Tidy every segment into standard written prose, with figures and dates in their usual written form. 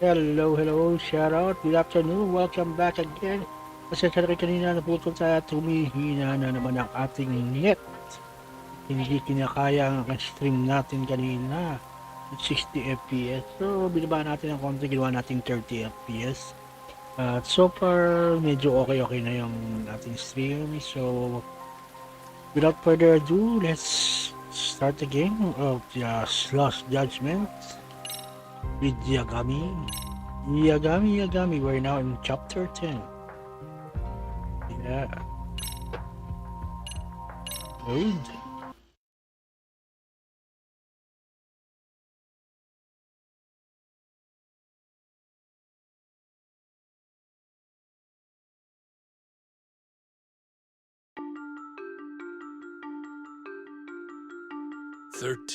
Hello, shout out, good afternoon, welcome back again. Pasensya na kayo kanina naputol tayo at humihina na naman ang ating net. Hindi kinakaya ang stream natin kanina at 60 FPS. So, binaba natin ang konti, ginawa natin 30 FPS. At so far, medyo okay na yung ating stream. So, without further ado, let's start the game of the Lost Judgment with Yagami. We're now in chapter 10. Yeah. Load.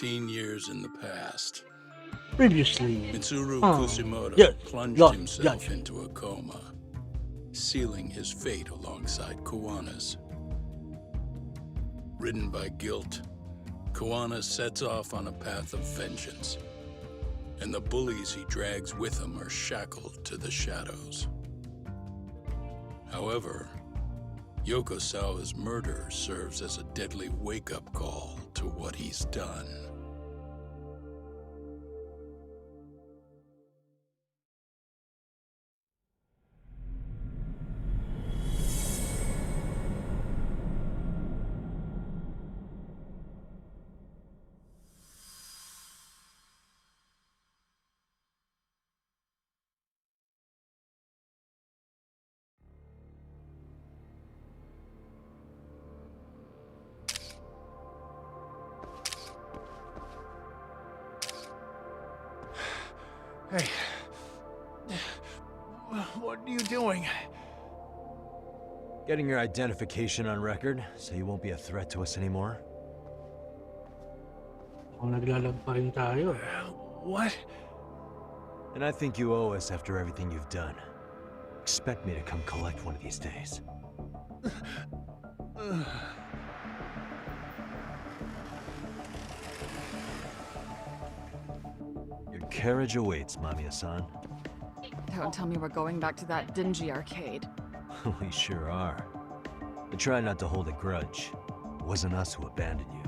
Years in the past. Previously, Mitsuru Kusimoto plunged himself Judgment. into a coma, sealing his fate alongside Kuwana's. Ridden by guilt, Kuwana sets off on a path of vengeance, and the bullies he drags with him are shackled to the shadows. However, Yokosawa's murder serves as a deadly wake-up call to what he's done. Hey. What are you doing? Getting your identification on record, so you won't be a threat to us anymore? Kung naglalag pa rin tayo. What? And I think you owe us after everything you've done. Expect me to come collect one of these days. Your carriage awaits, Mamiya-san. Don't tell me we're going back to that dingy arcade. We sure are. But try not to hold a grudge. It wasn't us who abandoned you.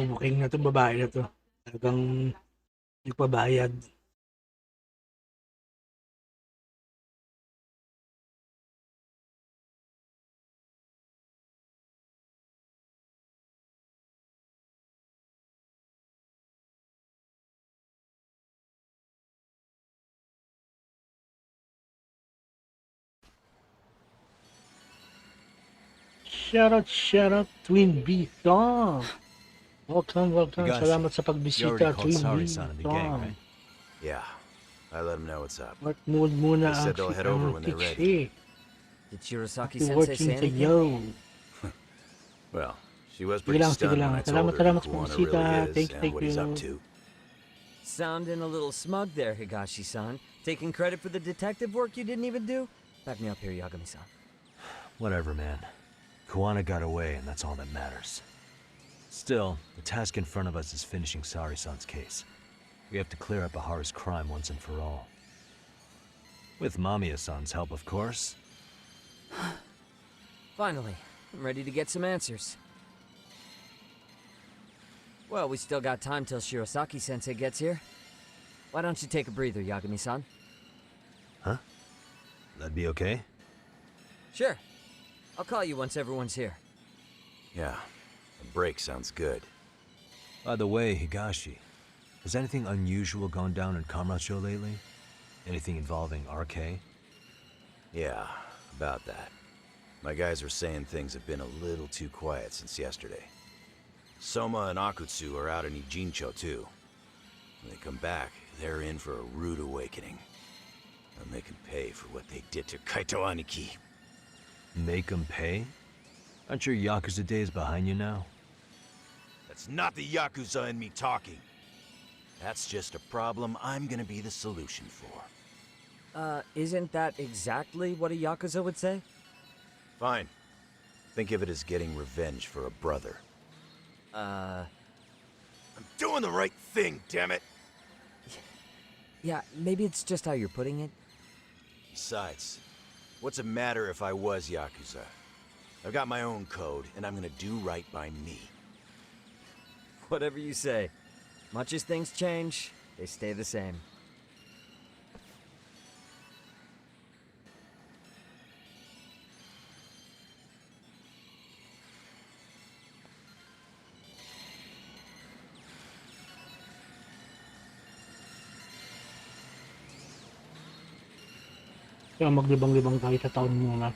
Booking na itong babae na to. Talagang nagpabayad. Shout out, Twin B Song. Welcome. Higashi, Salamat sa You pagbisita, already called Twin B Sari-san in the gang, Song. right? Yeah, I let them know what's up. What mood muna They ang said they'll head over when they're ready. Did Shirosaki Happy sensei working say to anything? you. Well, she was Sige pretty lang. stunned when I told her Salamat who sa Kuwana pagbisita. really is Thank and what he's up you. to. Sounding a little smug there, Higashi-san. Taking credit for the detective work you didn't even do? Back me up here, Yagami-san. Whatever, man. Kuwana got away, and that's all that matters. Still, the task in front of us is finishing Sari-san's case. We have to clear up Ahara's crime once and for all. With Mamiya-san's help, of course. Finally, I'm ready to get some answers. Well, we still got time till Shirosaki-sensei gets here. Why don't you take a breather, Yagami-san? Huh? That'd be okay? Sure. I'll call you once everyone's here. Yeah, a break sounds good. By the way, Higashi, has anything unusual gone down in Kamurocho lately? Anything involving RK? Yeah, about that. My guys are saying things have been a little too quiet since yesterday. Soma and Akutsu are out in Ijincho too. When they come back, they're in for a rude awakening. And they can pay for what they did to Kaito Aniki. Make 'em pay? Aren't your Yakuza days behind you now? That's not the Yakuza in me talking. That's just a problem I'm gonna be the solution for. Isn't that exactly what a Yakuza would say? Fine. Think of it as getting revenge for a brother. I'm doing the right thing, damn it! Yeah, maybe it's just how you're putting it. Besides, what's it matter if I was Yakuza? I've got my own code, and I'm gonna do right by me. Whatever you say. Much as things change, they stay the same. Kaya maglibang-libang tayo sa town muna.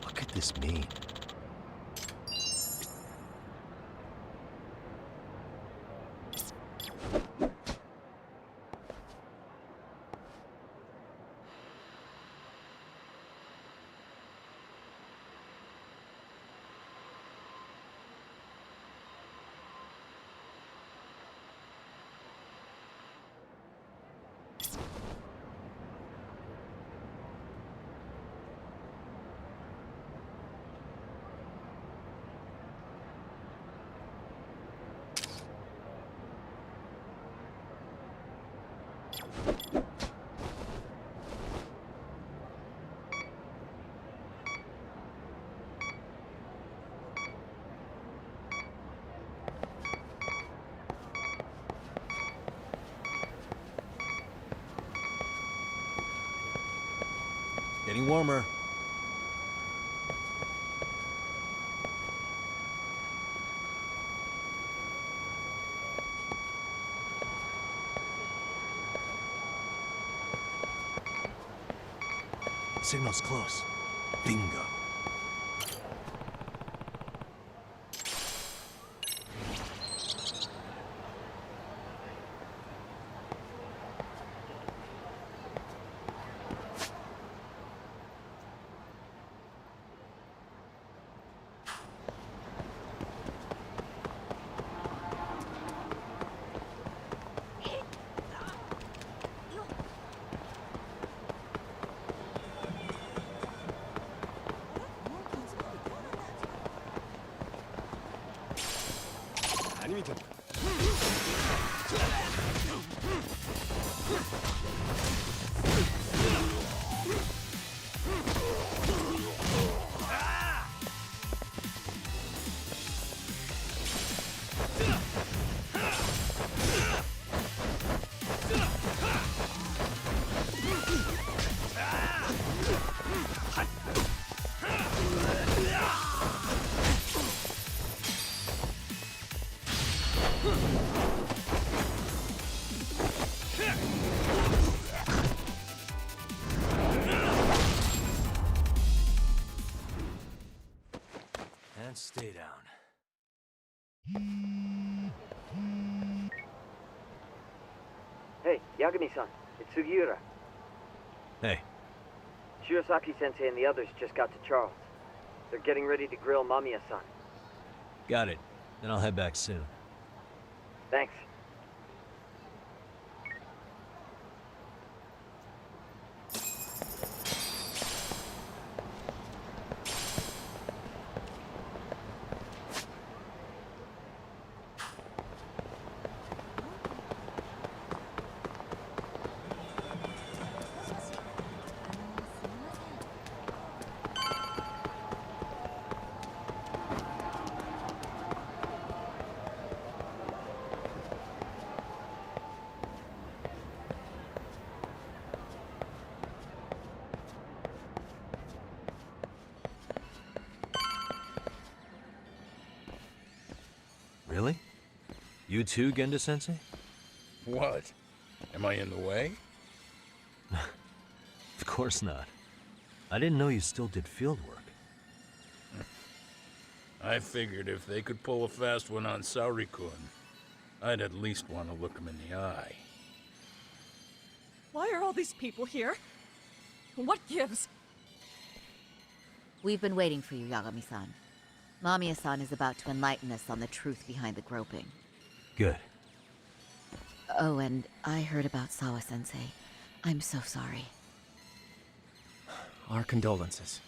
What could this mean? Getting warmer. Signal's close. Bingo. And stay down. Hey, Yagami-san, it's Sugiura. Hey, Shirosaki-sensei and the others just got to Charles. They're getting ready to grill Mamiya-san. Got it. Then I'll head back soon. Thanks. Really? You too, Genda-sensei? What? Am I in the way? Of course not. I didn't know you still did field work. I figured if they could pull a fast one on Saori-kun, I'd at least want to look him in the eye. Why are all these people here? What gives? We've been waiting for you, Yagami-san. Mamiya-san is about to enlighten us on the truth behind the groping. Good. Oh, and I heard about Sawa-sensei. I'm so sorry. Our condolences.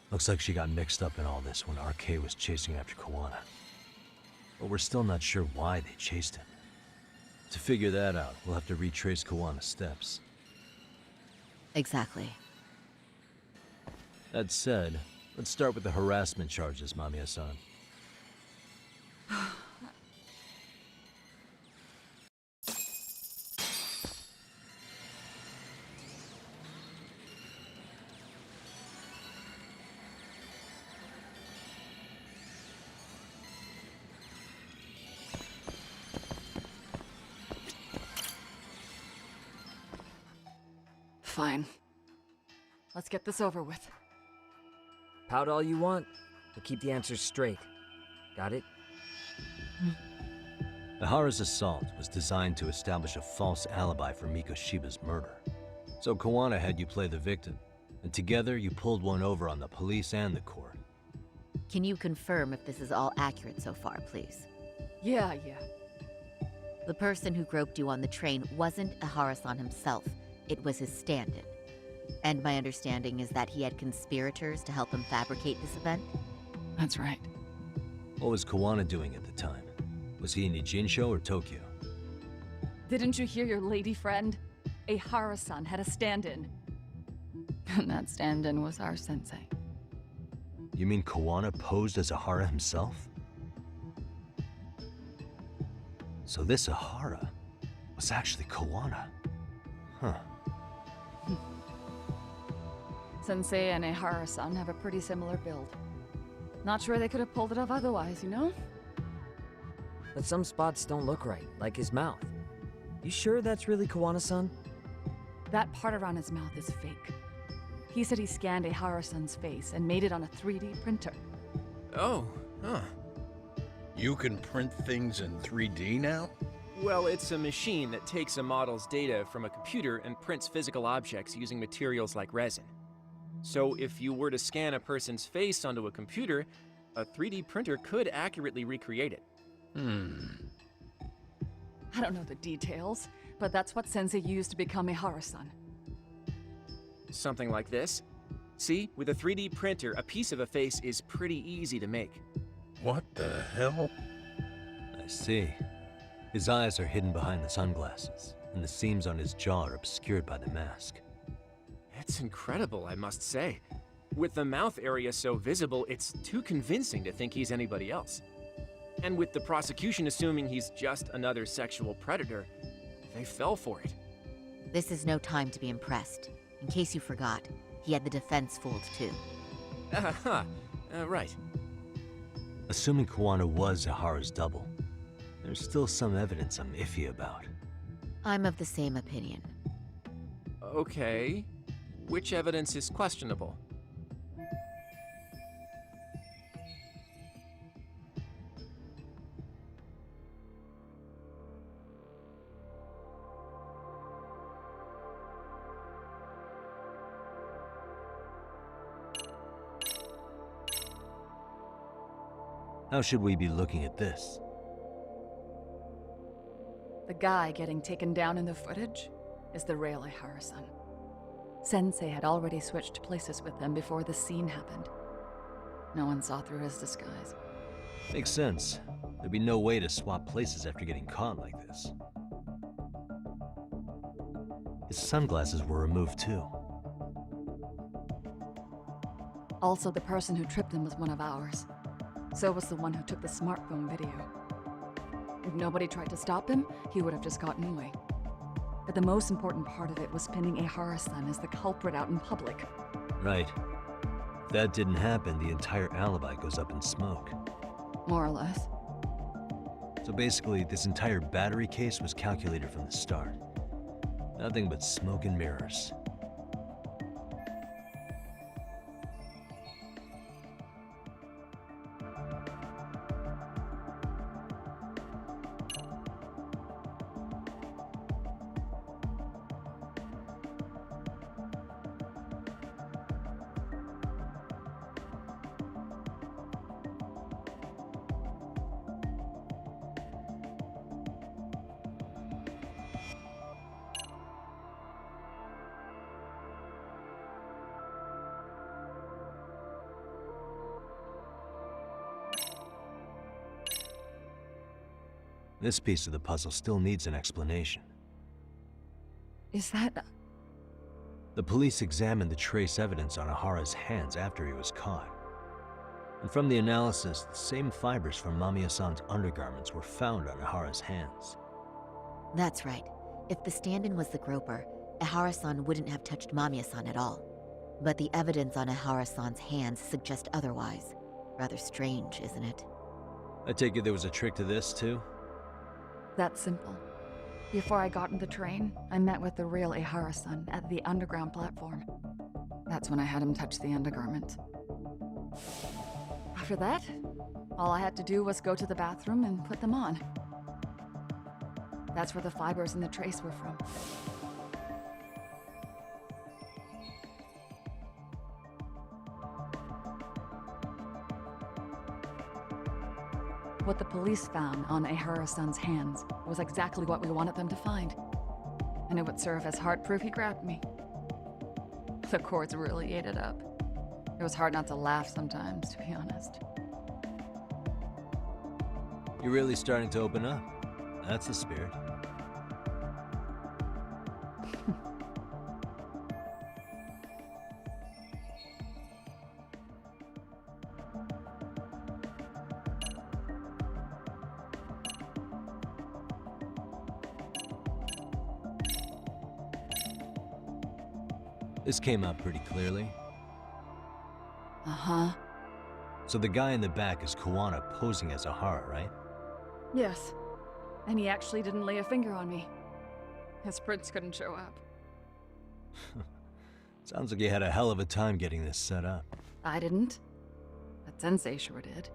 Looks like she got mixed up in all this when RK was chasing after Kawana. But we're still not sure why they chased him. To figure that out, we'll have to retrace Kawana's steps. Exactly. That said, let's start with the harassment charges, Mamiya-san. Fine. Let's get this over with. Pout all you want, but keep the answers straight. Got it? Ihara's assault was designed to establish a false alibi for Mikoshiba's murder. So Kawana had you play the victim, and together you pulled one over on the police and the court. Can you confirm if this is all accurate so far, please? Yeah. The person who groped you on the train wasn't Ihara-san himself. It was his stand-in. And my understanding is that he had conspirators to help him fabricate this event? That's right. What was Kawana doing at the time? Was he in Ijinsho or Tokyo? Didn't you hear your lady friend? Ihara-san had a stand-in. And that stand-in was our sensei. You mean Kawana posed as Ihara himself? So this Ihara was actually Kawana. Huh. Sensei and Ihara-san have a pretty similar build. Not sure they could have pulled it off otherwise, you know? But some spots don't look right, like his mouth. You sure that's really Kawana-san? That part around his mouth is fake. He said he scanned Ihara-san's face and made it on a 3D printer. Oh, huh. You can print things in 3D now? Well, it's a machine that takes a model's data from a computer and prints physical objects using materials like resin. So if you were to scan a person's face onto a computer, a 3D printer could accurately recreate it. I don't know the details, but that's what Sensei used to become Ihara-san. Something like this. See, with a 3D printer, a piece of a face is pretty easy to make. What the hell? I see. His eyes are hidden behind the sunglasses, and the seams on his jaw are obscured by the mask. It's incredible, I must say. With the mouth area so visible, it's too convincing to think he's anybody else. And with the prosecution assuming he's just another sexual predator, they fell for it. This is no time to be impressed. In case you forgot, he had the defense fooled too. Right. Assuming Kawana was Ihara's double, there's still some evidence I'm iffy about. I'm of the same opinion. Okay. Which evidence is questionable? How should we be looking at this? The guy getting taken down in the footage is the real Ihara-san. Sensei had already switched places with them before the scene happened. No one saw through his disguise. Makes sense. There'd be no way to swap places after getting caught like this. His sunglasses were removed too. Also, the person who tripped him was one of ours. So was the one who took the smartphone video. If nobody tried to stop him, he would have just gotten away. But the most important part of it was pinning Ihara-san as the culprit out in public. Right. If that didn't happen, the entire alibi goes up in smoke. More or less. So basically, this entire battery case was calculated from the start. Nothing but smoke and mirrors. This piece of the puzzle still needs an explanation. Is that... The police examined the trace evidence on Ihara's hands after he was caught. And from the analysis, the same fibers from Mamiya-san's undergarments were found on Ihara's hands. That's right. If the stand-in was the groper, Ihara-san wouldn't have touched Mamiya-san at all. But the evidence on Ihara-san's hands suggests otherwise. Rather strange, isn't it? I take it there was a trick to this, too? That's simple. Before I got in the train, I met with the real Ihara-san at the underground platform. That's when I had him touch the undergarment. After that, all I had to do was go to the bathroom and put them on. That's where the fibers in the trace were from. What the police found on Ihara-san's hands was exactly what we wanted them to find. And it would serve as hard proof he grabbed me. The courts really ate it up. It was hard not to laugh sometimes, to be honest. You're really starting to open up. That's the spirit. This came out pretty clearly. Uh-huh. So the guy in the back is Kuwana posing as Ihara, right? Yes. And he actually didn't lay a finger on me. His prints couldn't show up. Sounds like you had a hell of a time getting this set up. I didn't. But Sensei sure did.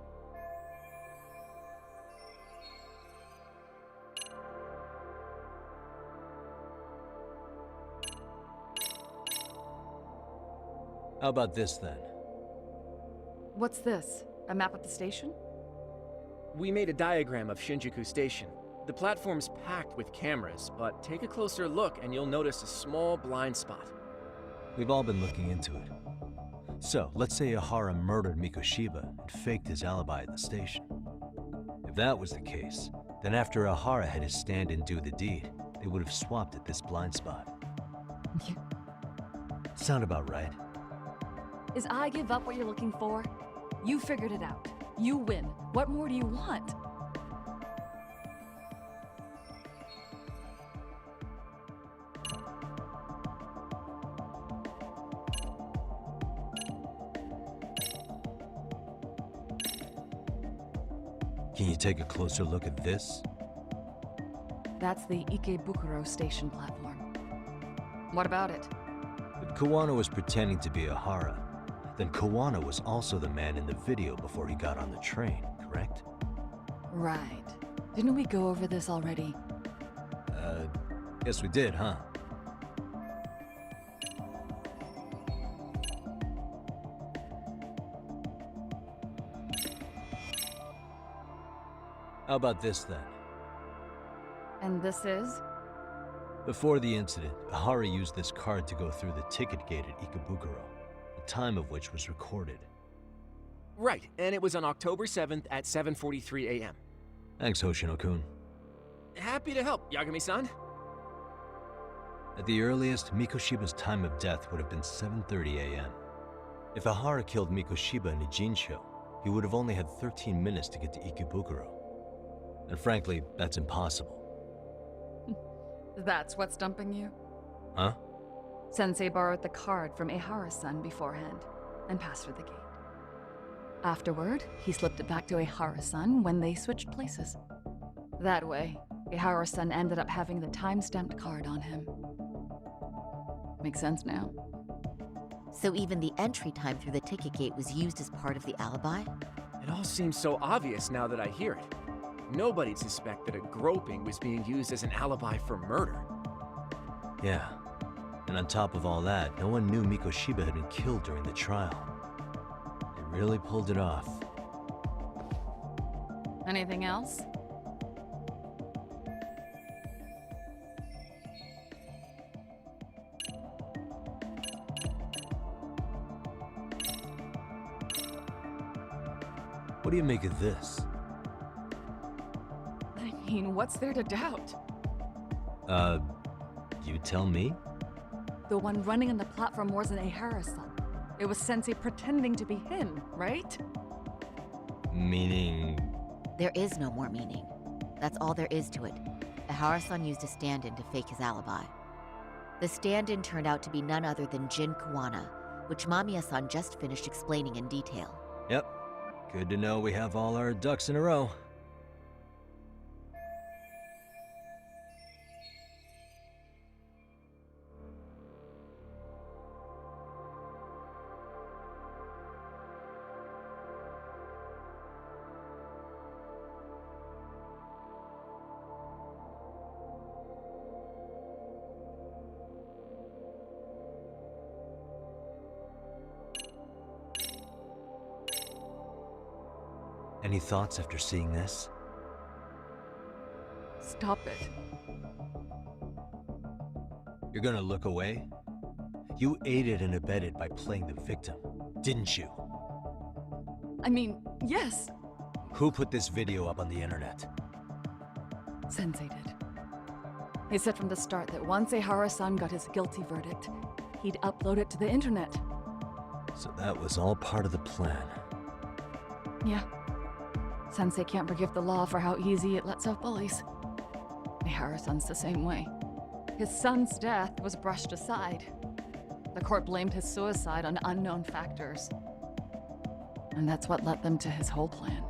How about this then? What's this? A map of the station? We made a diagram of Shinjuku Station. The platform's packed with cameras, but take a closer look and you'll notice a small blind spot. We've all been looking into it. So, let's say Ihara murdered Mikoshiba and faked his alibi at the station. If that was the case, then after Ihara had his stand-in do the deed, they would have swapped at this blind spot. Sound about right? Is I give up what you're looking for? You figured it out. You win. What more do you want? Can you take a closer look at this? That's the Ikebukuro station platform. What about it? If Kuwana was pretending to be Ihara, then Kuwana was also the man in the video before he got on the train, correct? Right. Didn't we go over this already? Guess we did, huh? How about this then? And this is? Before the incident, Ahara used this card to go through the ticket gate at Ikebukuro, the time of which was recorded. Right, and it was on October 7th at 7:43 a.m. Thanks, Hoshino-kun. Happy to help, Yagami-san. At the earliest, Mikoshiba's time of death would have been 7:30 a.m. If Ahara killed Mikoshiba in Ijincho, he would have only had 13 minutes to get to Ikebukuro. And frankly, that's impossible. That's what's dumping you? Huh? Sensei borrowed the card from Ehara-san beforehand and passed through the gate. Afterward, he slipped it back to Ehara-san when they switched places. That way, Ehara-san ended up having the time-stamped card on him. Makes sense now. So even the entry time through the ticket gate was used as part of the alibi? It all seems so obvious now that I hear it. Nobody'd suspect that a groping was being used as an alibi for murder. Yeah. And on top of all that, no one knew Mikoshiba had been killed during the trial. They really pulled it off. Anything else? What do you make of this? I mean, what's there to doubt? You tell me? The one running on the platform wasn't Ehara-san. It was Sensei pretending to be him, right? Meaning... There is no more meaning. That's all there is to it. Ehara-san used a stand-in to fake his alibi. The stand-in turned out to be none other than Jin Kuwana, which Mamiya-san just finished explaining in detail. Yep. Good to know we have all our ducks in a row. Any thoughts after seeing this? Stop it. You're gonna look away? You aided and abetted by playing the victim, didn't you? I mean, yes, Who put this video up on the internet? Sensei did. He said from the start that once Ehara-san got his guilty verdict, he'd upload it to the internet. So that was all part of the plan. Yeah. Sensei can't forgive the law for how easy it lets out bullies. Ehara-san's the same way. His son's death was brushed aside. The court blamed his suicide on unknown factors. And that's what led them to his whole plan.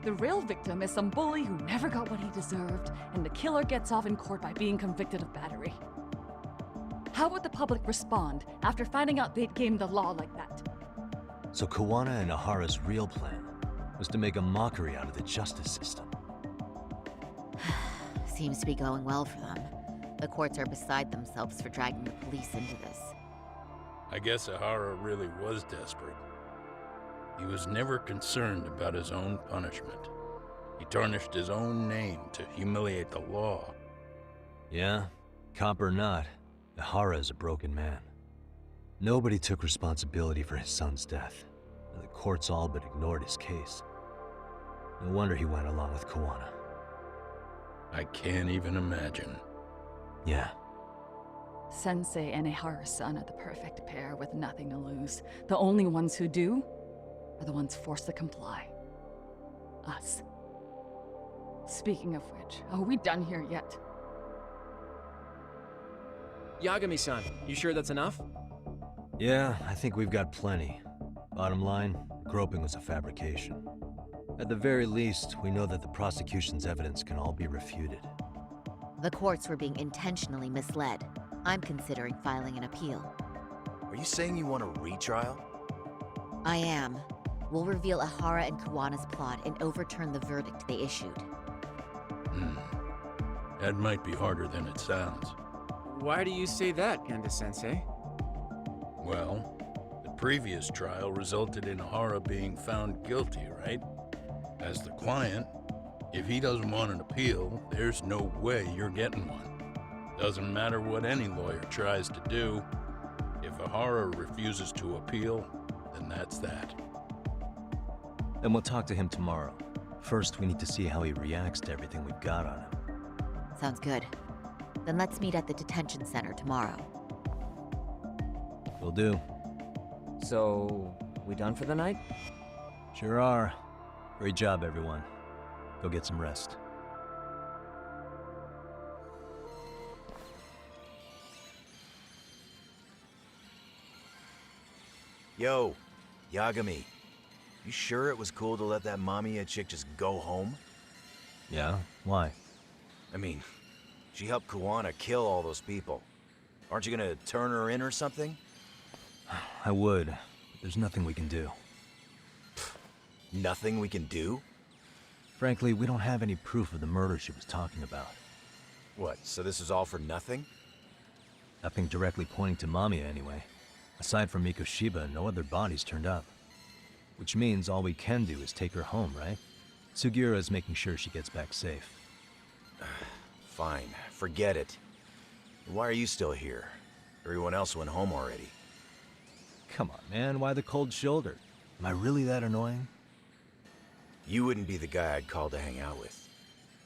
The real victim is some bully who never got what he deserved, and the killer gets off in court by being convicted of battery. How would the public respond after finding out they'd gamed the law like that? So Kuwana and Ahara's real plan was to make a mockery out of the justice system. Seems to be going well for them. The courts are beside themselves for dragging the police into this. I guess Ahara really was desperate. He was never concerned about his own punishment. He tarnished his own name to humiliate the law. Yeah, cop or not, Ahara is a broken man. Nobody took responsibility for his son's death, and the courts all but ignored his case. No wonder he went along with Kuwana. I can't even imagine. Yeah. Sensei and Ehara-san are the perfect pair with nothing to lose. The only ones who do are the ones forced to comply. Us. Speaking of which, are we done here yet? Yagami-san, you sure that's enough? Yeah, I think we've got plenty. Bottom line, groping was a fabrication. At the very least, we know that the prosecution's evidence can all be refuted. The courts were being intentionally misled. I'm considering filing an appeal. Are you saying you want a retrial? I am. We'll reveal Ahara and Kuwana's plot and overturn the verdict they issued. That might be harder than it sounds. Why do you say that, Kenda-sensei? Well, the previous trial resulted in Ahara being found guilty, right? As the client, if he doesn't want an appeal, there's no way you're getting one. Doesn't matter what any lawyer tries to do. If Ahara refuses to appeal, then that's that. Then we'll talk to him tomorrow. First, we need to see how he reacts to everything we've got on him. Sounds good. Then let's meet at the detention center tomorrow. Will do. So, we done for the night? Sure are. Great job, everyone. Go get some rest. Yo, Yagami. You sure it was cool to let that Mamiya chick just go home? Yeah? Why? I mean, she helped Kuwana kill all those people. Aren't you gonna turn her in or something? I would, but there's nothing we can do. Nothing we can do? Frankly, we don't have any proof of the murder she was talking about. What, so this is all for nothing? Nothing directly pointing to Mamiya anyway. Aside from Mikoshiba, no other bodies turned up. Which means all we can do is take her home, right? Sugiura is making sure she gets back safe. Fine, forget it. Why are you still here? Everyone else went home already. Come on, man, why the cold shoulder? Am I really that annoying? You wouldn't be the guy I'd call to hang out with.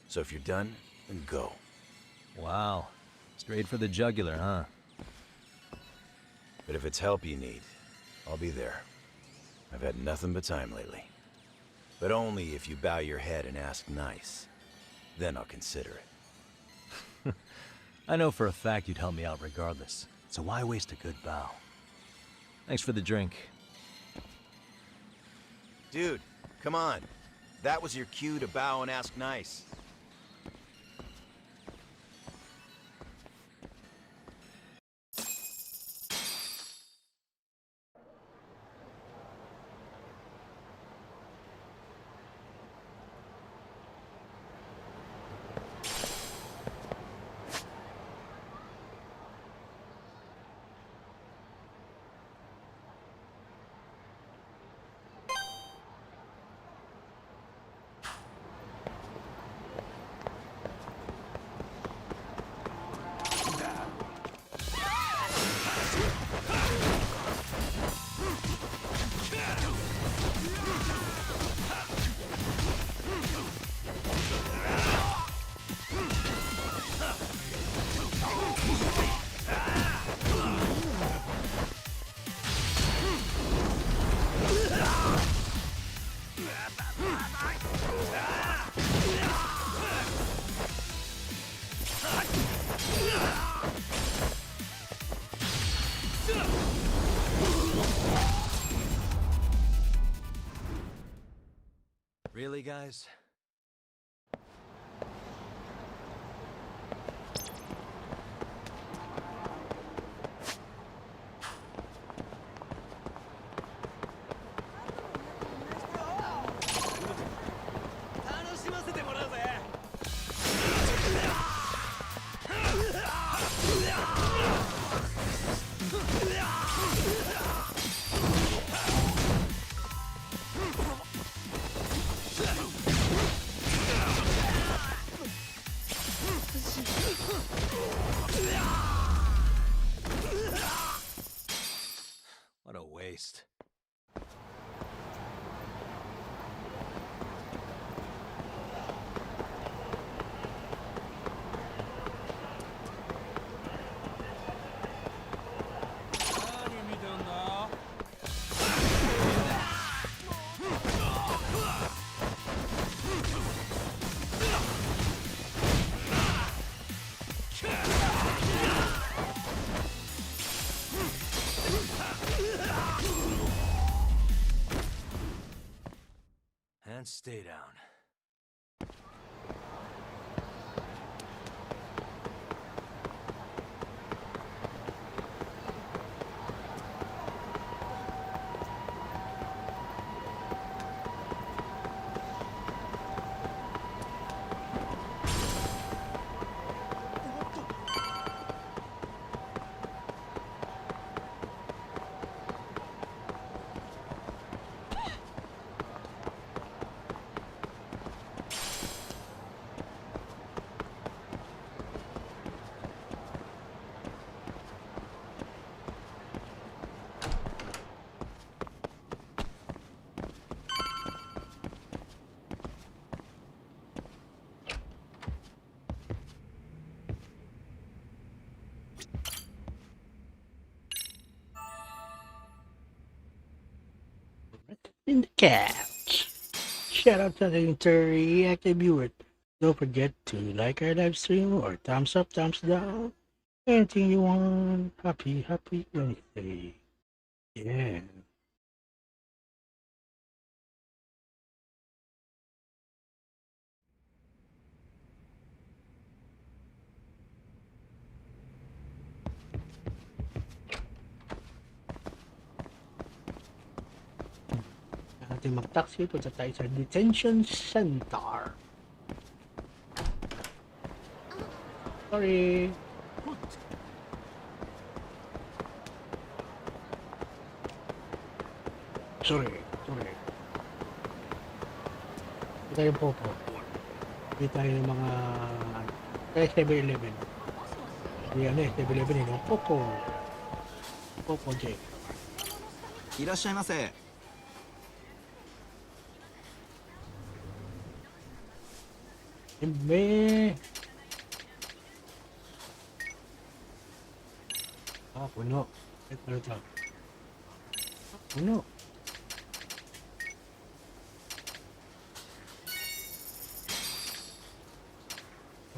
So if you're done, then go. Wow. Straight for the jugular, huh? But if it's help you need, I'll be there. I've had nothing but time lately. But only if you bow your head and ask nice. Then I'll consider it. I know for a fact you'd help me out regardless, so why waste a good bow? Thanks for the drink. Dude, come on. That was your cue to bow and ask nice. Really, guys? What a waste. And stay down. in the couch. Shout out to the interactive viewers. Don't forget to like our live stream or thumbs up, thumbs down. Anything you want. Happy Wednesday. Yeah. Natin mag-taxi, punta tayo sa detention center. Sorry. Sorry. Hindi tayo popo. Hindi tayo ng mga... Kaya 7-Eleven. Hindi ano eh, 7-Eleven eh, no? Popo. Popo, Jay. いらっしゃいませ。Himbe. Puno. Ito. Puno.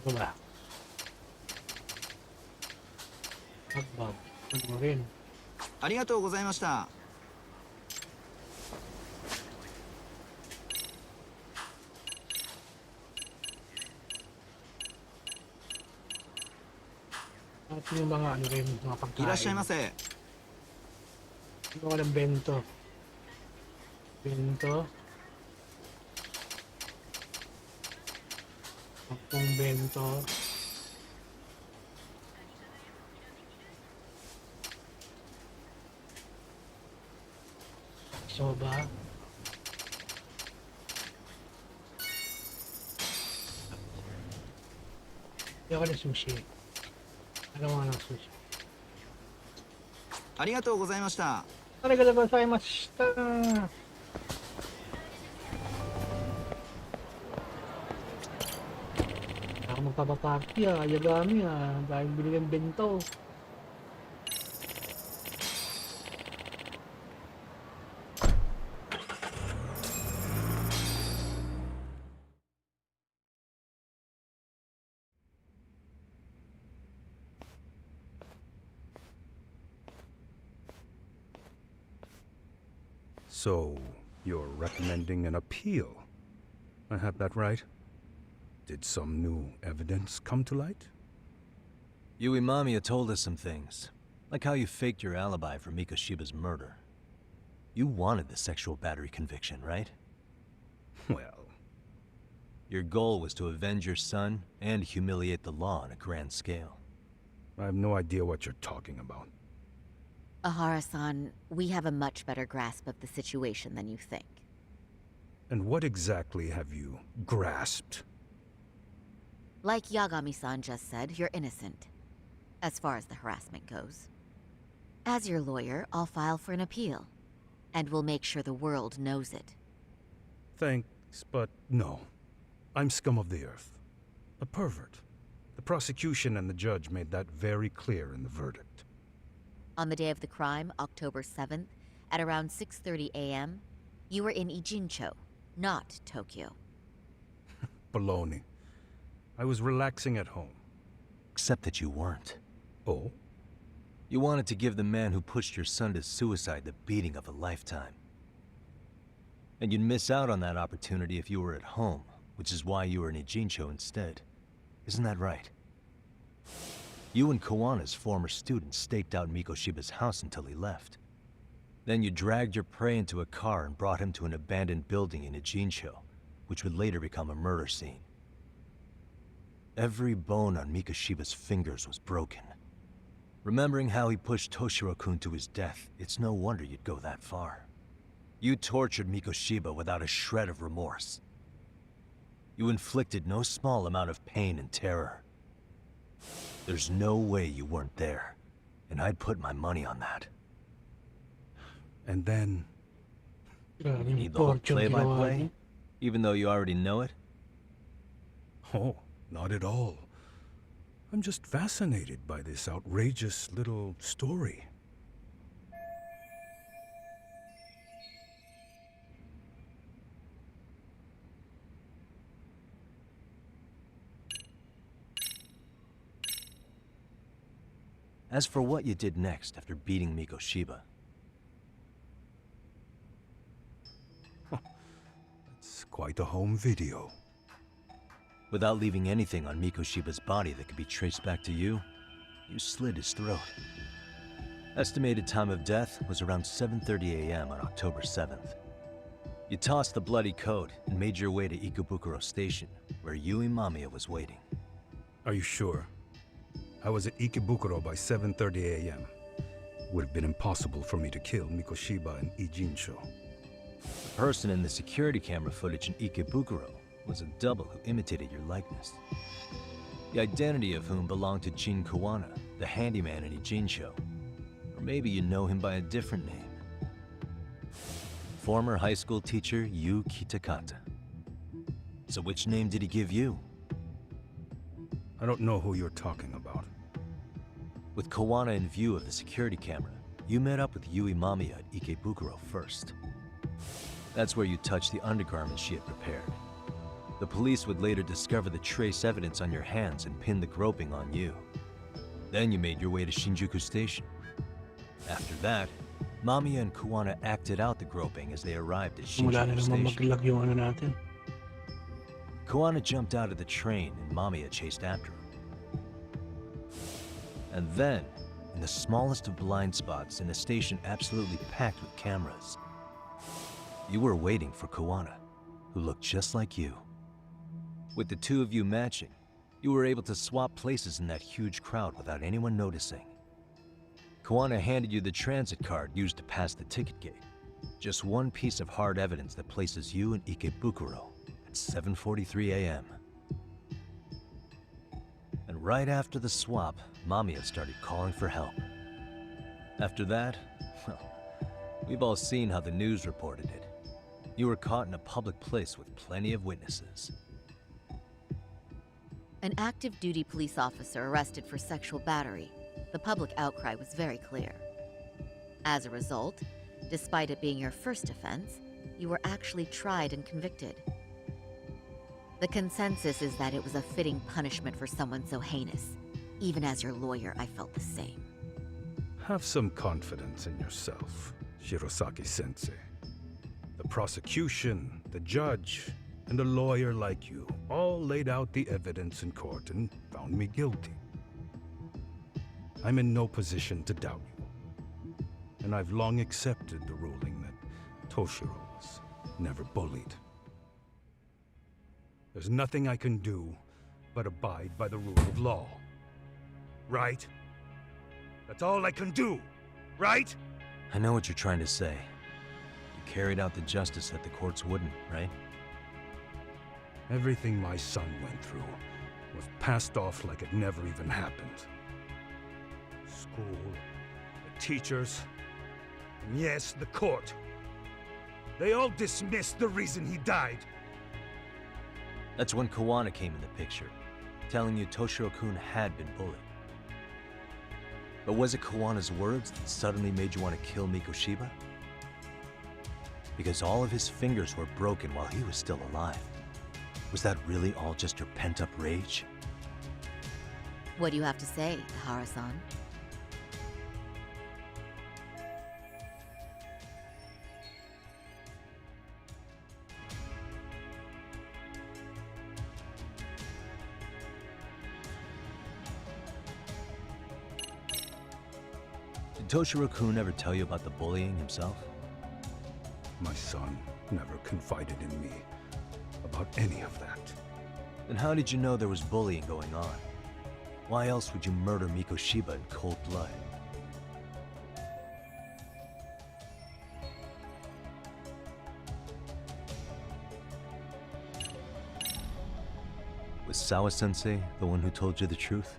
Ano ba? Agbab. Ano rin? ありがとうございました。 At yung mga ano rin, mga pagkain. いらっしゃいませ。 Yung walang bento. Pagpong bento. Soba. Hindi ako ng sushi. Ano nga ng sushi? ありがとうございました。 Arigatou gozaimashita. Ako magpapaparty Yagami dahil binigyan bento. So, you're recommending an appeal? I have that right? Did some new evidence come to light? Yui Mamiya told us some things, like how you faked your alibi for Mikoshiba's murder. You wanted the sexual battery conviction, right? Well... Your goal was to avenge your son and humiliate the law on a grand scale. I have no idea what you're talking about. Ahara-san, we have a much better grasp of the situation than you think. And what exactly have you grasped? Like Yagami-san just said, you're innocent. As far as the harassment goes. As your lawyer, I'll file for an appeal. And we'll make sure the world knows it. Thanks, but no. I'm scum of the earth. A pervert. The prosecution and the judge made that very clear in the verdict. On the day of the crime, October 7th, at around 6:30 a.m., you were in Ijincho, not Tokyo. Baloney. I was relaxing at home. Except that you weren't. Oh? You wanted to give the man who pushed your son to suicide the beating of a lifetime. And you'd miss out on that opportunity if you were at home, which is why you were in Ijincho instead. Isn't that right? You and Kawana's former student staked out Mikoshiba's house until he left. Then you dragged your prey into a car and brought him to an abandoned building in Ijincho, which would later become a murder scene. Every bone on Mikoshiba's fingers was broken. Remembering how he pushed Toshiro-kun to his death, it's no wonder you'd go that far. You tortured Mikoshiba without a shred of remorse. You inflicted no small amount of pain and terror. There's no way you weren't there, and I'd put my money on that. And then... Need the whole play-by-play? Even though you already know it? Oh, not at all. I'm just fascinated by this outrageous little story. As for what you did next after beating Mikoshiba, It's quite a home video. without leaving anything on Mikoshiba's body that could be traced back to you, you slit his throat. Estimated time of death was around 7:30 a.m. on October 7th. You tossed the bloody coat and made your way to Ikebukuro Station, where Yui Mamiya was waiting. Are you sure? I was at Ikebukuro by 7:30 a.m. Would have been impossible for me to kill Mikoshiba and Ijincho. The person in the security camera footage in Ikebukuro was a double who imitated your likeness. The identity of whom belonged to Jin Kawana, the handyman in Ijincho. Or maybe you know him by a different name. Former high school teacher Yu Kitakata. So which name did he give you? I don't know who you're talking about. With Kawana in view of the security camera, you met up with Yui Mamiya at Ikebukuro first. That's where you touched the undergarments she had prepared. The police would later discover the trace evidence on your hands and pin the groping on you. Then you made your way to Shinjuku Station. After that, Mamiya and Kawana acted out the groping as they arrived at Simula na Shinjuku naman Station. mag-lag yung ano natin. Kawana jumped out of the train and Mamiya chased after him. And then, in the smallest of blind spots in a station absolutely packed with cameras, you were waiting for Kawana, who looked just like you. With the two of you matching, you were able to swap places in that huge crowd without anyone noticing. Kawana handed you the transit card used to pass the ticket gate. Just one piece of hard evidence that places you in Ikebukuro at 7:43 a.m. And right after the swap, Mamiya started calling for help. After that, well, we've all seen how the news reported it. You were caught in a public place with plenty of witnesses. An active duty police officer arrested for sexual battery. The public outcry was very clear. As a result, despite it being your first offense, you were actually tried and convicted. The consensus is that it was a fitting punishment for someone so heinous. Even as your lawyer, I felt the same. Have some confidence in yourself, Shirosaki-sensei. The prosecution, the judge, and a lawyer like you all laid out the evidence in court and found me guilty. I'm in no position to doubt you. And I've long accepted the ruling that Toshiro was never bullied. There's nothing I can do but abide by the rule of law. Right? That's all I can do, right? I know what you're trying to say. You carried out the justice that the courts wouldn't, right? Everything my son went through was passed off like it never even happened. School, the teachers, and yes, the court. They all dismissed the reason he died. That's when Kawana came in the picture, telling you Toshiro-kun had been bullied. But was it Kawana's words that suddenly made you want to kill Mikoshiba? Because all of his fingers were broken while he was still alive. Was that really all just your pent-up rage? What do you have to say, Tahara-san? Did Toshiro-kun ever tell you about the bullying himself? My son never confided in me about any of that. Then how did you know there was bullying going on? Why else would you murder Mikoshiba in cold blood? Was Sawa-sensei the one who told you the truth?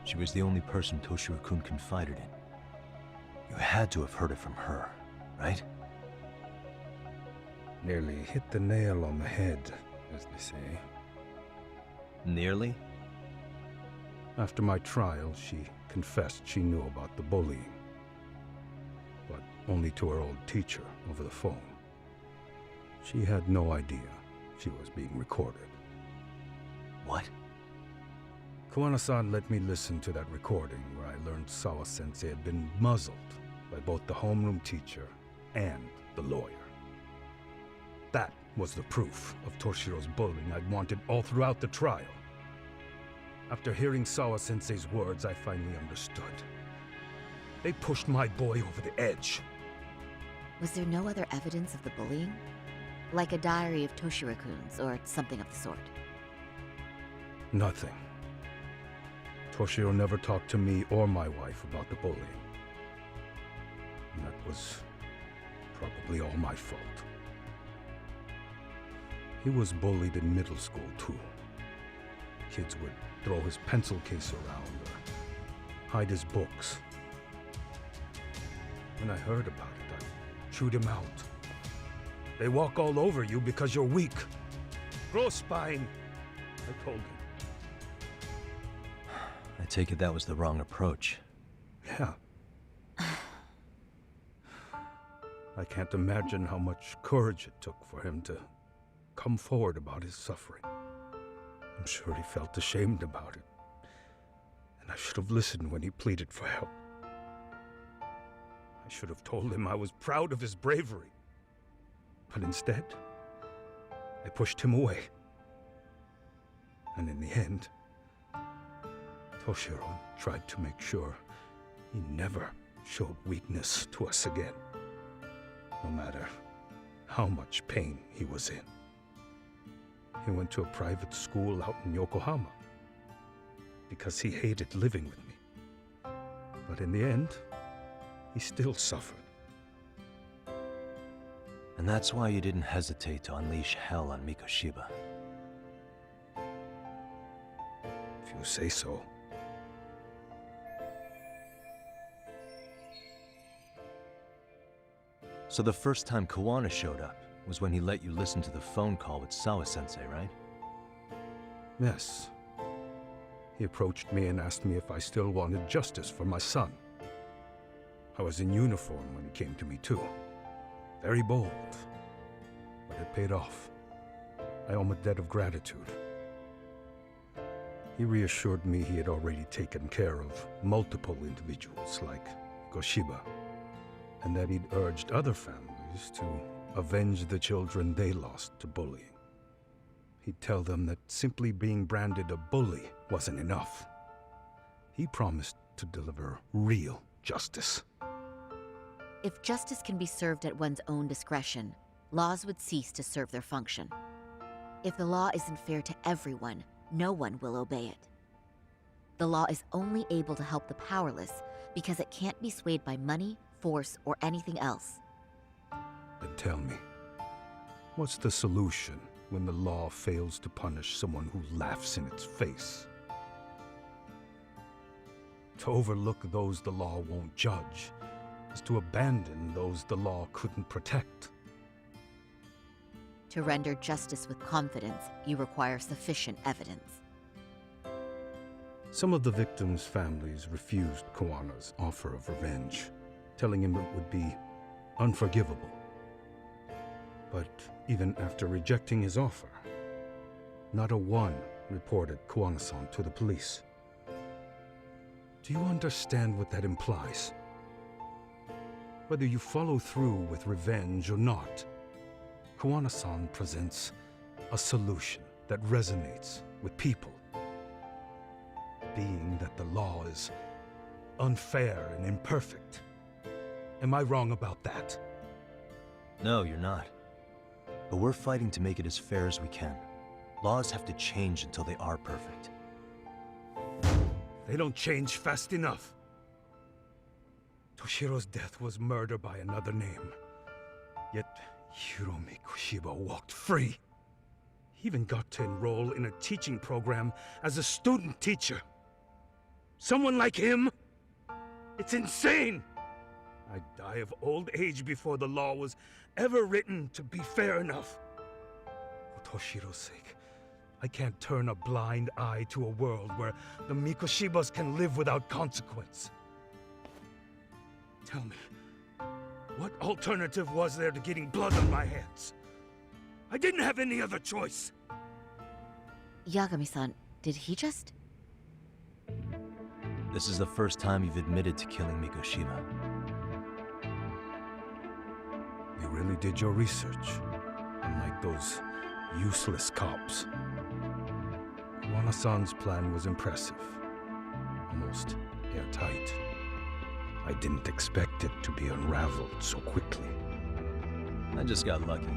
She was the only person Toshiro-kun confided in. You had to have heard it from her, right? Nearly hit the nail on the head, as they say. Nearly? After my trial, she confessed she knew about the bullying. But only to her old teacher over the phone. She had no idea she was being recorded. What? Kuwana-san let me listen to that recording where I learned Sawa-sensei had been muzzled by both the homeroom teacher and the lawyer. That was the proof of Toshiro's bullying I'd wanted all throughout the trial. After hearing Sawa-sensei's words, I finally understood. They pushed my boy over the edge. Was there no other evidence of the bullying? Like a diary of Toshiro-kun's or something of the sort? Nothing. Toshiro never talked to me or my wife about the bullying. And that was probably all my fault. He was bullied in middle school, too. Kids would throw his pencil case around or hide his books. When I heard about it, I chewed him out. They walk all over you because you're weak. Grow spine, I told him. I take it that was the wrong approach. Yeah. I can't imagine how much courage it took for him to come forward about his suffering. I'm sure he felt ashamed about it. And I should have listened when he pleaded for help. I should have told him I was proud of his bravery. But instead, I pushed him away. And in the end, Toshiro tried to make sure he never showed weakness to us again, no matter how much pain he was in. He went to a private school out in Yokohama because he hated living with me. But in the end, he still suffered. And that's why you didn't hesitate to unleash hell on Mikoshiba. If you say so. So the first time Kawana showed up was when he let you listen to the phone call with Sawa-sensei, right? Yes. He approached me and asked me if I still wanted justice for my son. I was in uniform when he came to me too. Very bold. But it paid off. I owe him a debt of gratitude. He reassured me he had already taken care of multiple individuals like Goshiba, and that he'd urged other families to avenge the children they lost to bullying. He'd tell them that simply being branded a bully wasn't enough. He promised to deliver real justice. If justice can be served at one's own discretion, laws would cease to serve their function. If the law isn't fair to everyone, no one will obey it. The law is only able to help the powerless because it can't be swayed by money, force, or anything else. Then tell me, what's the solution when the law fails to punish someone who laughs in its face? To overlook those the law won't judge is to abandon those the law couldn't protect. To render justice with confidence, you require sufficient evidence. Some of the victims' families refused Kawana's offer of revenge, telling him it would be unforgivable. But even after rejecting his offer, not a one reported Kawana-san to the police. Do you understand what that implies? Whether you follow through with revenge or not, Kawana-san presents a solution that resonates with people. Being that the law is unfair and imperfect. Am I wrong about that? No, you're not. But we're fighting to make it as fair as we can. Laws have to change until they are perfect. They don't change fast enough. Toshiro's death was murder by another name. Yet Hiromi Kushiba walked free. He even got to enroll in a teaching program as a student teacher. Someone like him? It's insane! I'd die of old age before the law was ever written to be fair enough. For Toshiro's sake, I can't turn a blind eye to a world where the Mikoshibas can live without consequence. Tell me, what alternative was there to getting blood on my hands? I didn't have any other choice. Yagami-san, did he just... This is the first time you've admitted to killing Mikoshiba. You really did your research, unlike those useless cops. Kuwana-san's plan was impressive, almost airtight. I didn't expect it to be unraveled so quickly. I just got lucky.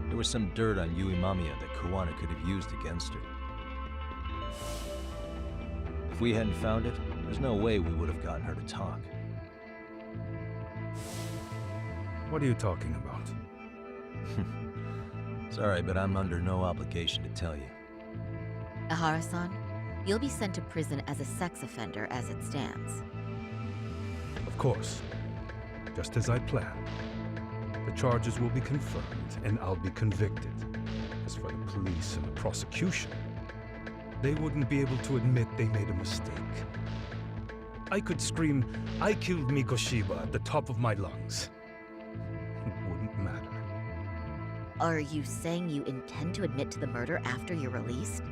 There was some dirt on Yui Mamiya that Kuwana could have used against her. If we hadn't found it, there's no way we would have gotten her to talk. What are you talking about? Sorry, but I'm under no obligation to tell you. Ihara-san, you'll be sent to prison as a sex offender as it stands. Of course. Just as I planned. The charges will be confirmed, and I'll be convicted. As for the police and the prosecution, they wouldn't be able to admit they made a mistake. I could scream, "I killed Mikoshiba" at the top of my lungs. It wouldn't matter. Are you saying you intend to admit to the murder after you're released?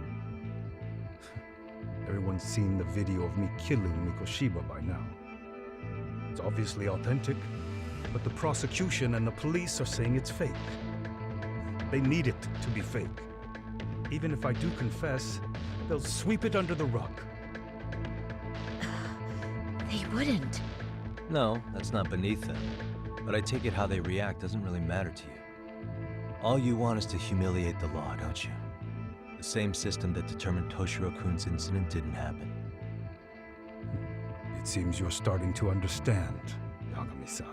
Everyone's seen the video of me killing Mikoshiba by now. It's obviously authentic, but the prosecution and the police are saying it's fake. They need it to be fake. Even if I do confess, they'll sweep it under the rug. They wouldn't. No, that's not beneath them. But I take it how they react doesn't really matter to you. All you want is to humiliate the law, don't you? The same system that determined Toshiro-kun's incident didn't happen. It seems you're starting to understand, Yagami-san.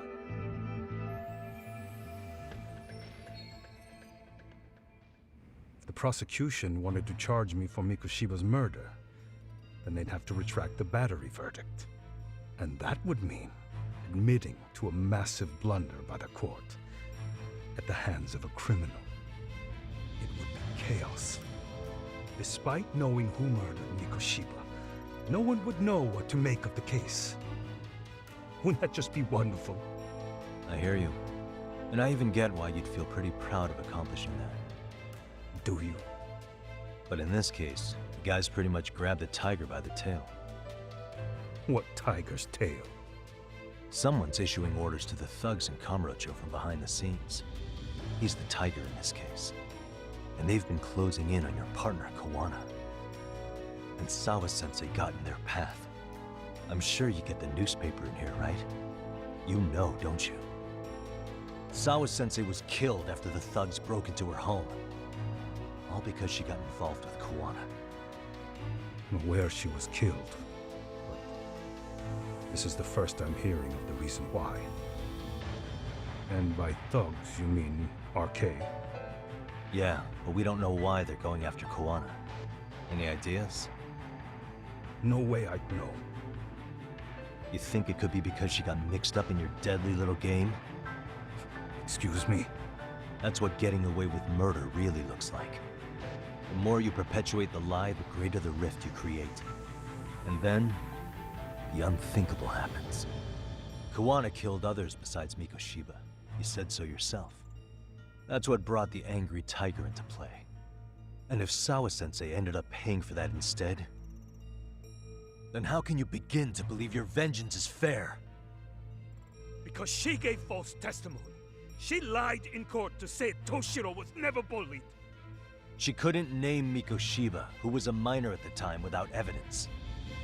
If the prosecution wanted to charge me for Mikoshiba's murder, then they'd have to retract the battery verdict. And that would mean admitting to a massive blunder by the court at the hands of a criminal. It would be chaos. Despite knowing who murdered Mikoshiba, no one would know what to make of the case. Wouldn't that just be wonderful? I hear you. And I even get why you'd feel pretty proud of accomplishing that. Do you? But in this case, the guy's pretty much grabbed the tiger by the tail. What tiger's tail? Someone's issuing orders to the thugs in Kamurocho from behind the scenes. He's the tiger in this case. And they've been closing in on your partner, Kuwana. And Sawa-sensei got in their path. I'm sure you get the newspaper in here, right? You know, don't you? Sawa-sensei was killed after the thugs broke into her home. All because she got involved with Kuwana. I'm aware she was killed. But this is the first I'm hearing of the reason why. And by thugs, you mean RK? Yeah, but we don't know why they're going after Kuwana. Any ideas? No way I'd know. You think it could be because she got mixed up in your deadly little game? Excuse me? That's what getting away with murder really looks like. The more you perpetuate the lie, the greater the rift you create. And then, the unthinkable happens. Kuwana killed others besides Mikoshiba. You said so yourself. That's what brought the angry tiger into play. And if Sawa-sensei ended up paying for that instead, then how can you begin to believe your vengeance is fair? Because she gave false testimony. She lied in court to say Toshiro was never bullied. She couldn't name Mikoshiba, who was a minor at the time, without evidence.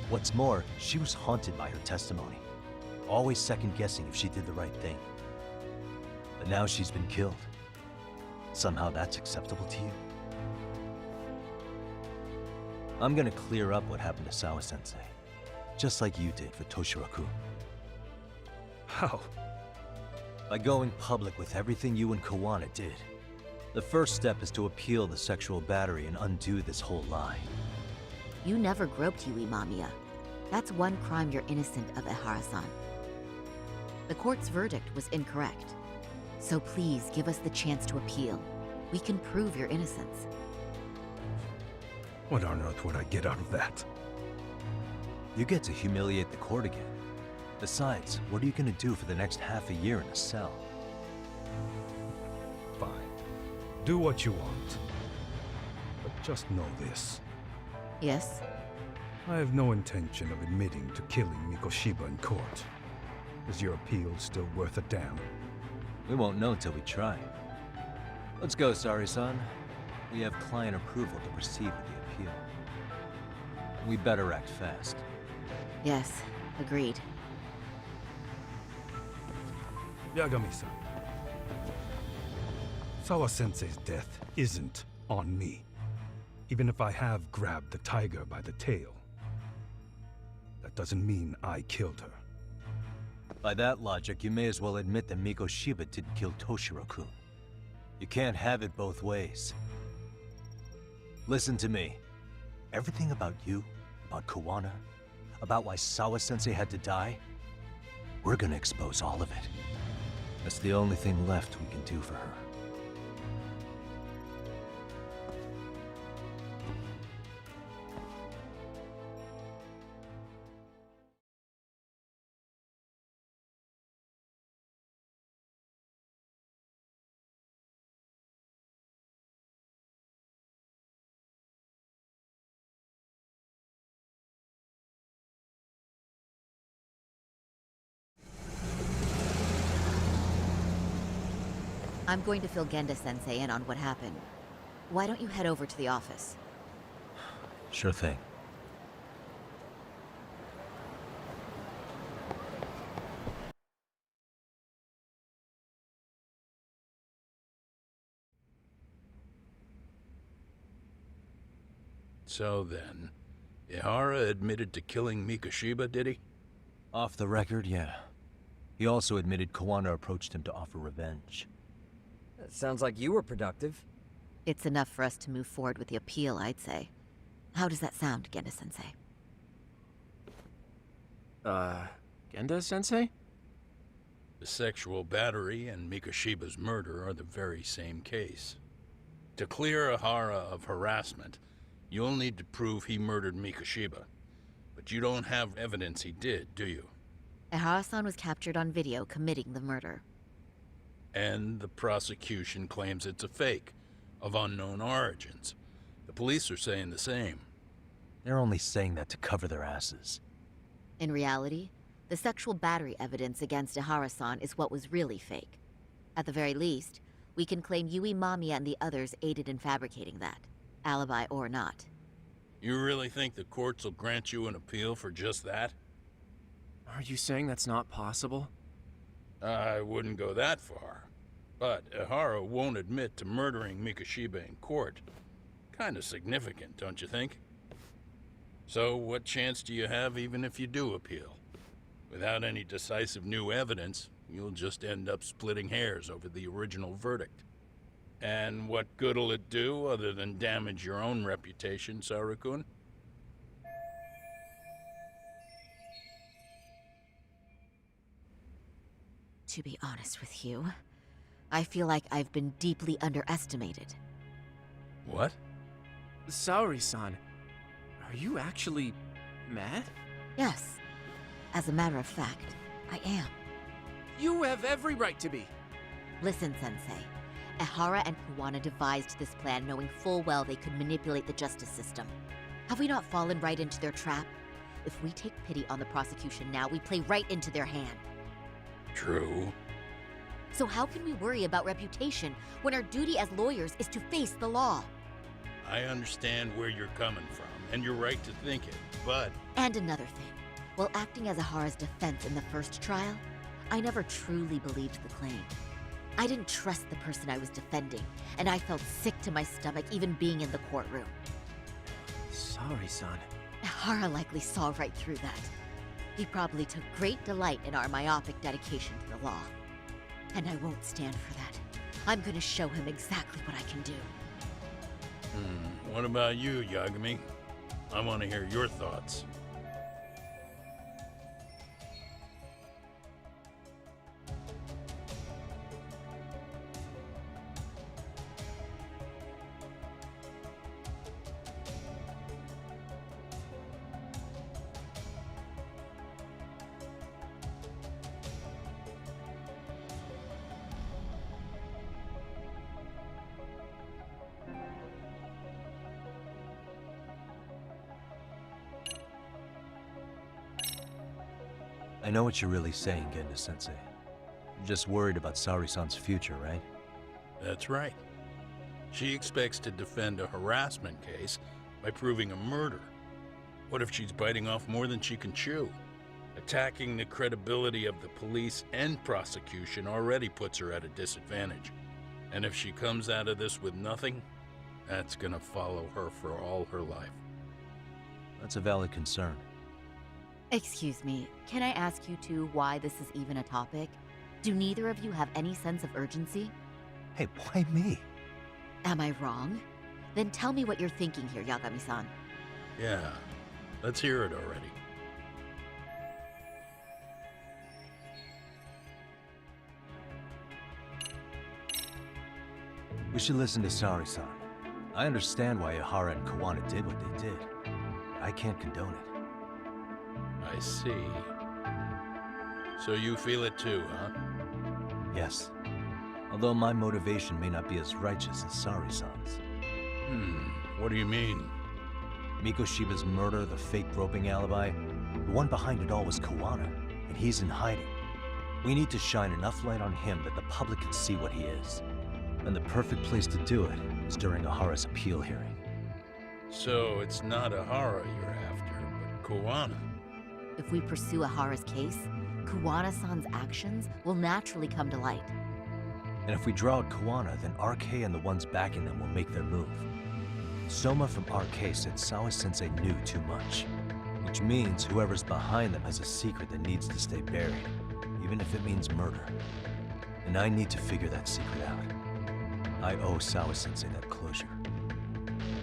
What's more, she was haunted by her testimony, always second-guessing if she did the right thing. But now she's been killed. Somehow that's acceptable to you? I'm gonna clear up what happened to Sawa-sensei, just like you did for Toshiro-kun. How? By going public with everything you and Kuwana did. The first step is to appeal the sexual battery and undo this whole lie. You never groped Yui Mamiya. That's one crime you're innocent of, Ihara-san. The court's verdict was incorrect. So please give us the chance to appeal. We can prove your innocence. What on earth would I get out of that? You get to humiliate the court again. Besides, what are you gonna do for the next half a year in a cell? Fine. Do what you want. But just know this. Yes? I have no intention of admitting to killing Mikoshiba in court. Is your appeal still worth a damn? We won't know till we try. Let's go, Sari-san. We have client approval to proceed with the appeal. We better act fast. Yes, agreed. Yagami-san. Sawa-sensei's death isn't on me. Even if I have grabbed the tiger by the tail, that doesn't mean I killed her. By that logic, you may as well admit that Mikoshiba didn't kill Toshiro-kun. You can't have it both ways. Listen to me. Everything about you, about Kawana, about why Sawa-sensei had to die, we're gonna expose all of it. That's the only thing left we can do for her. I'm going to fill Genda-sensei in on what happened. Why don't you head over to the office? Sure thing. So then, Ihara admitted to killing Mikoshiba, did he? Off the record, yeah. He also admitted Kawana approached him to offer revenge. That sounds like you were productive. It's enough for us to move forward with the appeal, I'd say. How does that sound, Genda-sensei? Genda-sensei? The sexual battery and Mikoshiba's murder are the very same case. To clear Ihara of harassment, you'll need to prove he murdered Mikoshiba. But you don't have evidence he did, do you? Ihara-san was captured on video committing the murder. And the prosecution claims it's a fake, of unknown origins. The police are saying the same. They're only saying that to cover their asses. In reality, the sexual battery evidence against Ihara-san is what was really fake. At the very least, we can claim Yui Mamiya and the others aided in fabricating that, alibi or not. You really think the courts will grant you an appeal for just that? Are you saying that's not possible? I wouldn't go that far. But Ihara won't admit to murdering Mikoshiba in court. Kinda significant, don't you think? So what chance do you have even if you do appeal? Without any decisive new evidence, you'll just end up splitting hairs over the original verdict. And what good'll it do other than damage your own reputation, Saru-kun? To be honest with you, I feel like I've been deeply underestimated. What? Saori-san, are you actually mad? Yes. As a matter of fact, I am. You have every right to be. Listen, Sensei. Ihara and Kawana devised this plan knowing full well they could manipulate the justice system. Have we not fallen right into their trap? If we take pity on the prosecution now, we play right into their hand. True. So how can we worry about reputation when our duty as lawyers is to face the law? I understand where you're coming from, and you're right to think it, but... And another thing. While acting as Ihara's defense in the first trial, I never truly believed the claim. I didn't trust the person I was defending, and I felt sick to my stomach even being in the courtroom. Saori-san. Ihara likely saw right through that. He probably took great delight in our myopic dedication to the law. And I won't stand for that. I'm gonna show him exactly what I can do. What about you, Yagami? I want to hear your thoughts. I know what you're really saying, Genda-sensei. You're just worried about Sari-san's future, right? That's right. She expects to defend a harassment case by proving a murder. What if she's biting off more than she can chew? Attacking the credibility of the police and prosecution already puts her at a disadvantage. And if she comes out of this with nothing, that's gonna follow her for all her life. That's a valid concern. Excuse me, can I ask you two why this is even a topic? Do neither of you have any sense of urgency? Hey, why me? Am I wrong? Then tell me what you're thinking here, Yagami-san. Yeah, let's hear it already. We should listen to Sari-san. I understand why Ihara and Kawana did what they did. I can't condone it. I see. So you feel it too, huh? Yes. Although my motivation may not be as righteous as Sari-san's. What do you mean? Mikoshiba's murder, the fake groping alibi, the one behind it all was Kawana, and he's in hiding. We need to shine enough light on him that the public can see what he is. And the perfect place to do it is during Ihara's appeal hearing. So it's not Ihara you're after, but Kawana. If we pursue Ihara's case, Kawana-san's actions will naturally come to light. And if we draw out Kawana, then RK and the ones backing them will make their move. Soma from RK said Sawa-sensei knew too much, which means whoever's behind them has a secret that needs to stay buried, even if it means murder. And I need to figure that secret out. I owe Sawa-sensei that closure.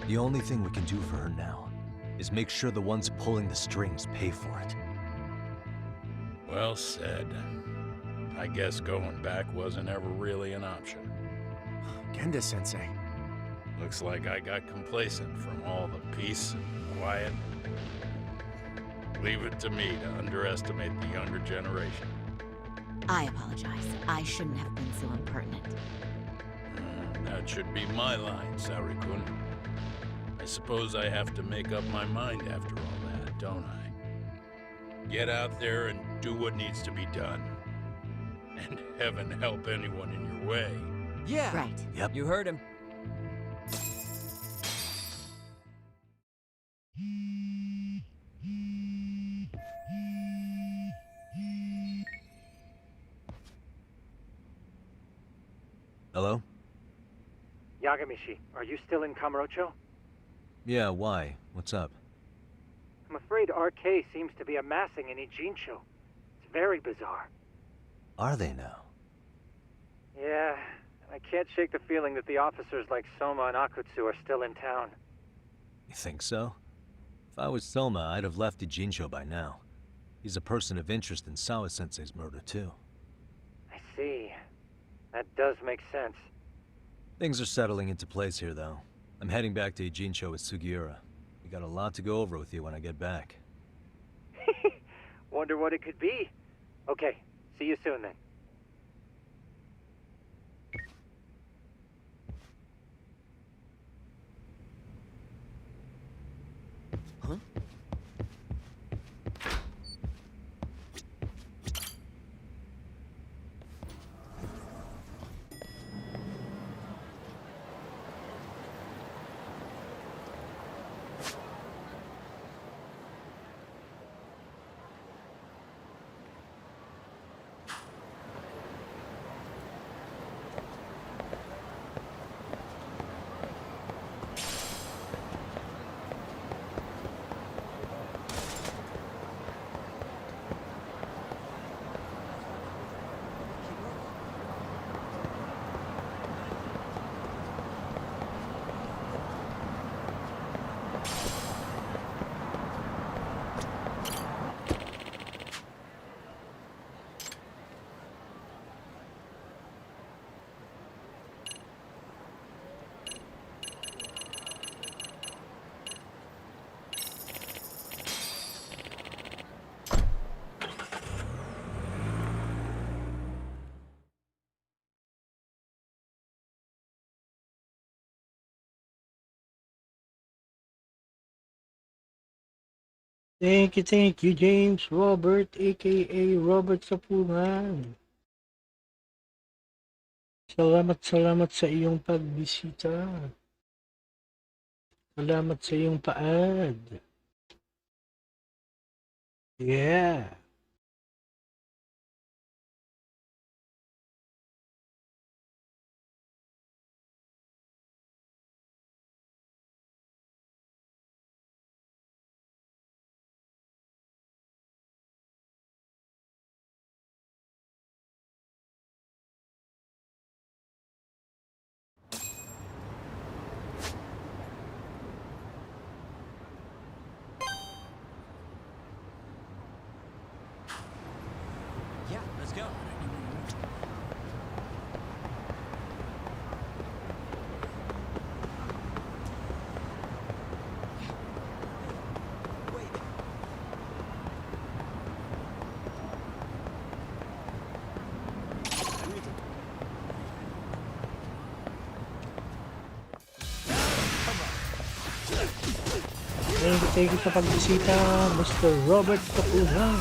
The only thing we can do for her now is make sure the ones pulling the strings pay for it. Well said. I guess going back wasn't ever really an option. Genda-sensei. Looks like I got complacent from all the peace and quiet. Leave it to me to underestimate the younger generation. I apologize. I shouldn't have been so impertinent. That should be my line, Sari-kun. I suppose I have to make up my mind after all that, don't I? Get out there and do what needs to be done. And heaven help anyone in your way. Yeah! Right. Yep. You heard him. Hello? Yagamishi, are you still in Kamurocho? Yeah, why? What's up? I'm afraid RK seems to be amassing in Ijincho. It's very bizarre. Are they now? Yeah, I can't shake the feeling that the officers like Soma and Akutsu are still in town. You think so? If I was Soma, I'd have left Ijincho by now. He's a person of interest in Sawa-sensei's murder, too. I see. That does make sense. Things are settling into place here, though. I'm heading back to Ijincho with Sugiura. We got a lot to go over with you when I get back. Wonder what it could be. Okay, see you soon then. Huh? Thank you, James Robert, aka Robert Sapungan. Salamat sa iyong pagbisita. Salamat sa iyong paad. Yeah. Yeah, let's go. Thank you sa pagbisita, Mr. Robert Sapungan.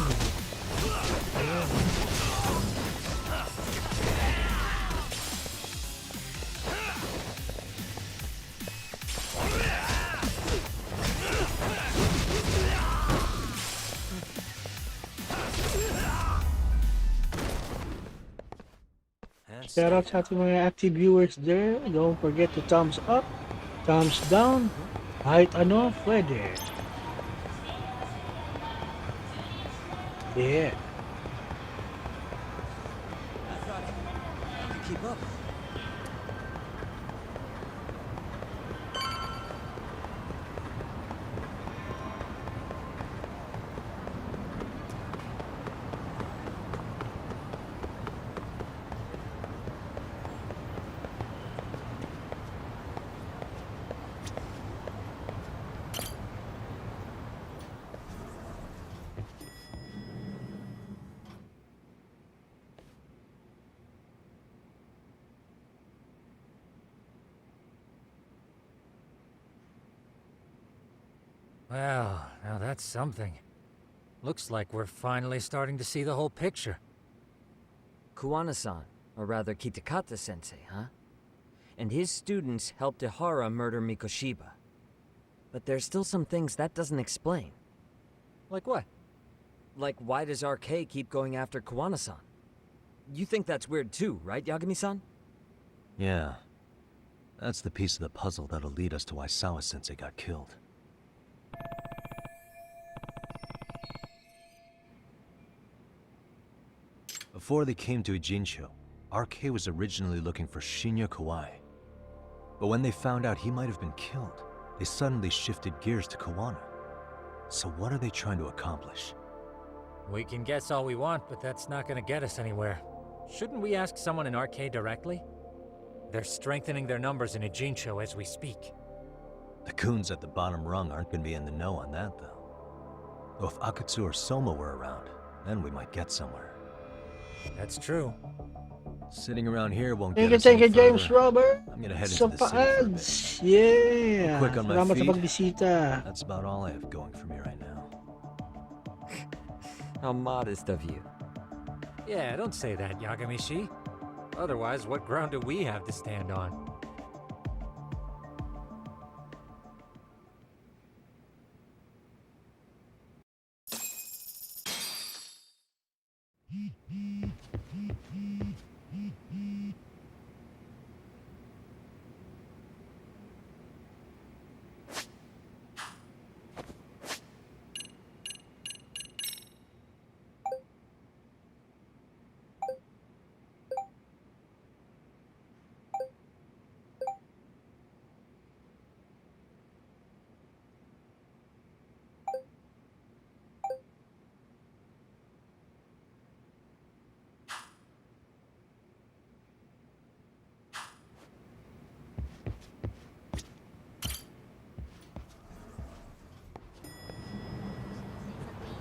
Shout out sa ating mga active viewers there. Don't forget to thumbs up, thumbs down, kahit ano pwede. Yeah. I thought I could keep up. Well, now that's something. Looks like we're finally starting to see the whole picture. Kuwana-san, or rather Kitakata-sensei, huh? And his students helped Ihara murder Mikoshiba. But there's still some things that doesn't explain. Like what? Like, why does RK keep going after Kuwana-san? You think that's weird too, right, Yagami-san? Yeah. That's the piece of the puzzle that'll lead us to why Sawa-sensei got killed. Before they came to Ijincho, RK was originally looking for Shinya Kawai. But when they found out he might have been killed, they suddenly shifted gears to Kawana. So what are they trying to accomplish? We can guess all we want, but that's not gonna get us anywhere. Shouldn't we ask someone in RK directly? They're strengthening their numbers in Ijincho as we speak. The goons at the bottom rung aren't gonna be in the know on that, though. Though if Akatsu or Soma were around, then we might get somewhere. That's true. Sitting around here won't get us Thank you, any James further. Robert. I'm gonna head Sa into the city for a bit. paads. Yeah. Quick on my Salamat sa feet. pagbisita. That's about all I have going for me right now. How modest of you. Yeah, don't say that, Yagami-shi. Otherwise, what ground do we have to stand on?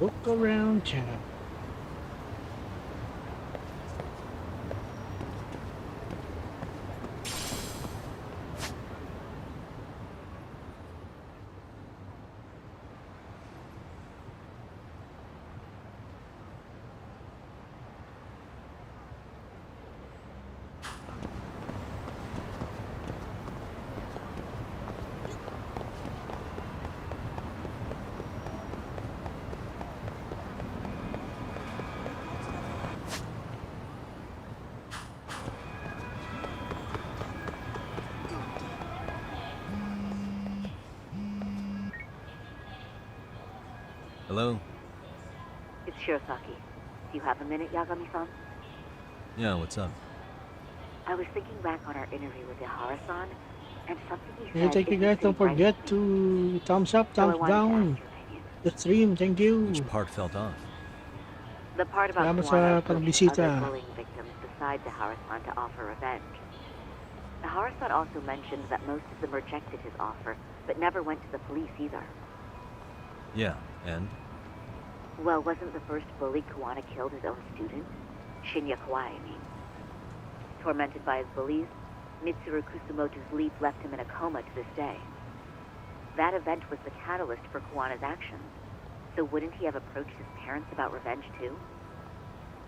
Look around town. Hello? It's Shirosaki. Do you have a minute, Yagami-san? Yeah, what's up? I was thinking back on our interview with Ihara-san, and something he Hey, said thank you isn't guys. Don't sitting right forget with me. to thumbs up, So I thumbs wanted to ask down. your opinion. The stream, thank you. Which part felt off? The part about Salamat Kuwano sa approaching pagbisita. other bullying victims besides Ihara-san to offer revenge. Ihara-san also mentioned that most of them rejected his offer, but never went to the police either. Yeah, and? Well, wasn't the first bully Kuwana killed his own student? Shinya Kawai, I mean. Tormented by his bullies, Mitsuru Kusumoto's leap left him in a coma to this day. That event was the catalyst for Kuwana's actions, so wouldn't he have approached his parents about revenge too?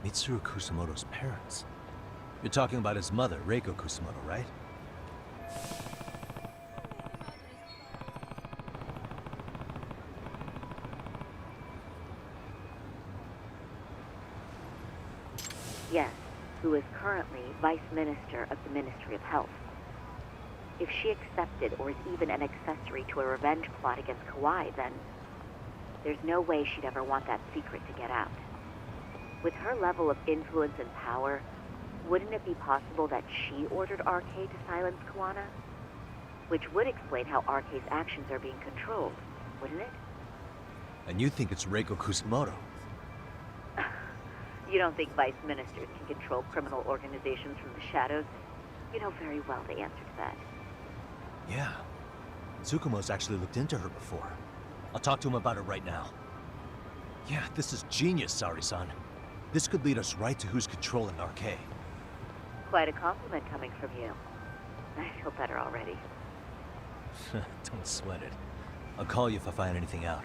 Mitsuru Kusumoto's parents? You're talking about his mother, Reiko Kusumoto, right? Yes, who is currently Vice Minister of the Ministry of Health. If she accepted or is even an accessory to a revenge plot against Kawai, then there's no way she'd ever want that secret to get out. With her level of influence and power, wouldn't it be possible that she ordered RK to silence Kuwana? Which would explain how RK's actions are being controlled, wouldn't it? And you think it's Reiko Kusumoto? You don't think vice ministers can control criminal organizations from the shadows? You know very well the answer to that. Yeah. Tsukumo's actually looked into her before. I'll talk to him about it right now. Yeah, this is genius, Sari-san. This could lead us right to who's controlling RK. Quite a compliment coming from you. I feel better already. Don't sweat it. I'll call you if I find anything out.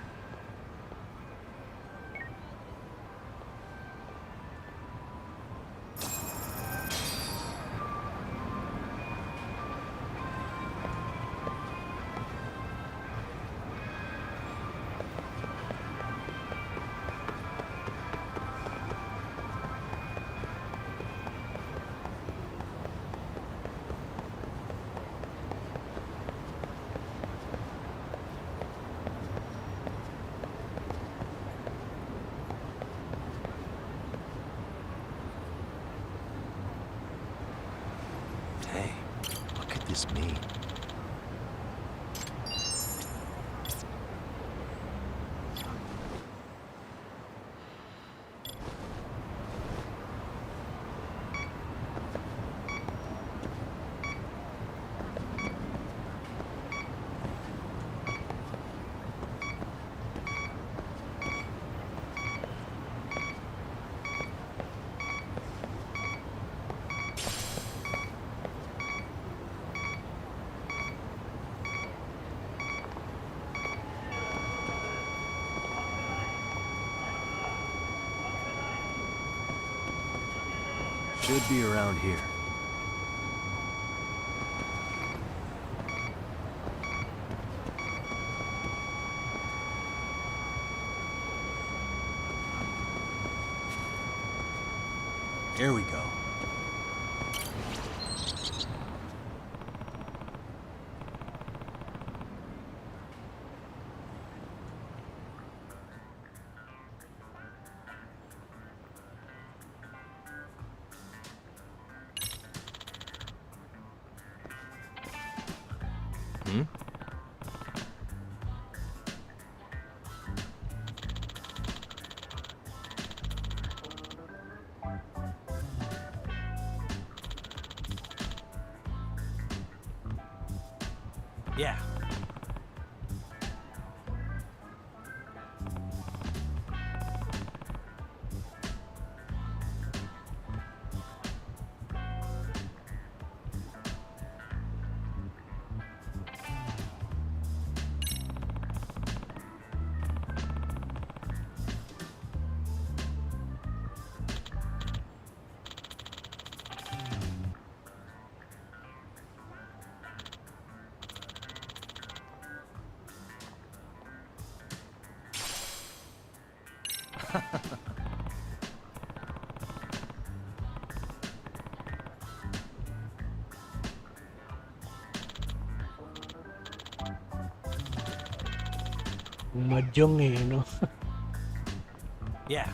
Hey, what could this mean? Should be around here. Here we go. Hmm? Yeah. Mahjong eh, no? Yeah.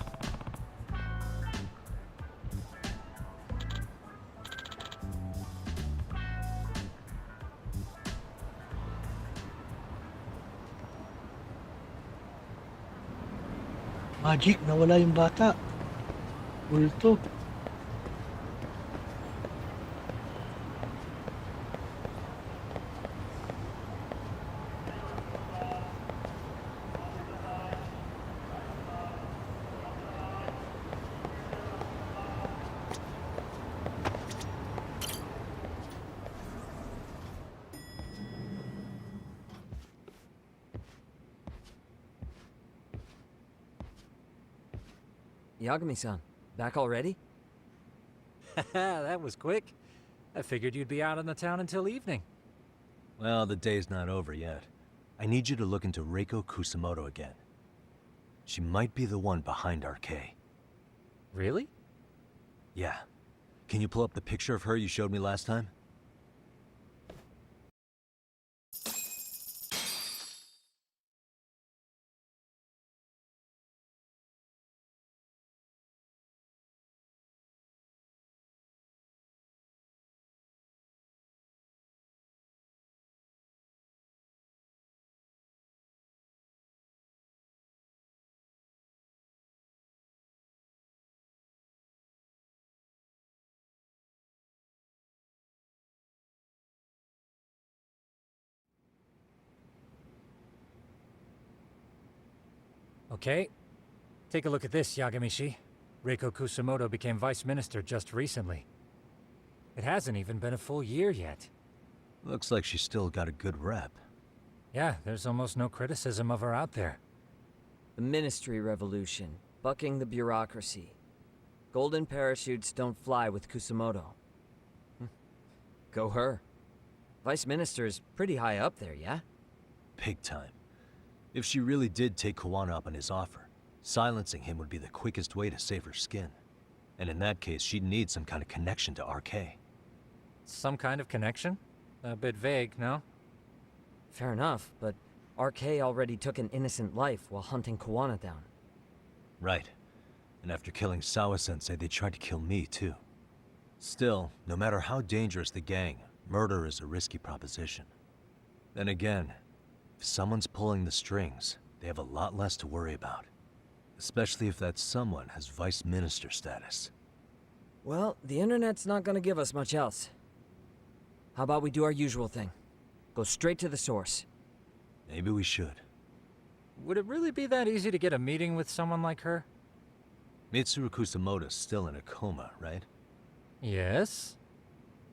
Magic, nawala yung bata. Multo. Yagami-san, back already? That was quick. I figured you'd be out in the town until evening. Well, the day's not over yet. I need you to look into Reiko Kusamoto again. She might be the one behind RK. Really? Yeah. Can you pull up the picture of her you showed me last time? Okay. Take a look at this, Yagamishi. Reiko Kusamoto became vice minister just recently. It hasn't even been a full year yet. Looks like she's still got a good rep. Yeah, there's almost no criticism of her out there. The Ministry Revolution, bucking the bureaucracy. Golden parachutes don't fly with Kusamoto. Go her. Vice Minister is pretty high up there, yeah? Big time. If she really did take Kawana up on his offer, silencing him would be the quickest way to save her skin. And in that case, she'd need some kind of connection to RK. Some kind of connection? A bit vague, no? Fair enough, but RK already took an innocent life while hunting Kawana down. Right. And after killing Sawa-sensei, they tried to kill me, too. Still, no matter how dangerous the gang, murder is a risky proposition. Then again, if someone's pulling the strings, they have a lot less to worry about. Especially if that someone has vice minister status. Well, the internet's not gonna give us much else. How about we do our usual thing? Go straight to the source. Maybe we should. Would it really be that easy to get a meeting with someone like her? Mitsuru Kusamoto's still in a coma, right? Yes?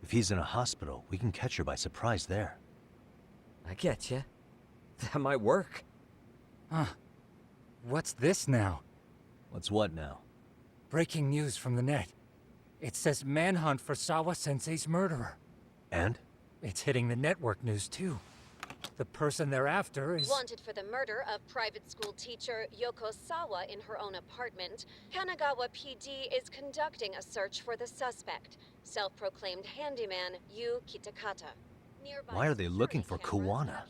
If he's in a hospital, we can catch her by surprise there. I get ya. That might work. Huh. What's this now? What's what now? Breaking news from the net. It says manhunt for Sawa-sensei's murderer. And? It's hitting the network news too. The person they're after is... Wanted for the murder of private school teacher Yoko Sawa in her own apartment, Kanagawa PD is conducting a search for the suspect, self-proclaimed handyman Yu Kitakata. Why are they looking for Kawana?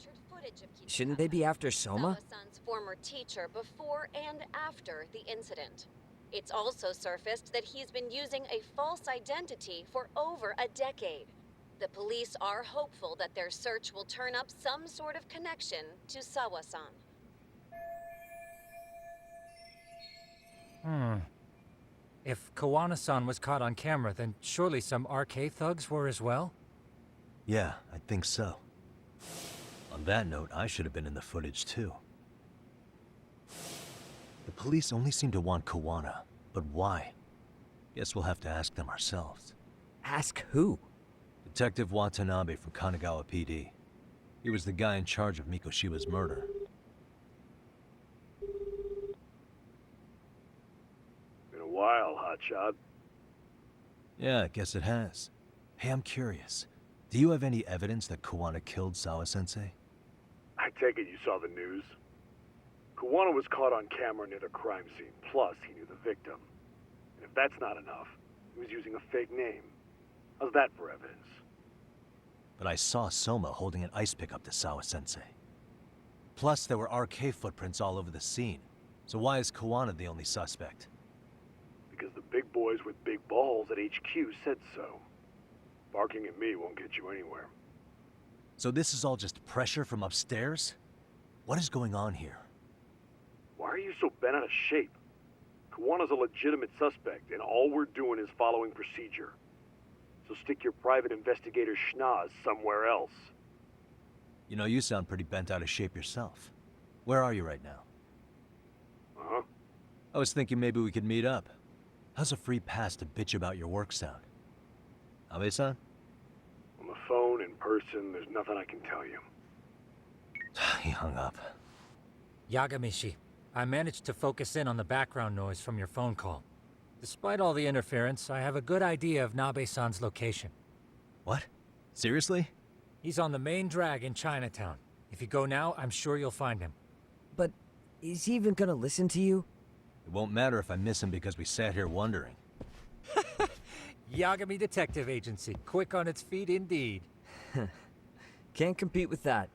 Shouldn't they be after Soma? Sawa-san's former teacher before and after the incident. It's also surfaced that he's been using a false identity for over a decade. The police are hopeful that their search will turn up some sort of connection to Sawa-san. If Kawana-san was caught on camera, then surely some RK thugs were as well? Yeah, I think so. On that note, I should have been in the footage too. The police only seem to want Kawana, but why? Guess we'll have to ask them ourselves. Ask who? Detective Watanabe from Kanagawa PD. He was the guy in charge of Mikoshiba's murder. Been a while, hotshot. Yeah, I guess it has. Hey, I'm curious. Do you have any evidence that Kawana killed Sawa-sensei? I take it you saw the news. Kawana was caught on camera near the crime scene, plus he knew the victim. And if that's not enough, he was using a fake name. How's that for evidence? But I saw Soma holding an ice pick up to Sawa-sensei. Plus, there were RK footprints all over the scene. So why is Kawana the only suspect? Because the big boys with big balls at HQ said so. Barking at me won't get you anywhere. So this is all just pressure from upstairs? What is going on here? Why are you so bent out of shape? Kawana's a legitimate suspect, and all we're doing is following procedure. So stick your private investigator schnoz somewhere else. You know, you sound pretty bent out of shape yourself. Where are you right now? Uh-huh. I was thinking maybe we could meet up. How's a free pass to bitch about your work sound? Abe-san? On the phone, in person, there's nothing I can tell you. He hung up. Yagamishi, I managed to focus in on the background noise from your phone call. Despite all the interference, I have a good idea of Nabe-san's location. What? Seriously? He's on the main drag in Chinatown. If you go now, I'm sure you'll find him. But is he even gonna listen to you? It won't matter if I miss him because we sat here wondering. Yagami Detective Agency, quick on its feet indeed. Can't compete with that.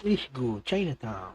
Let's go, Chinatown.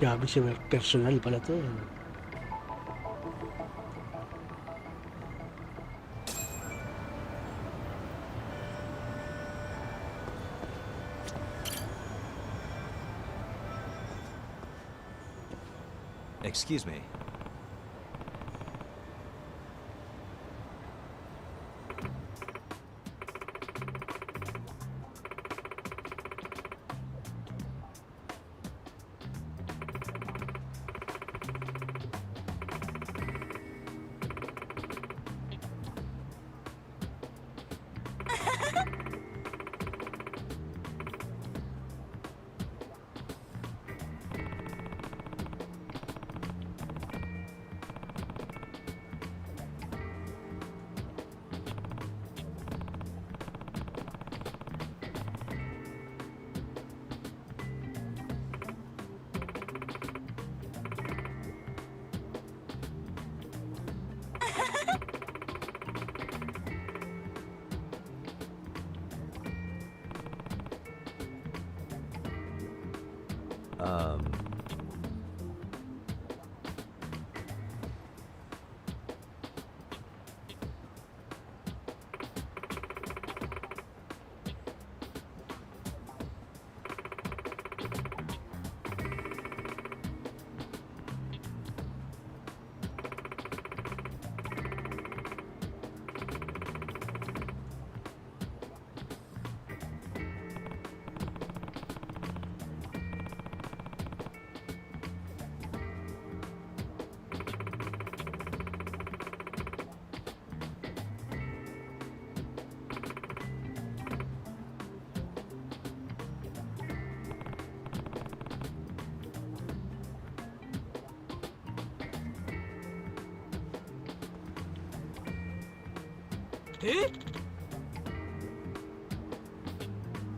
Grabe siya, personal pala to. Excuse me.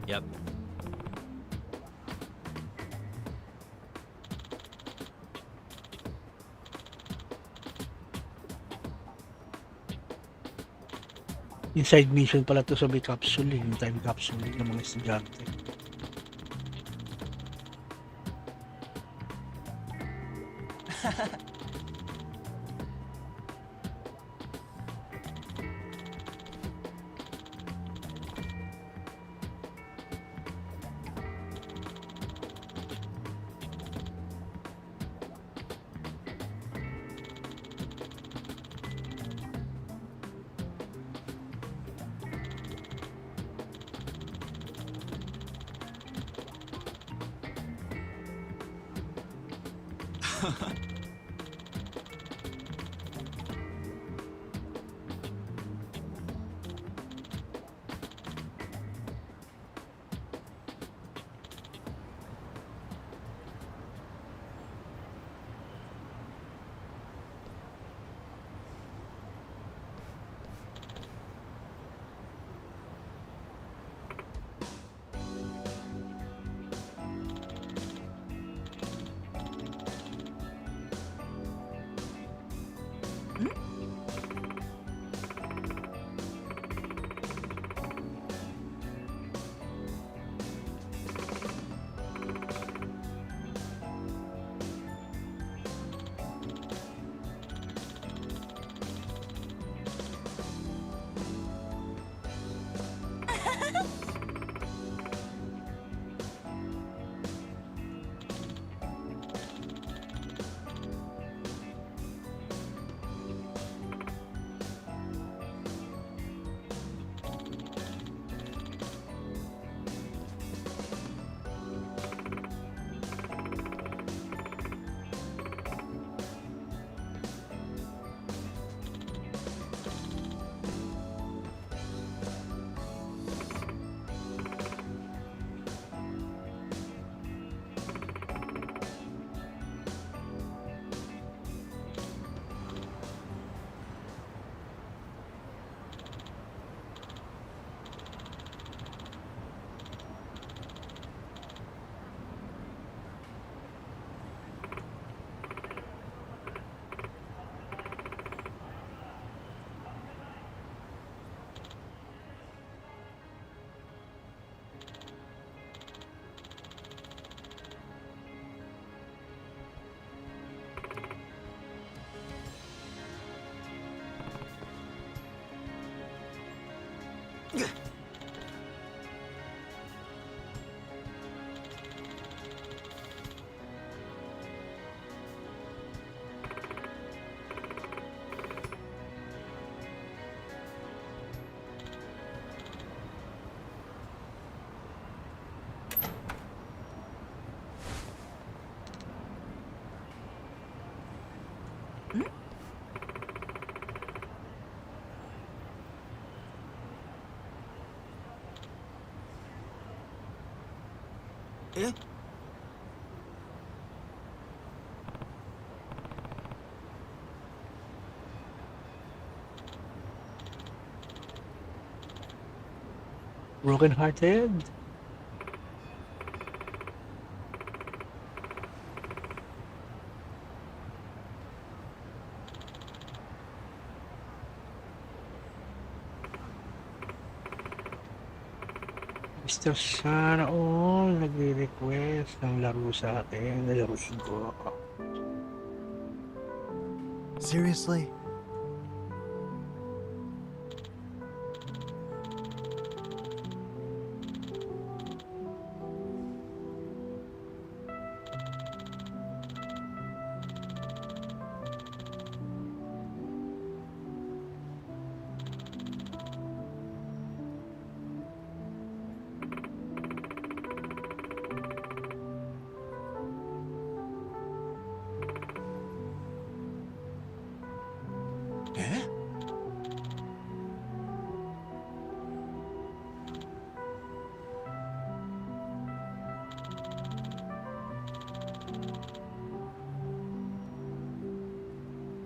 Yep. Inside mission pala to sa may capsule, yung time capsule ng mga estudyante. え？ Broken hearted. Mr. Sana all nagre-request ng laro sa atin. Nalaro ko. Seriously?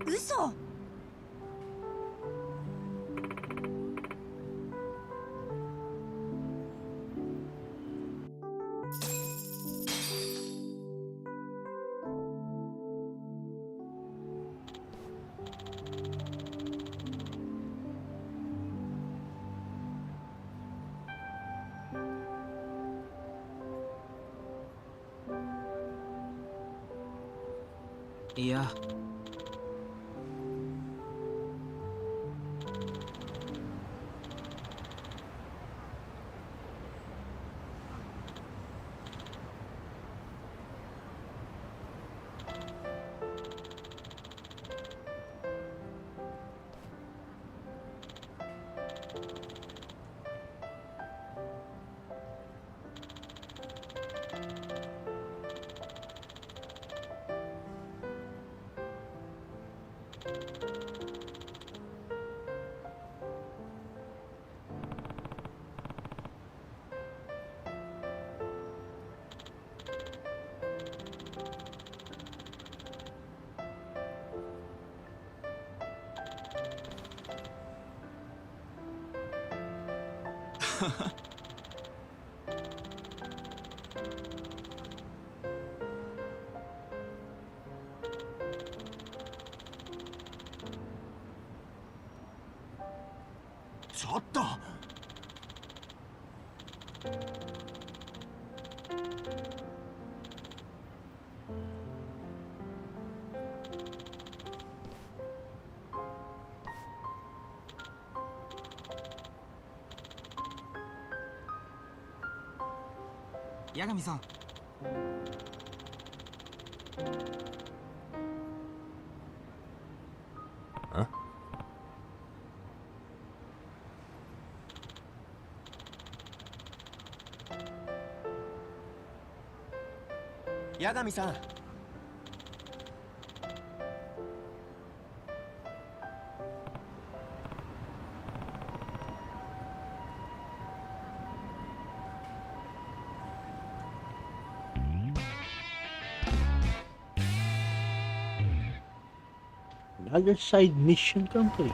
嘘。 いや。 ちょっと。八神さん。 Huh? 八神さん。 Another side mission complete.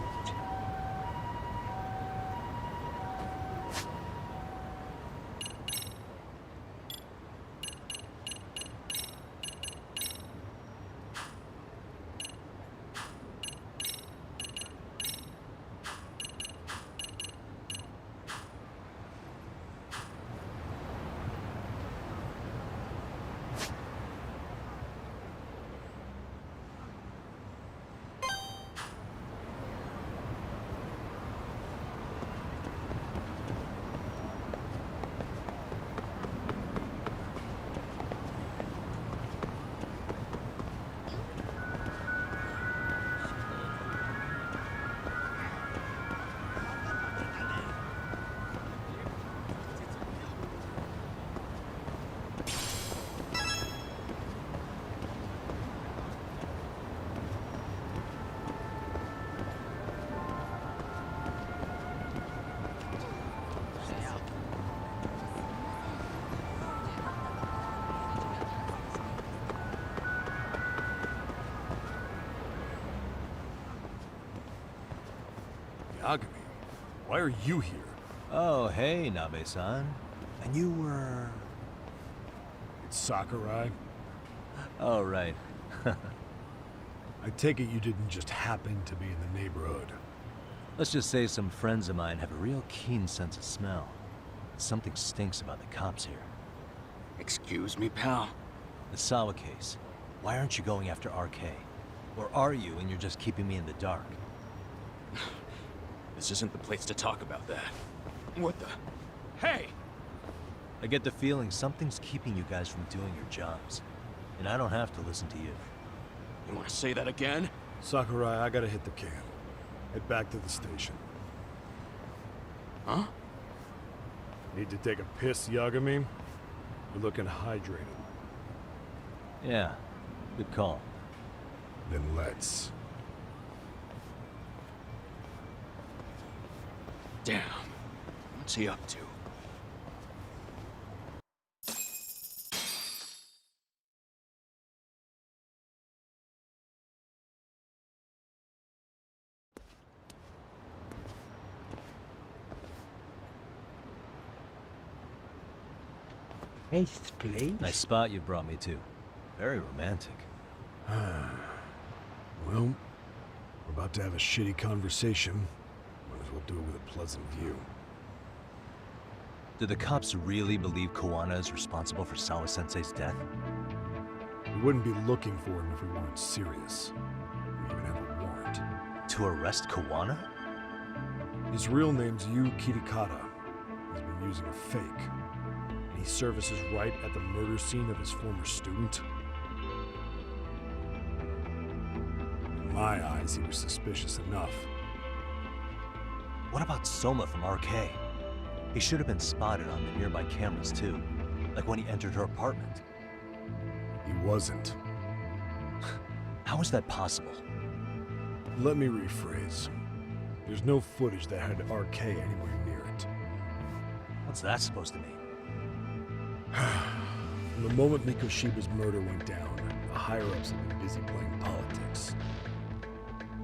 Yagami, why are you here? Oh, hey, Nabe-san. And you were... It's Sakurai. Oh, right. I take it you didn't just happen to be in the neighborhood. Let's just say some friends of mine have a real keen sense of smell. Something stinks about the cops here. Excuse me, pal. The Sawa case. Why aren't you going after RK? Or are you and you're just keeping me in the dark? This isn't the place to talk about that. What the? Hey! I get the feeling something's keeping you guys from doing your jobs. And I don't have to listen to you. You want to say that again? Sakurai, I gotta hit the can. Head back to the station. Huh? Need to take a piss, Yagami? You're looking hydrated. Yeah, good call. Then let's. Damn. What's he up to? Nice place. Nice spot you brought me to. Very romantic. Well, we're about to have a shitty conversation. Might as well do it with a pleasant view. Do the cops really believe Koana is responsible for Sawa-sensei's death? We wouldn't be looking for him if we weren't serious. We even have a warrant. To arrest Koana? His real name's Yu Kitakata. He's been using a fake. And he services right at the murder scene of his former student. In my eyes, he was suspicious enough. What about Soma from RK? He should have been spotted on the nearby cameras too, like when he entered her apartment. He wasn't. How is that possible? Let me rephrase. There's no footage that had RK anywhere near it. What's that supposed to mean? From the moment Mikoshiba's murder went down, the higher-ups have been busy playing politics.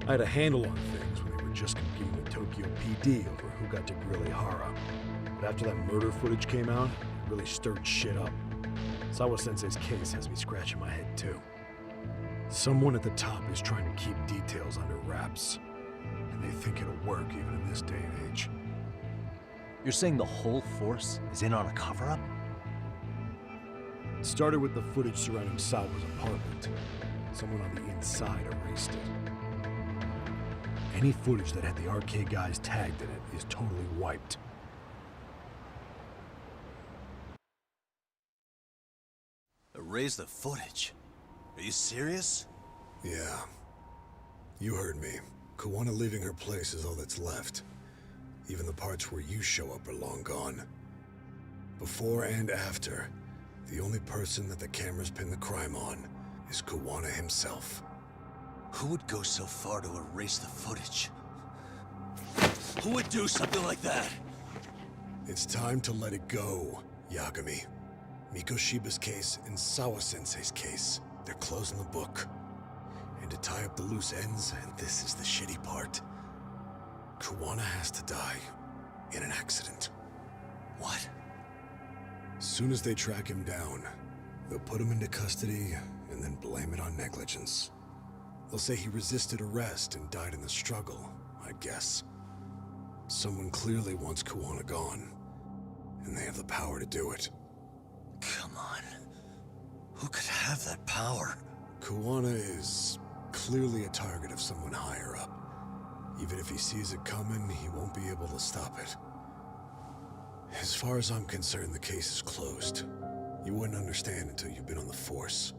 I had a handle on things when they were just competing with Tokyo PD over who got to grill Ihara. But after that murder footage came out, it really stirred shit up. Sawa-sensei's case has me scratching my head too. Someone at the top is trying to keep details under wraps. And they think it'll work even in this day and age. You're saying the whole force is in on a cover-up? It started with the footage surrounding Sawa's apartment. Someone on the inside erased it. Any footage that had the RK guys tagged in it is totally wiped. Erase the footage? Are you serious? Yeah. You heard me. Koana leaving her place is all that's left. Even the parts where you show up are long gone. Before and after, the only person that the cameras pin the crime on is Koana himself. Who would go so far to erase the footage? Who would do something like that? It's time to let it go, Yagami. Mikoshiba's case and Sawa-sensei's case, they're closing the book. And to tie up the loose ends, and this is the shitty part, Koana has to die in an accident. What? As soon as they track him down, they'll put him into custody and then blame it on negligence. They'll say he resisted arrest and died in the struggle, I guess. Someone clearly wants Koana gone, and they have the power to do it. Come on. Who could have that power? Koana is clearly a target of someone higher up. Even if he sees it coming, he won't be able to stop it. As far as I'm concerned, the case is closed. You wouldn't understand until you've been on the force.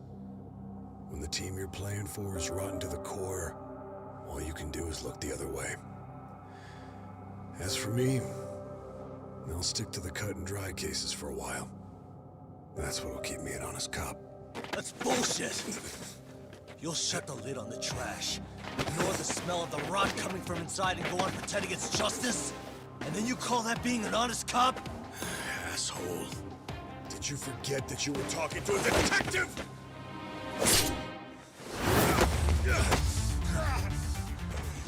When the team you're playing for is rotten to the core, all you can do is look the other way. As for me, I'll stick to the cut and dry cases for a while. That's what'll keep me an honest cop. That's bullshit! You'll shut the lid on the trash, ignore the smell of the rot coming from inside and go on pretending it's justice? And then you call that being an honest cop? Asshole. Did you forget that you were talking to a detective?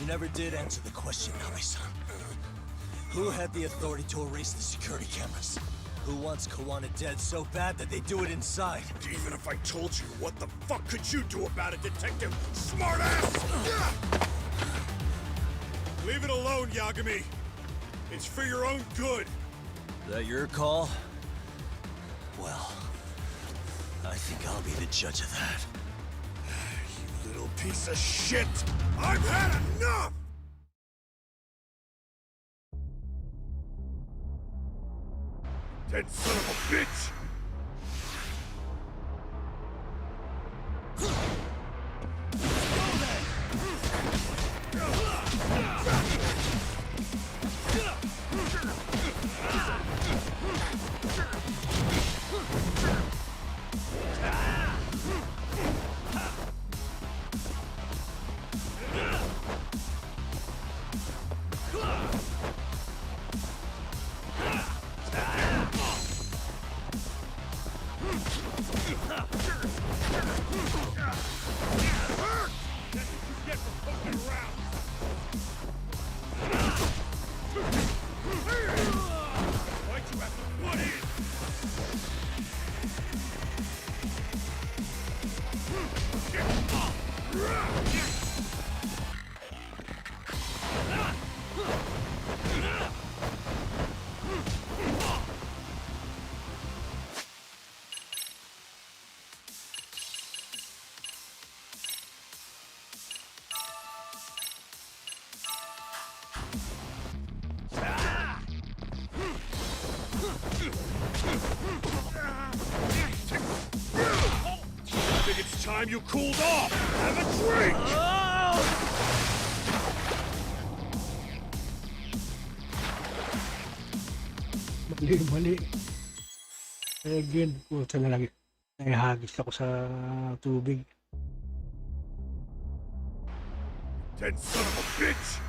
You never did answer the question, Nami-san. Who had the authority to erase the security cameras? Who wants Kawana dead so bad that they do it inside? Even if I told you, what the fuck could you do about it, Detective Smartass? Leave it alone, Yagami. It's for your own good. Is that your call? Well, I think I'll be the judge of that. You little piece of shit! I've had enough! Dead son of a bitch! I think it's time you cooled off! Have a drink! Mali. Again, puta na lagi. Nahihagis ako sa tubig. Dead son of a bitch!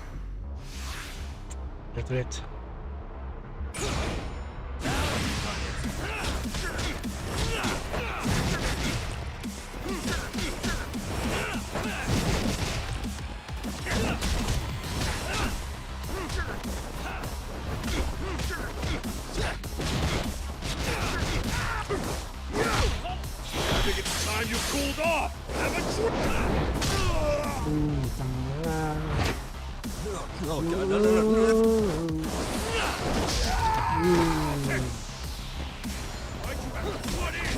Ulit. I think it's time you cooled off! Have a drink! Oh god, no. Why'd you have to put in?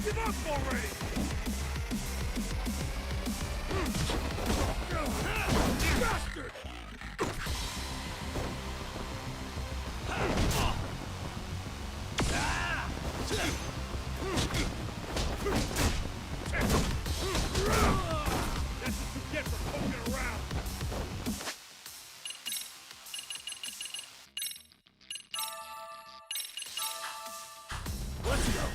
Give up already! Bastard! That's what you get for poking around! Let's go.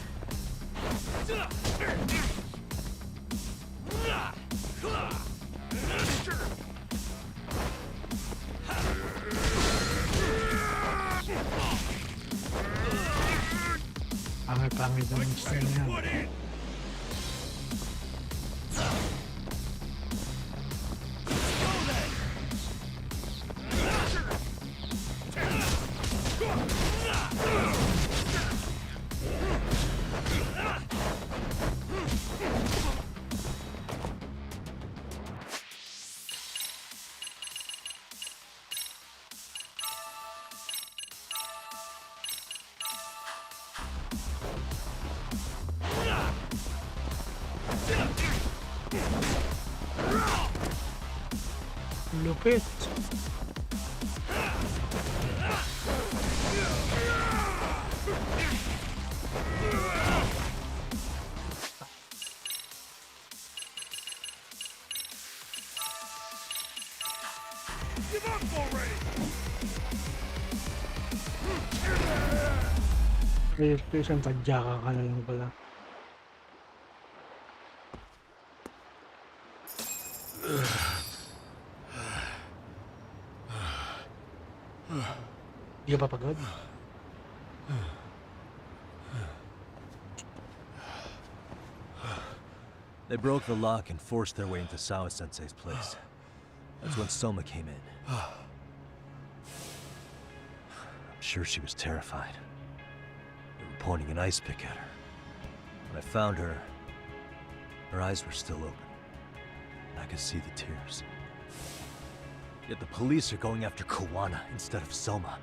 Pangit naman yung style niya. Lupit. Give up already! Isang tadyaka ka na lang pala. Hindi ka papagod? They broke the lock and forced their way into Sawa-sensei's place. That's when Soma came in. I'm sure she was terrified. They were pointing an ice pick at her. When I found her, her eyes were still open. And I could see the tears. Yet the police are going after Kuwana instead of Soma.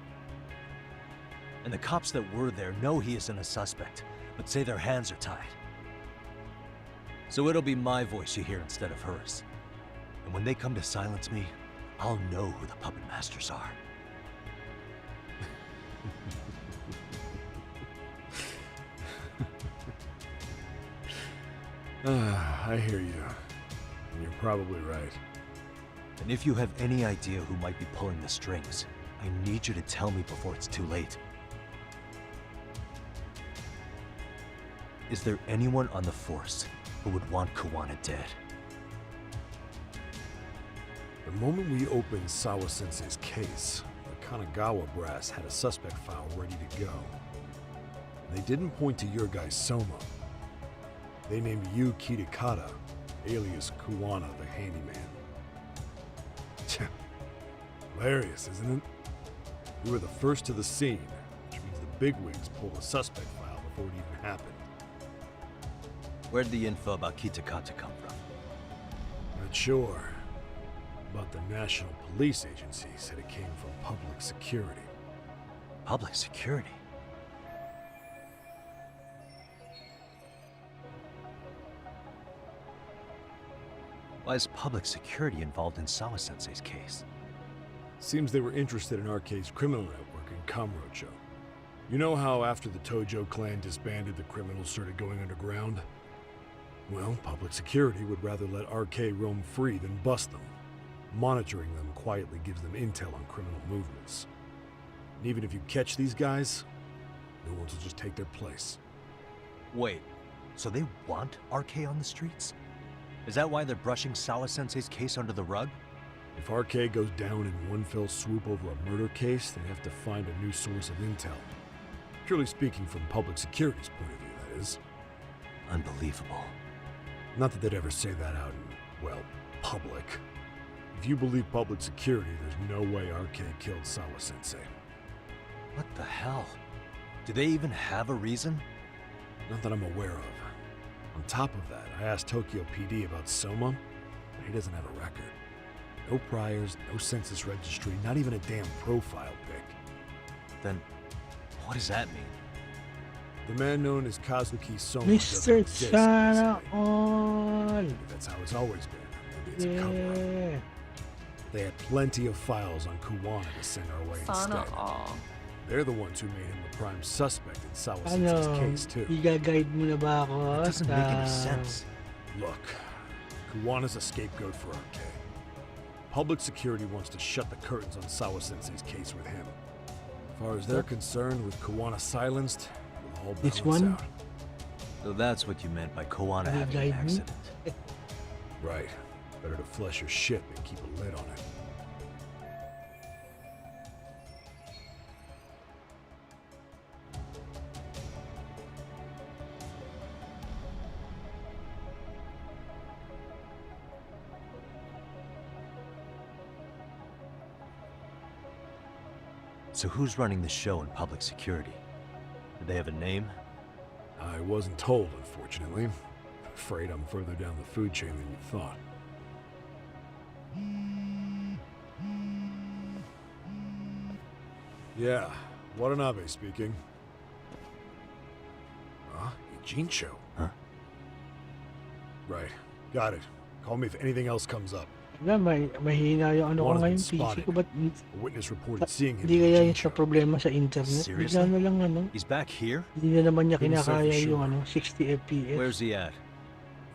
And the cops that were there know he isn't a suspect, but say their hands are tied. So it'll be my voice you hear instead of hers. And when they come to silence me, I'll know who the puppet masters are. I hear you. And you're probably right. And if you have any idea who might be pulling the strings, I need you to tell me before it's too late. Is there anyone on the force who would want Kuwana dead? The moment we opened Sawa-sensei's case, the Kanagawa brass had a suspect file ready to go. They didn't point to your guy Soma. They named you Kitakata, alias Kuwana the handyman. Hilarious, isn't it? You were the first to the scene, which means the bigwigs pulled a suspect file before it even happened. Where'd the info about Kitakata come from? Not sure. But the National Police Agency said it came from public security. Public security? Why is public security involved in Sawa-sensei's case? Seems they were interested in RK's criminal network in Kamurocho. You know how after the Tojo clan disbanded, the criminals started going underground? Well, public security would rather let RK roam free than bust them. Monitoring them quietly gives them intel on criminal movements. And even if you catch these guys, new ones will just take their place. Wait, so they want RK on the streets? Is that why they're brushing Sawa-sensei's case under the rug? If RK goes down in one fell swoop over a murder case, they have to find a new source of intel. Purely speaking, from public security's point of view, that is. Unbelievable. Not that they'd ever say that out in, well, public. If you believe public security, there's no way RK killed Sawa-sensei. What the hell? Do they even have a reason? Not that I'm aware of. On top of that, I asked Tokyo PD about Soma, but he doesn't have a record. No priors, no census registry, not even a damn profile pic. Then, what does that mean? The man known as Kazuki Soma Mr. Sana all. That's how it's always been. Maybe it's a cover-up. They had plenty of files on Kuwana to send our way instead. They're the ones who made him the prime suspect in Sawa-sensei's case, too. Iga-guide mo na ba ako? It doesn't make any sense. Look, Kuwana's a scapegoat for RK. Public security wants to shut the curtains on Sawa-sensei's case with him. As far as they're concerned, with Kuwana silenced, it'll all balance This one? out. So that's what you meant by Kuwana having an accident. Right. Better to flush your shit than keep a lid on it. So who's running the show in public security? Do they have a name? I wasn't told, unfortunately. Afraid I'm further down the food chain than you thought. Yeah, Watanabe speaking. Huh? Ijincho? Huh? Right. Got it. Call me if anything else comes up. Mahina yung ano ko ngayon, PC ko, ba't A witness reported seeing him. hindi kaya yung sa problema sa internet? Bigla na lang ano, He's back here? hindi na naman niya Couldn't say for kinakaya sure. yung ano, 60 FPS. Where's he at?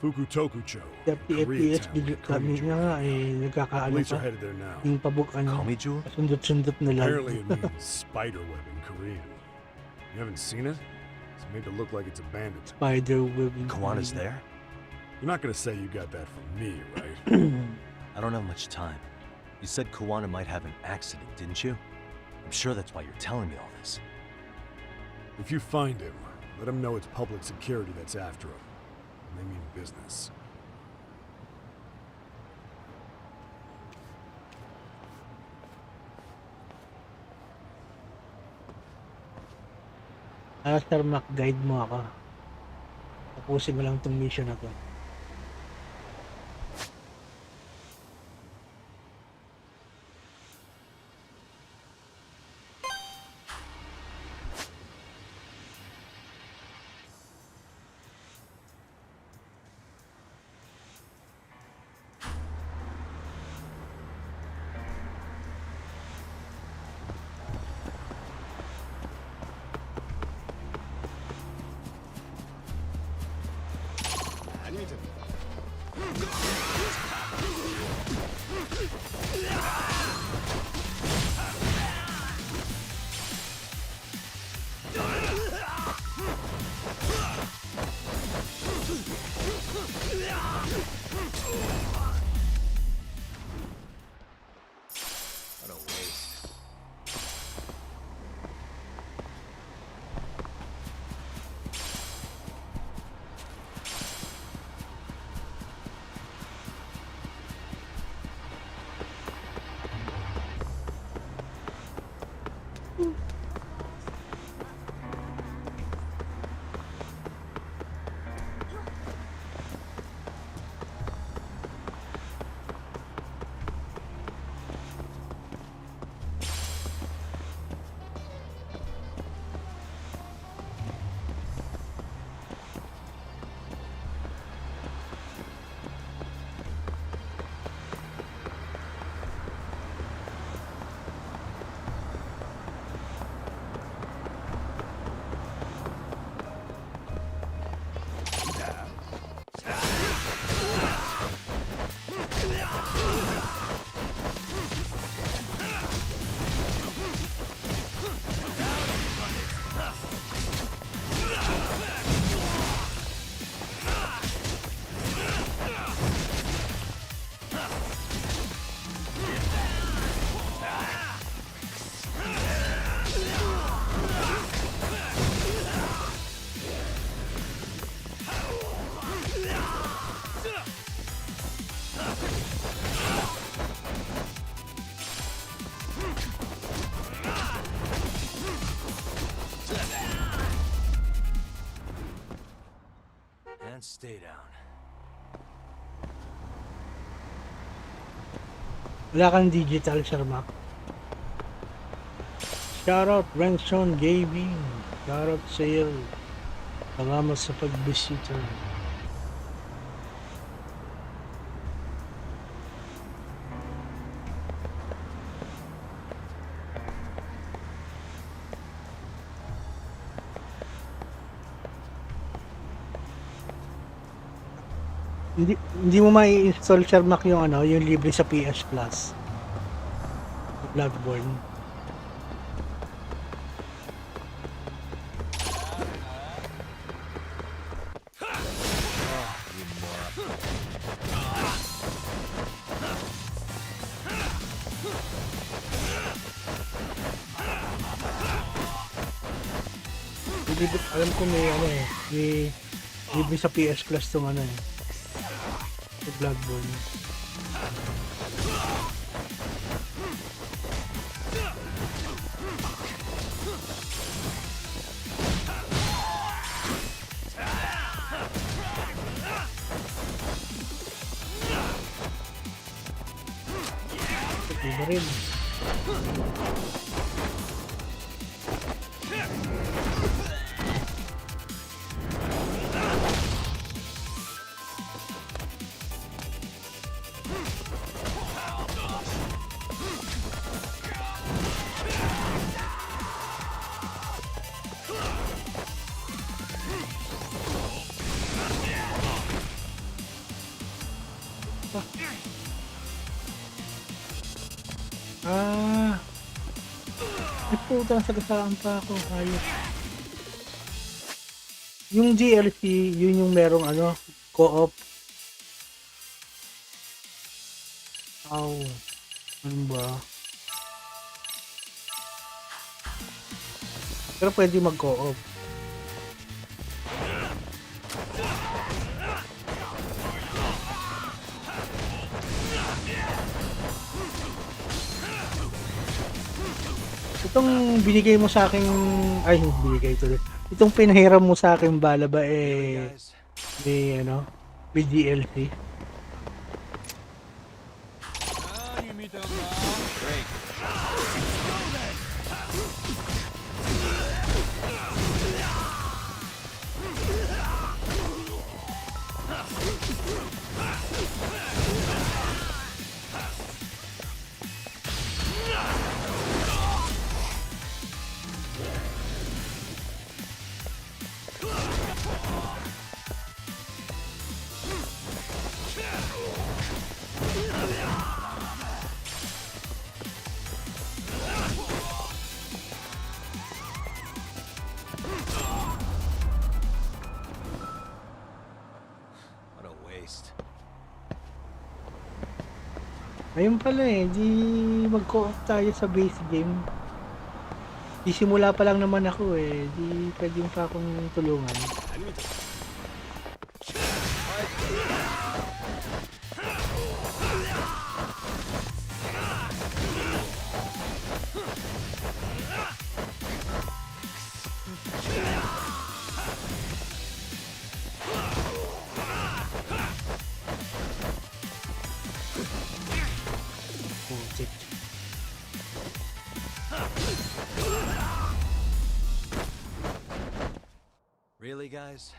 Fukutokucho. 30 FPS, bigla kami nga nga nagkakaano Police pa. are headed there now. Yung pabuk ano, Komiju? sundot-sundot na lang. Apparently it means spider web in Korean. You haven't seen it? It's made to look like it's abandoned. Spider web. Kawana's there? You're not gonna say you got that from me, right? I don't have much time. You said Kuwana might have an accident, didn't you? I'm sure that's why you're telling me all this. If you find him, let him know it's public security that's after him. And they mean business. Sir Mac, guide mo ako. Tapusin mo lang tong mission na to. What a waste. And stay down. Wala kang digital, Sir Mac. Shoutout Renson Gaming. Shoutout sa'yo. Salamat sa pagbisita. Hindi mo mai-install, Sir Mac, yung ano, yung libre sa PS Plus. Bloodborne. Alam ko may ano eh, may libre sa PS Plus tong ano eh. Bloodborne. Iba rin. Puta, sagasaan pa ako. Ayos. Yung DLC, yun yung merong ano, co-op. Ano ba? Pero pwede mag-co-op. Itong binigay mo sa akin, ay binigay ito. Itong pinahiram mo sa akin bala ba may ano, may DLC? Great. What a waste. Ayun pala di mag-co-op tayo sa base game. Di simula pa lang naman ako di pwede yung pa akong tulungan. Putik. Really, guys?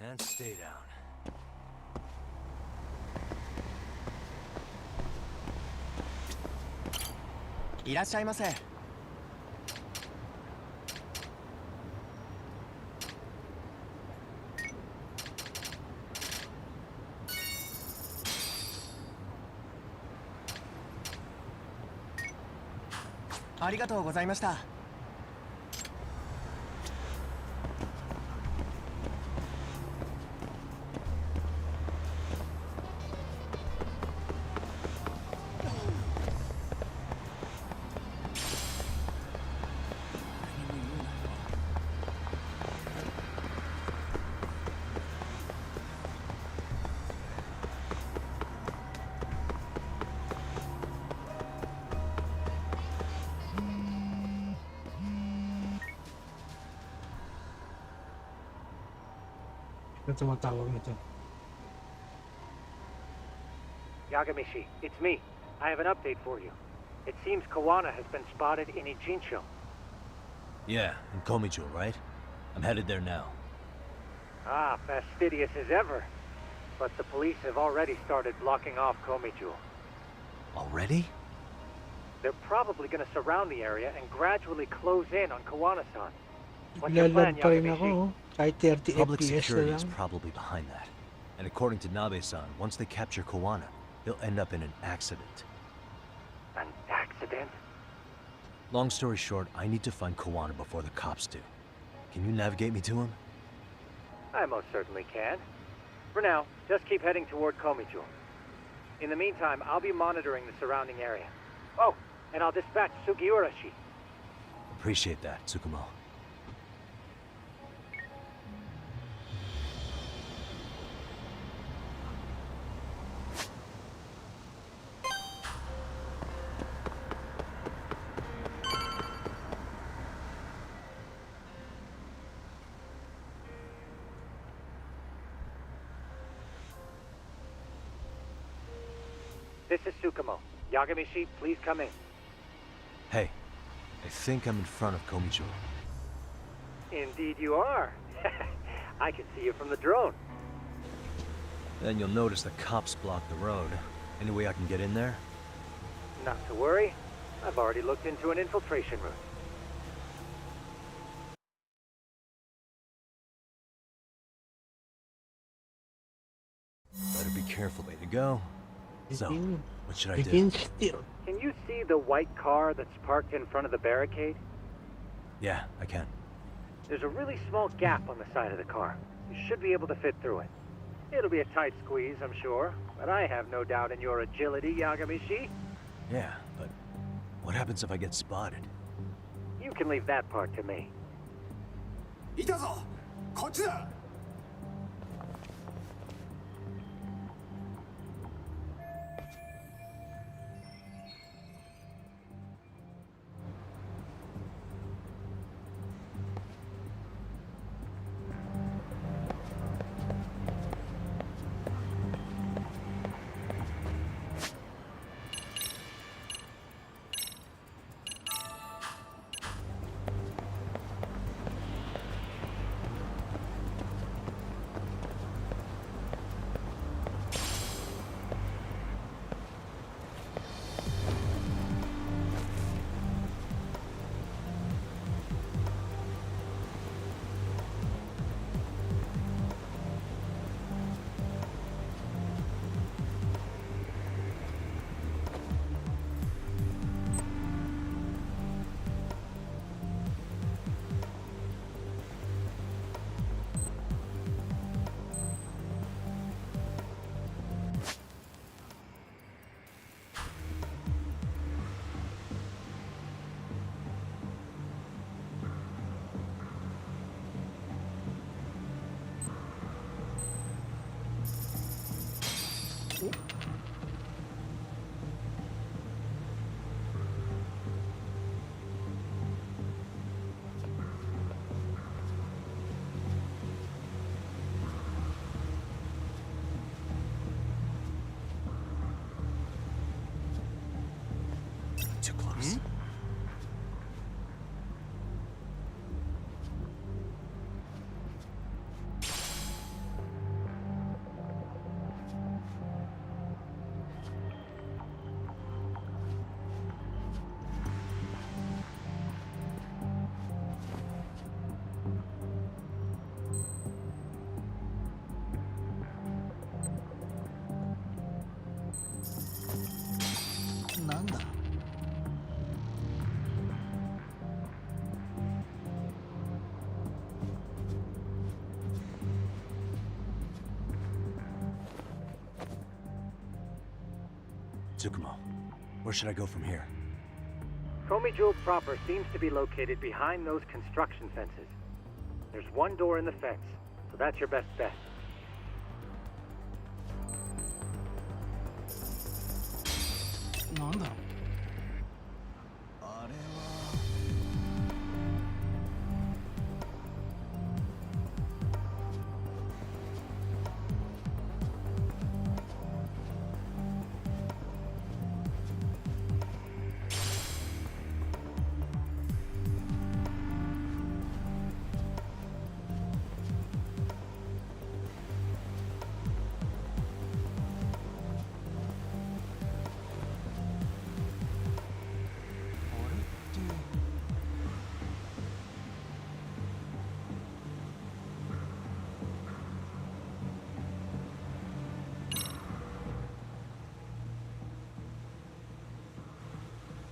And stay down. Irashaimase. Arigatou gozaimashita. 'Yung tumatawag nito. Yagamishi, it's me. I have an update for you. It seems Kawana has been spotted in Ijincho. Yeah, in Komijo, right? I'm headed there now. Ah, fastidious as ever. But the police have already started blocking off Komijo. Already? They're probably going to surround the area and gradually close in on Kawana-san. What's your plan, Lalag pa rin ako, Yagamishi? kahit 30 Public FPS na security lang. is probably behind that. And according to Nabe-san, once they capture Kawana, he'll end up in an accident. An accident? Long story short, I need to find Kawana before the cops do. Can you navigate me to him? I most certainly can. For now, just keep heading toward Komijo. In the meantime, I'll be monitoring the surrounding area. Oh, and I'll dispatch Sugiurashi. Appreciate that, Tsukumo. This is Tsukumo. Yagami-shi, please come in. Hey, I think I'm in front of Komijo. Indeed you are. I can see you from the drone. Then you'll notice the cops block the road. Any way I can get in there? Not to worry. I've already looked into an infiltration route. Better be careful, way to go. So, what should I do? Begin still. Can you see the white car that's parked in front of the barricade? Yeah, I can. There's a really small gap on the side of the car. You should be able to fit through it. It'll be a tight squeeze, I'm sure, but I have no doubt in your agility, Yagami-shi. Yeah, but what happens if I get spotted? You can leave that part to me. いたぞこっちだ Too close. Nanda. Tsukumo, where should I go from here? Komijo proper seems to be located behind those construction fences. There's one door in the fence, so that's your best bet. Nanda.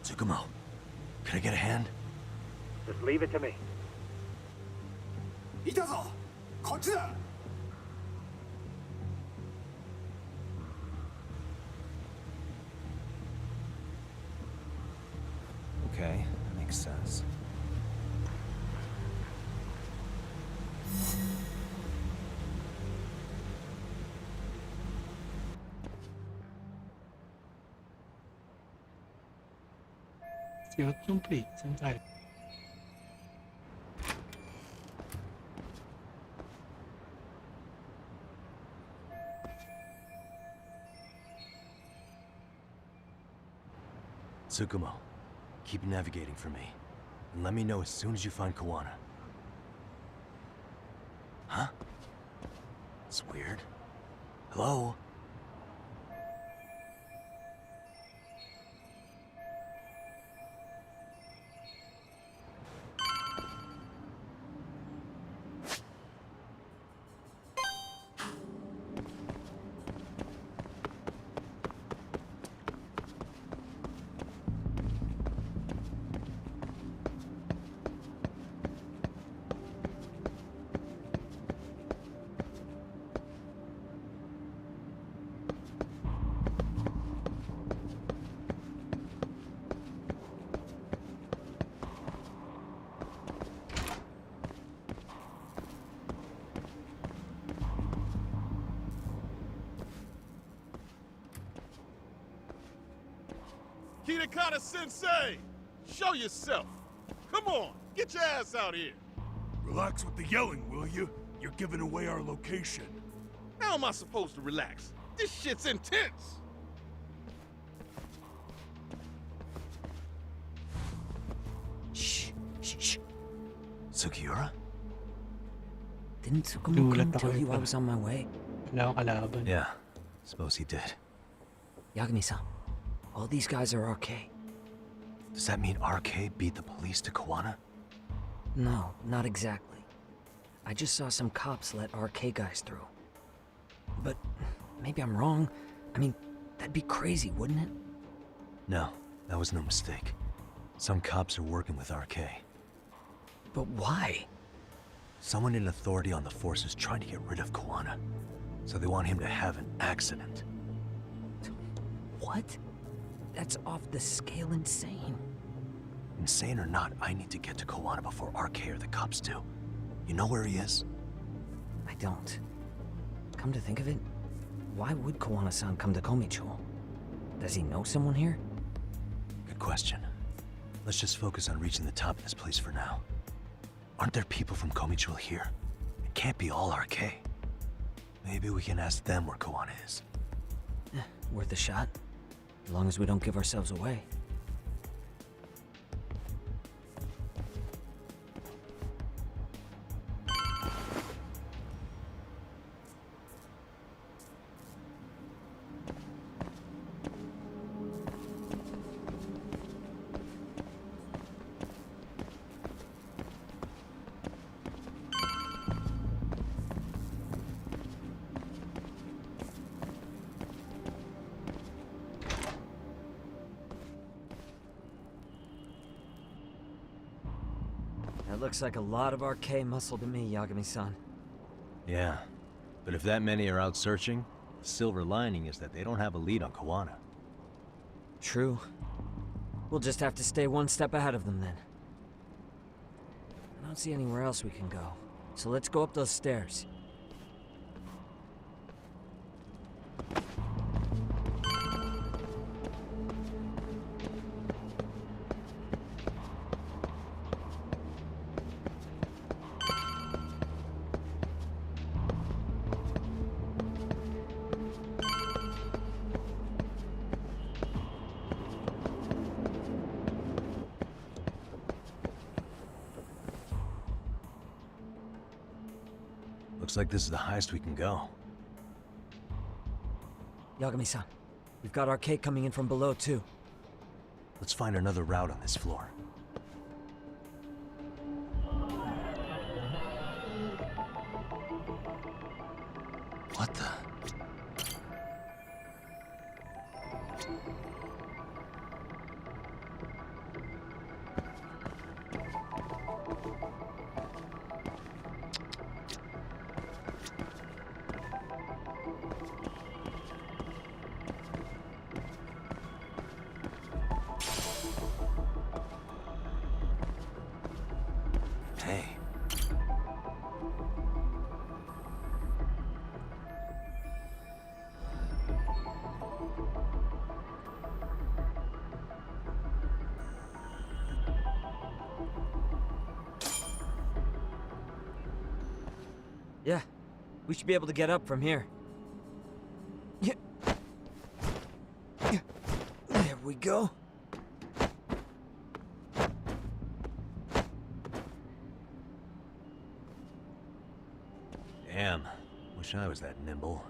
Tsukumo, can I get a hand? Just leave it to me. いたぞこっちだ Okay, that makes sense. Still complete. Sometimes. Tsukumo, keep navigating for me. And let me know as soon as you find Kawana. Huh? It's weird. Hello? Kitakata Sensei! Show yourself! Come on, get your ass out here! Relax with the yelling, will you? You're giving away our location. How am I supposed to relax? This shit's intense! Shh. Sugiura? Didn't Tsukumo Nagulat come ako tell eh, you I parang was on my way? wala akong kalaban. Yeah, suppose he did. Yagami-san, all these guys are RK. Does that mean RK beat the police to Kawana? No, not exactly. I just saw some cops let RK guys through. But maybe I'm wrong. I mean, that'd be crazy, wouldn't it? No, that was no mistake. Some cops are working with RK. But why? Someone in authority on the force is trying to get rid of Kawana. So they want him to have an accident. What? That's off the scale insane. Insane or not, I need to get to Kawana before RK or the cops do. You know where he is? I don't. Come to think of it, why would Kawana-san come to Komicho? Does he know someone here? Good question. Let's just focus on reaching the top of this place for now. Aren't there people from Komicho here? It can't be all RK. Maybe we can ask them where Kawana is. Worth a shot. As long as we don't give ourselves away. That looks like a lot of RK muscle to me, Yagami-san. Yeah, but if that many are out searching, the silver lining is that they don't have a lead on Kawana. True. We'll just have to stay one step ahead of them then. I don't see anywhere else we can go, so let's go up those stairs. Looks like this is the highest we can go. Yagami-san, we've got RK coming in from below too. Let's find another route on this floor. What the? Hey. Yeah, we should be able to get up from here. Yeah. There we go. Damn. Wish I was that nimble.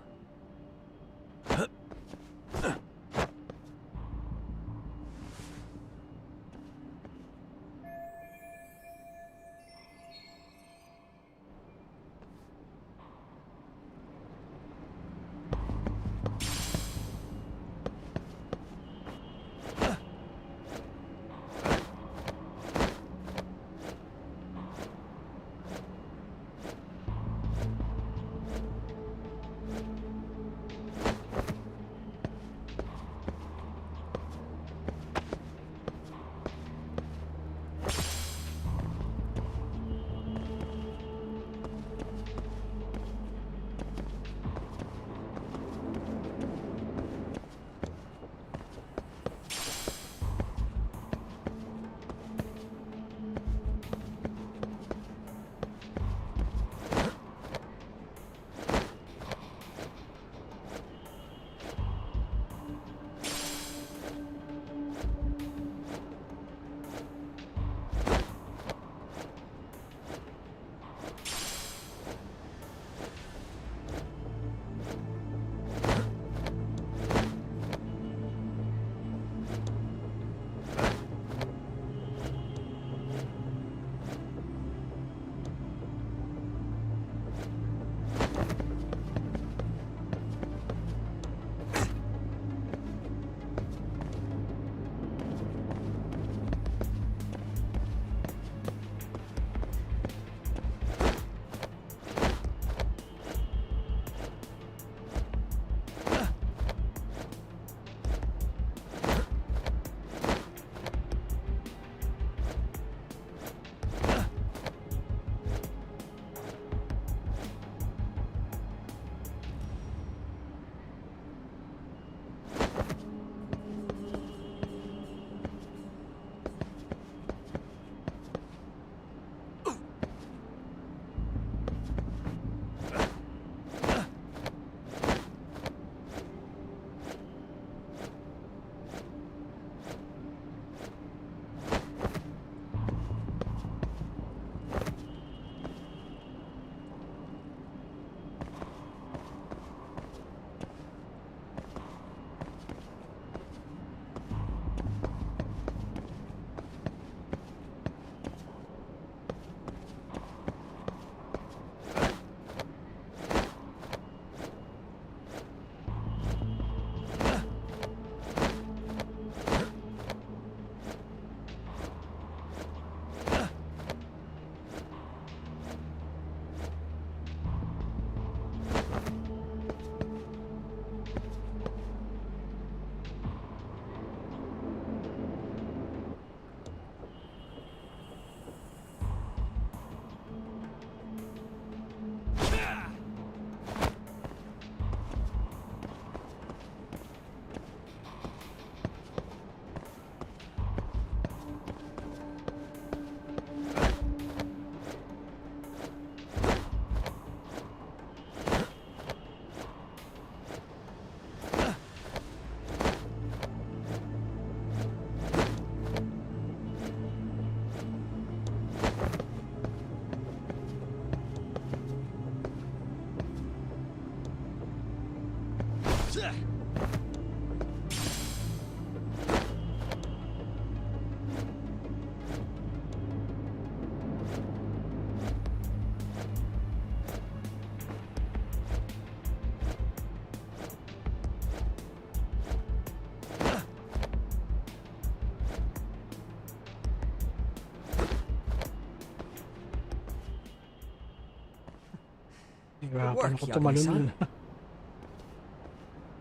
Hirapan ako tumalon yun.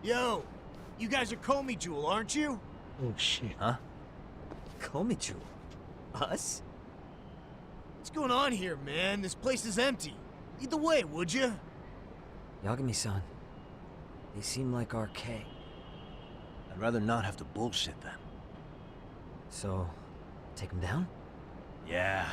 Yo, you guys are Comey Jewel, aren't you? Oh shit. Huh? Comey Jewel? Us? What's going on here, man? This place is empty. Lead the way, would you? Yagami-san, they seem like RK. I'd rather not have to bullshit them. So, take them down? Yeah.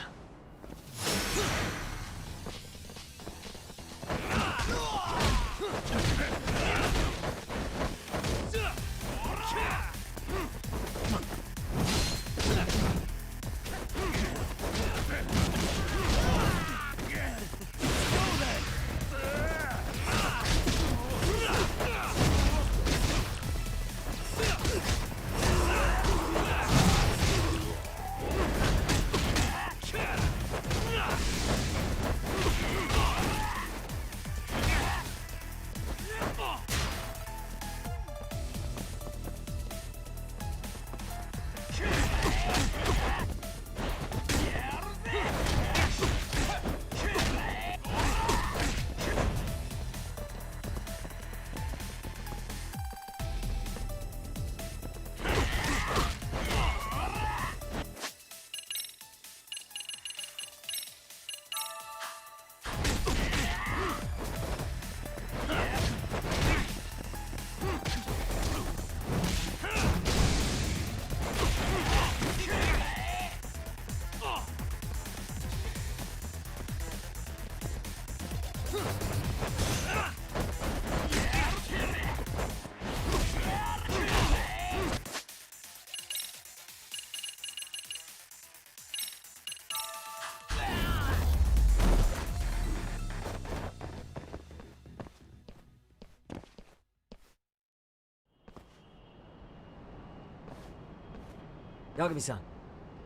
Yagami-san,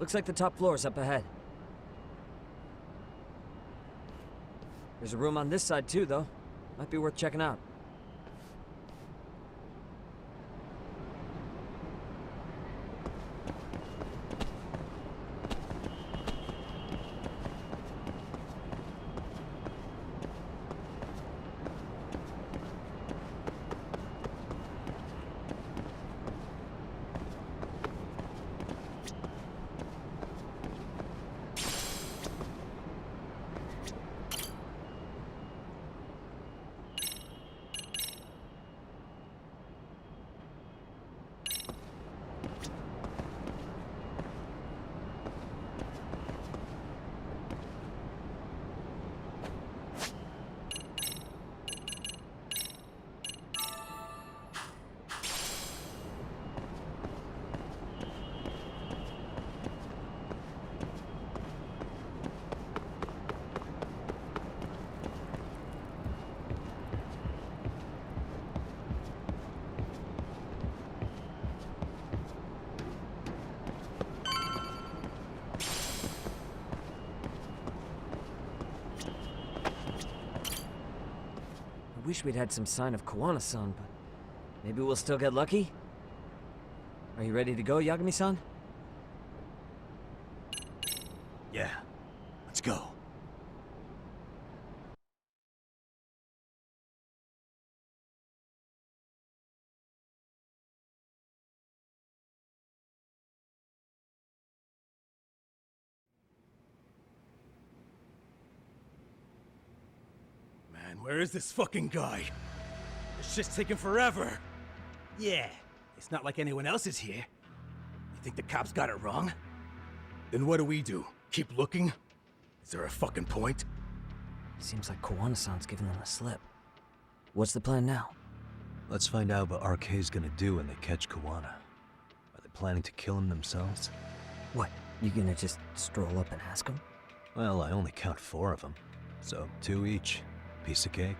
looks like the top floor is up ahead. There's a room on this side too, though. Might be worth checking out. I wish we'd had some sign of Kuwana-san, but maybe we'll still get lucky? Are you ready to go, Yagami-san? Yeah, let's go. Man, where is this fucking guy? This shit's taking forever. Yeah, it's not like anyone else is here. You think the cops got it wrong? Then what do? Keep looking? Is there a fucking point? Seems like Kuwana-san's giving them a slip. What's the plan now? Let's find out what RK's gonna do when they catch Kuwana. Are they planning to kill him themselves? What, you gonna just stroll up and ask him? Well, I only count 4 of them, so 2 each. Piece of cake.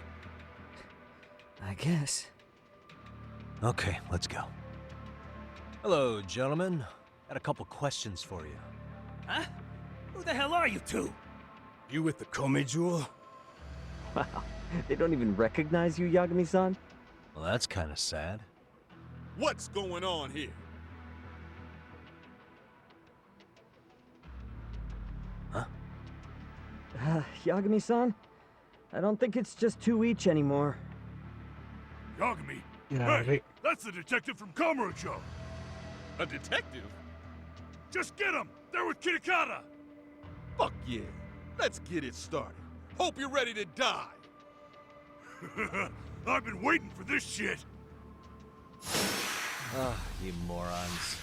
I guess. Okay, let's go. Hello, gentlemen. Got a couple questions for you. Huh? Who the hell are you two? You with the Kome jewel? Wow, they don't even recognize you, Yagami-san? Well, that's kind of sad. What's going on here? Huh? Yagami-san? I don't think it's just 2 each anymore. Yagami? Yeah, Hey, that's the detective from Kamurocho. A detective? Just get him! They're with Kitakata! Fuck yeah. Let's get it started. Hope you're ready to die. I've been waiting for this shit. Ah, you morons.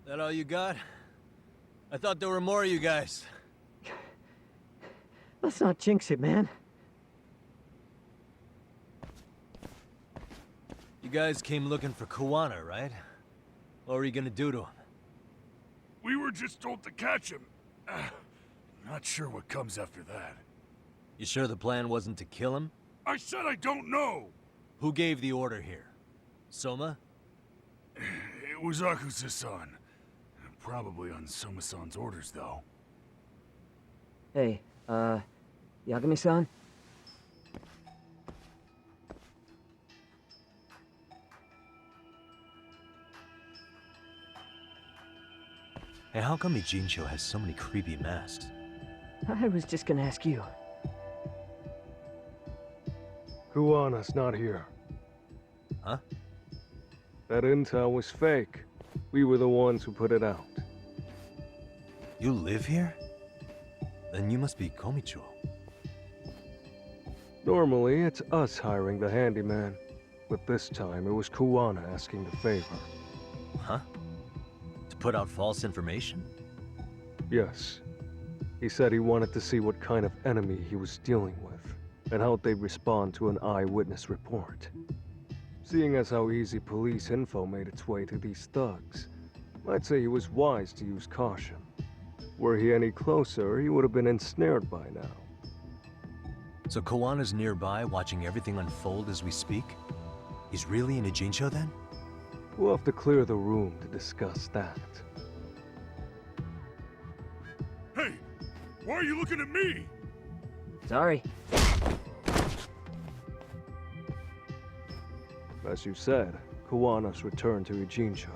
That all you got? I thought there were more of you guys. Let's not jinx it, man. You guys came looking for Kuwana, right? What were you gonna do to him? We were just told to catch him. Not sure what comes after that. You sure the plan wasn't to kill him? I said I don't know! Who gave the order here? Soma? It was Akusa-san. Probably on Soma-san's orders, though. Hey, Yagami-san? Hey, how come Ijincho has so many creepy masks? I was just gonna ask you. Kuwana's not here. Huh? That intel was fake. We were the ones who put it out. You live here? Then you must be Komicho. Normally, it's us hiring the handyman. But this time, it was Kuwana asking the favor. Huh? To put out false information? Yes. He said he wanted to see what kind of enemy he was dealing with, and how they'd respond to an eyewitness report. Seeing as how easy police info made its way to these thugs, I'd say he was wise to use caution. Were he any closer, he would have been ensnared by now. So Kawana's nearby, watching everything unfold as we speak? He's really in Ijincho then? We'll have to clear the room to discuss that. Hey! Why are you looking at me? Sorry. As you said, Kawana's returned to Ijincho.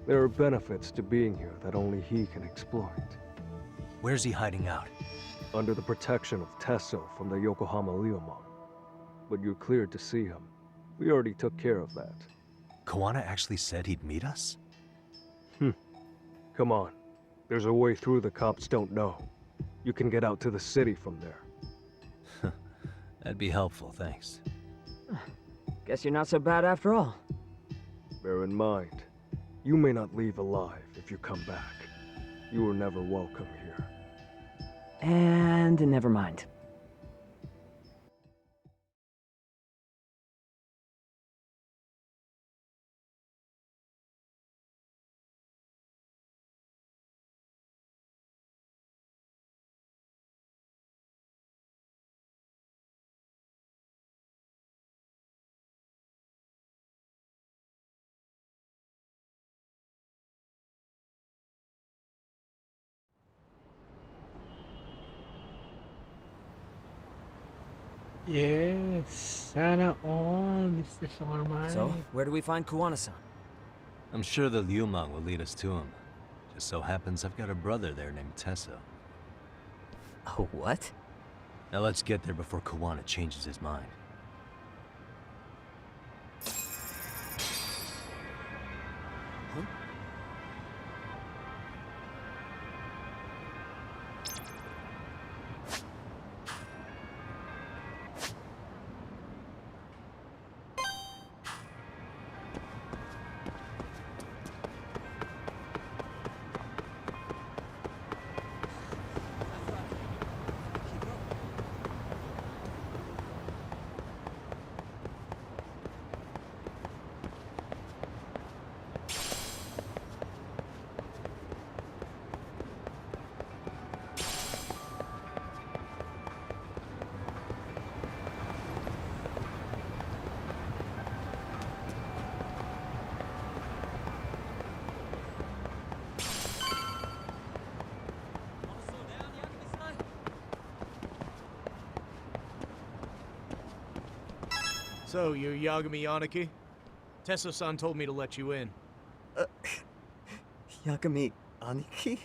There are benefits to being here that only he can exploit. Where's he hiding out? Under the protection of Tesso from the Yokohama Ryomon. But you're cleared to see him. We already took care of that. Kawana actually said he'd meet us? Come on. There's a way through the cops don't know. You can get out to the city from there. That'd be helpful, thanks. Guess you're not so bad after all. Bear in mind, you may not leave alive if you come back. You were never welcome here. And never mind. Yes, sana all, Mr. Sorman. So, where do we find Kuwana-san? I'm sure the Liumang will lead us to him. Just so happens I've got a brother there named Tesso. Oh, what? Now let's get there before Kawana changes his mind. So, you're Yagami Yanaki? Tesso-san told me to let you in. Yagami Aniki?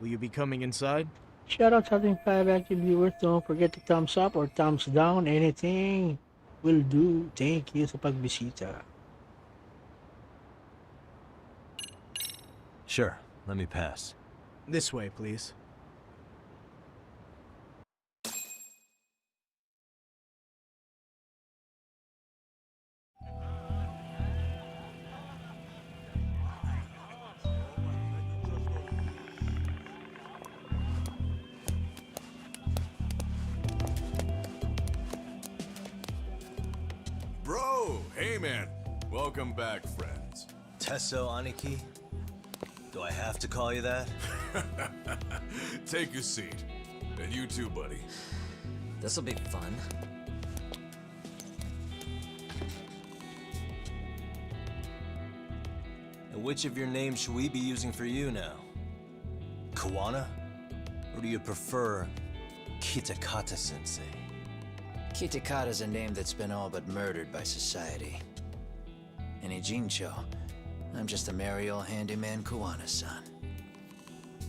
Will you be coming inside? Shout out to ating 5 active viewers. Don't forget to thumbs up or thumbs down. Anything will do. Thank you sa pagbisita. Sure, let me pass. This way, please. Oh, hey man. Welcome back, friends. Tesso Aniki? Do I have to call you that? Take your seat. And you too, buddy. This'll be fun. And which of your names should we be using for you now? Kawana? Or do you prefer Kitakata-sensei? Kitakata's a name that's been all but murdered by society. In Ijincho, I'm just a merry old handyman Kawana-san.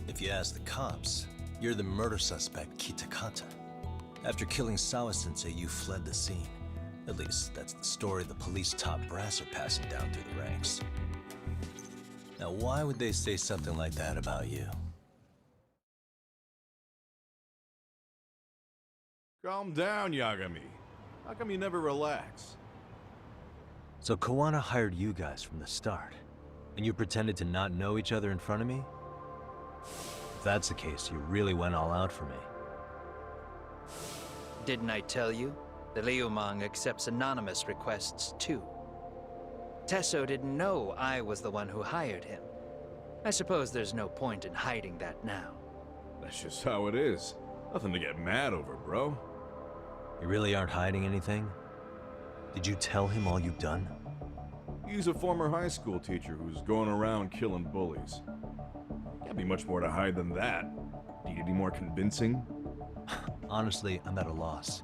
If you ask the cops, you're the murder suspect Kitakata. After killing Sawa-sensei, you fled the scene. At least, that's the story the police top brass are passing down through the ranks. Now, why would they say something like that about you? Calm down, Yagami. How come you never relax? So Kawana hired you guys from the start, and you pretended to not know each other in front of me? If that's the case, you really went all out for me. Didn't I tell you? The Liumang accepts anonymous requests too. Tesso didn't know I was the one who hired him. I suppose there's no point in hiding that now. That's just how it is. Nothing to get mad over, bro. You really aren't hiding anything? Did you tell him all you've done? He's a former high school teacher who's going around killing bullies. Can't be much more to hide than that. Need any more convincing? Honestly, I'm at a loss.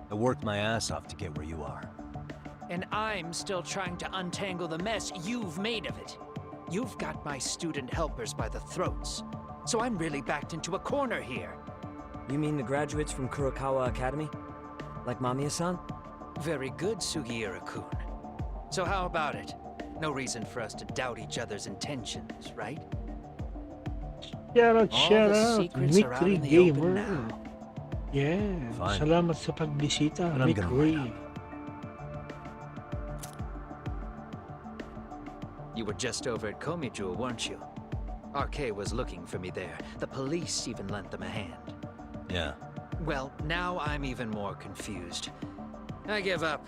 I worked my ass off to get where you are. And I'm still trying to untangle the mess you've made of it. You've got my student helpers by the throats. So I'm really backed into a corner here. You mean the graduates from Kurokawa Academy? Like Mamiya-san? Very good, Sugiura-kun. So how about it? No reason for us to doubt each other's intentions, right? Shout All out, shout the out, secrets are out Mikri in the open Gamer. now. Yeah, Fine. salamat sa pagbisita, And I'm gonna Mikri. You were just over at Komiju, weren't you? RK was looking for me there. The police even lent them a hand. Yeah. Well, now I'm even more confused. I give up.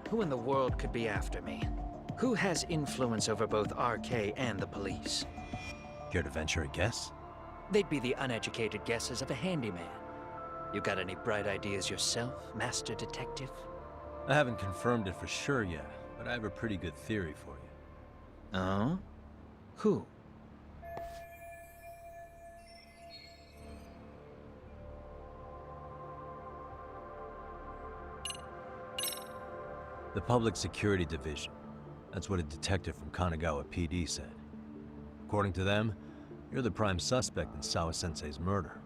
Who in the world could be after me? Who has influence over both RK and the police? Care to venture a guess? They'd be the uneducated guesses of a handyman. You got any bright ideas yourself, Master Detective? I haven't confirmed it for sure yet, but I have a pretty good theory for you. Oh? Who? The Public Security Division. That's what a detective from Kanagawa PD said. According to them, you're the prime suspect in Sawa-sensei's murder.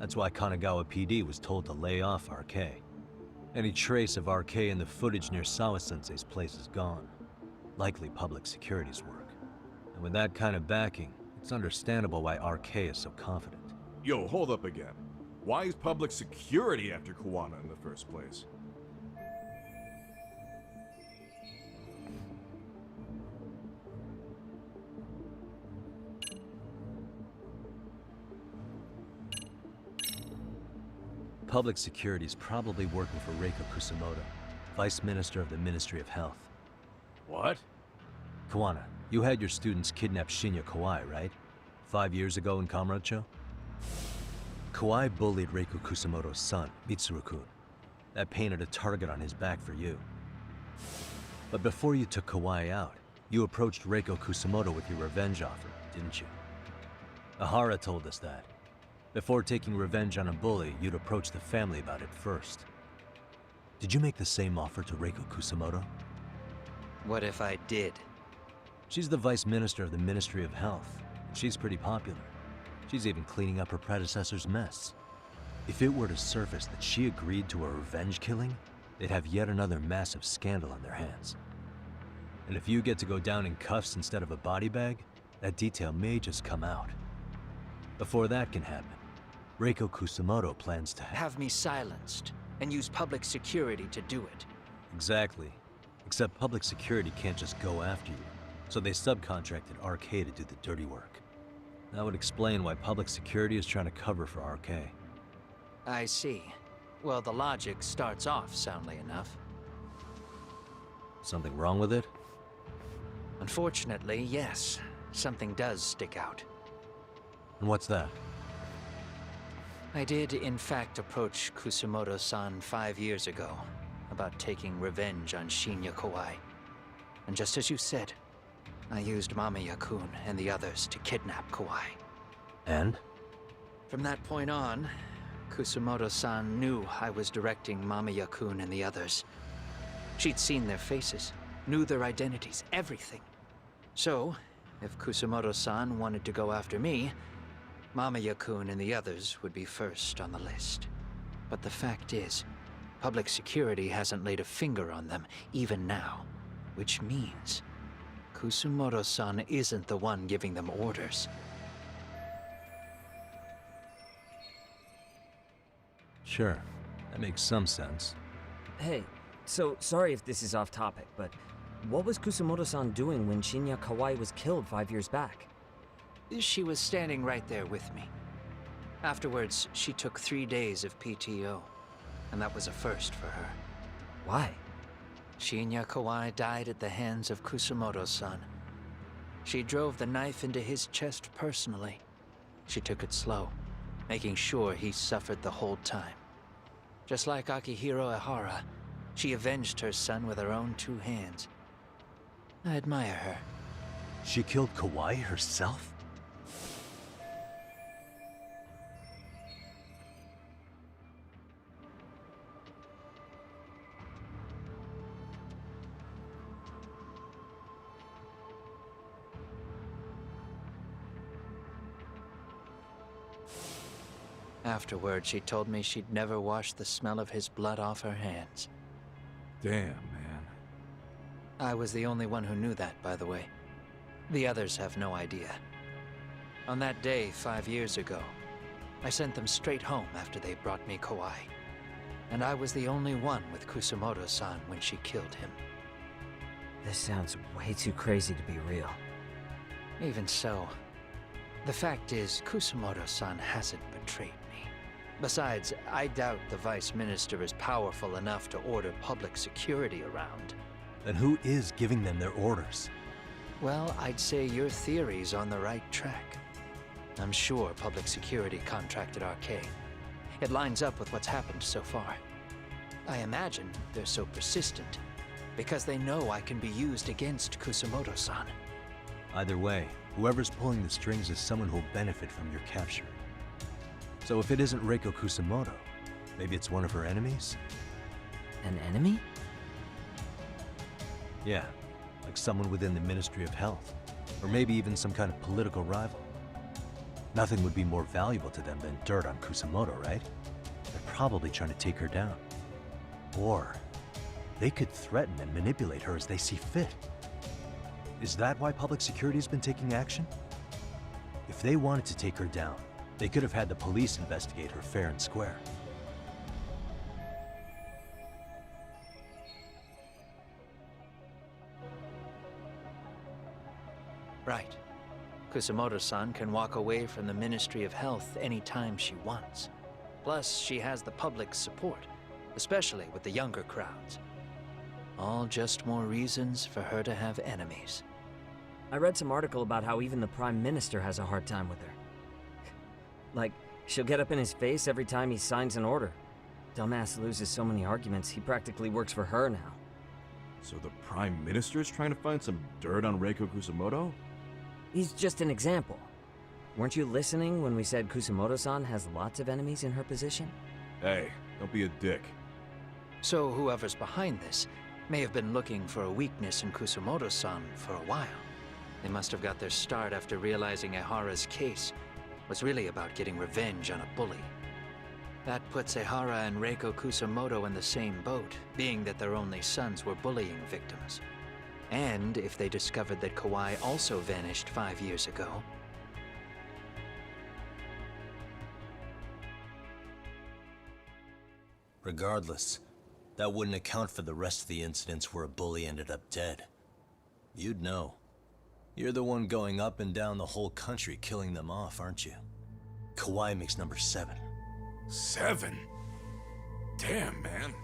That's why Kanagawa PD was told to lay off RK. Any trace of RK in the footage near Sawa-sensei's place is gone. Likely Public Security's work. And with that kind of backing, it's understandable why RK is so confident. Yo, hold up again. Why is public security after Kawana in the first place? Public Security is probably working for Reiko Kusamoto, Vice Minister of the Ministry of Health. What? Kawana, you had your students kidnap Shinya Kawai, right? 5 years ago in Kamurocho? Kawai bullied Reiko Kusamoto's son, Mitsuru-kun. That painted a target on his back for you. But before you took Kawai out, you approached Reiko Kusamoto with your revenge offer, didn't you? Ahara told us that. Before taking revenge on a bully, you'd approach the family about it first. Did you make the same offer to Reiko Kusamoto? What if I did? She's the Vice Minister of the Ministry of Health. She's pretty popular. She's even cleaning up her predecessor's mess. If it were to surface that she agreed to a revenge killing, they'd have yet another massive scandal on their hands. And if you get to go down in cuffs instead of a body bag, that detail may just come out. Before that can happen, Reiko Kusamoto plans to Have me silenced, and use public security to do it. Exactly. Except public security can't just go after you, so they subcontracted RK to do the dirty work. That would explain why public security is trying to cover for RK. I see. Well, the logic starts off soundly enough. Something wrong with it? Unfortunately, yes. Something does stick out. And what's that? I did, in fact, approach Kusumoto-san 5 years ago about taking revenge on Shinya Kawai. And just as you said, I used Mamiya-kun and the others to kidnap Kawai. And? From that point on, Kusumoto-san knew I was directing Mamiya-kun and the others. She'd seen their faces, knew their identities, everything. So, if Kusumoto-san wanted to go after me, Mamiya-kun and the others would be first on the list. But the fact is, public security hasn't laid a finger on them, even now. Which means, Kusumoto-san isn't the one giving them orders. Sure, that makes some sense. Hey, so sorry if this is off topic, but what was Kusumoto-san doing when Shinya Kawai was killed 5 years back? She was standing right there with me. Afterwards, she took 3 days of PTO, and that was a first for her. Why? Shinya Kawai died at the hands of Kusumoto-san. She drove the knife into his chest personally. She took it slow, making sure he suffered the whole time. Just like Akihiro Ehara, she avenged her son with her own 2 hands. I admire her. She killed Kawai herself? Afterward, she told me she'd never wash the smell of his blood off her hands. Damn, man. I was the only one who knew that, by the way. The others have no idea. On that day, 5 years ago, I sent them straight home after they brought me Kawai. And I was the only one with Kusumoto-san when she killed him. This sounds way too crazy to be real. Even so, the fact is, Kusumoto-san hasn't betrayed me. Besides, I doubt the Vice Minister is powerful enough to order public security around. Then who is giving them their orders? Well, I'd say your theory's on the right track. I'm sure public security contracted RK. It lines up with what's happened so far. I imagine they're so persistent because they know I can be used against Kusumoto-san. Either way, whoever's pulling the strings is someone who'll benefit from your capture. So if it isn't Reiko Kusumoto, maybe it's one of her enemies? An enemy? Yeah, like someone within the Ministry of Health. Or maybe even some kind of political rival. Nothing would be more valuable to them than dirt on Kusumoto, right? They're probably trying to take her down. Or they could threaten and manipulate her as they see fit. Is that why public security's been taking action? If they wanted to take her down, they could have had the police investigate her fair and square. Right. Kusumoto-san can walk away from the Ministry of Health anytime she wants. Plus, she has the public's support, especially with the younger crowds. All just more reasons for her to have enemies. I read some article about how even the Prime Minister has a hard time with her. Like, she'll get up in his face every time he signs an order. Dumbass loses so many arguments, he practically works for her now. So the Prime Minister's trying to find some dirt on Reiko Kusumoto? He's just an example. Weren't you listening when we said Kusumoto-san has lots of enemies in her position? Hey, don't be a dick. So whoever's behind this may have been looking for a weakness in Kusumoto-san for a while. They must have got their start after realizing Ehara's case was really about getting revenge on a bully. That puts Ehara and Reiko Kusumoto in the same boat, being that their only sons were bullying victims. And if they discovered that Kawai also vanished 5 years ago... Regardless, that wouldn't account for the rest of the incidents where a bully ended up dead. You'd know. You're the one going up and down the whole country killing them off, aren't you? Kawai makes number 7. 7? Damn, man.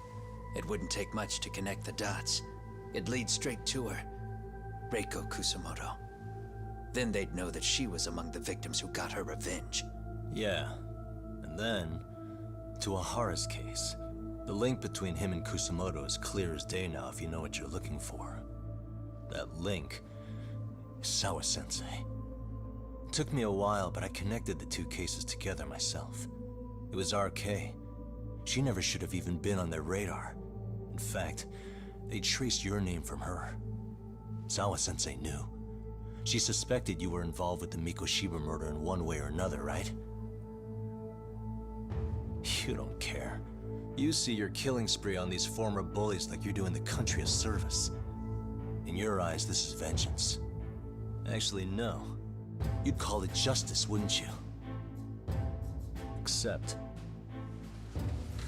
It wouldn't take much to connect the dots. It'd lead straight to her, Reiko Kusamoto. Then they'd know that she was among the victims who got her revenge. Yeah, and then to Ahara's case. The link between him and Kusamoto is clear as day now if you know what you're looking for. That link is Sawa-sensei. It took me a while, but I connected the two cases together myself. It was RK. She never should have even been on their radar. In fact, they traced your name from her. Sawa-sensei knew. She suspected you were involved with the Mikoshiba murder in one way or another, right? You don't care. You see your killing spree on these former bullies like you're doing the country a service. In your eyes, this is vengeance. Actually, no. You'd call it justice, wouldn't you? Except,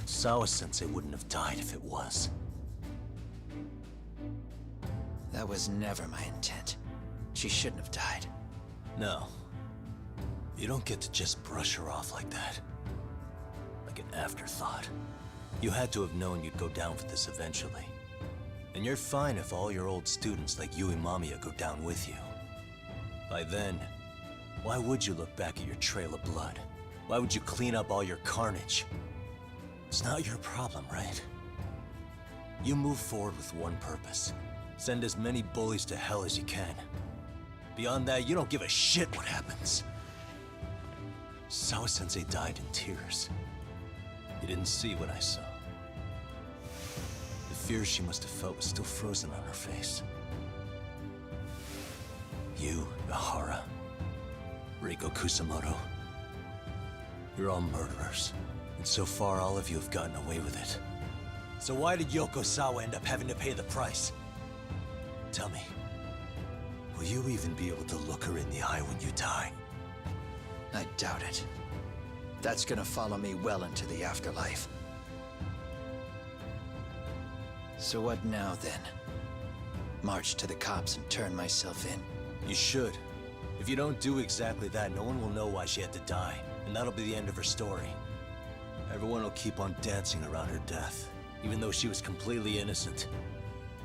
Sawa-sensei wouldn't have died if it was. That was never my intent. She shouldn't have died. No. You don't get to just brush her off like that. Like an afterthought. You had to have known you'd go down for this eventually. And you're fine if all your old students like Yui Mamiya go down with you. By then, why would you look back at your trail of blood? Why would you clean up all your carnage? It's not your problem, right? You move forward with one purpose. Send as many bullies to hell as you can. Beyond that, you don't give a shit what happens. Sawa-sensei died in tears. You didn't see what I saw. The fear she must have felt was still frozen on her face. You, Ahara, Reiko Kusamoto, you're all murderers. And so far, all of you have gotten away with it. So why did Yoko Sawa end up having to pay the price? Tell me, will you even be able to look her in the eye when you die? I doubt it. That's gonna follow me well into the afterlife. So what now, then? March to the cops and turn myself in? You should. If you don't do exactly that, no one will know why she had to die, and that'll be the end of her story. Everyone will keep on dancing around her death, even though she was completely innocent.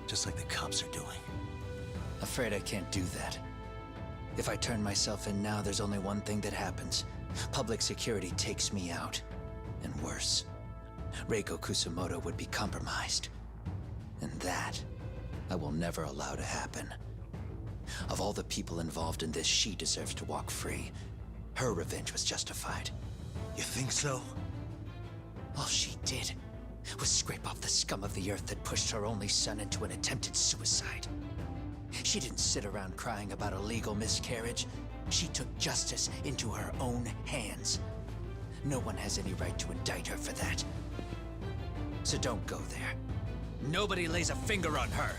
Just like the cops are doing. Afraid I can't do that. If I turn myself in now, there's only one thing that happens. Public security takes me out. And worse, Reiko Kusamoto would be compromised. And that, I will never allow to happen. Of all the people involved in this, she deserves to walk free. Her revenge was justified. You think so? All she did was scrape off the scum of the earth that pushed her only son into an attempted suicide. She didn't sit around crying about a legal miscarriage. She took justice into her own hands. No one has any right to indict her for that. So don't go there. Nobody lays a finger on her.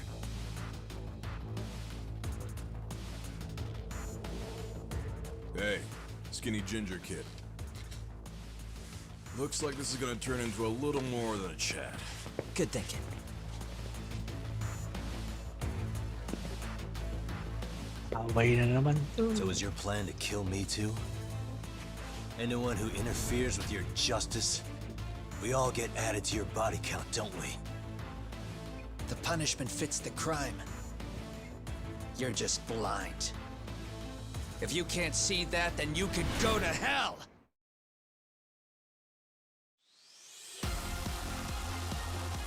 Hey, skinny ginger kid. Looks like this is gonna turn into a little more than a chat. Good thinking. Away na naman to. So is your plan to kill me too? Anyone who interferes with your justice, we all get added to your body count, don't we? The punishment fits the crime. You're just blind. If you can't see that, then you can go to hell!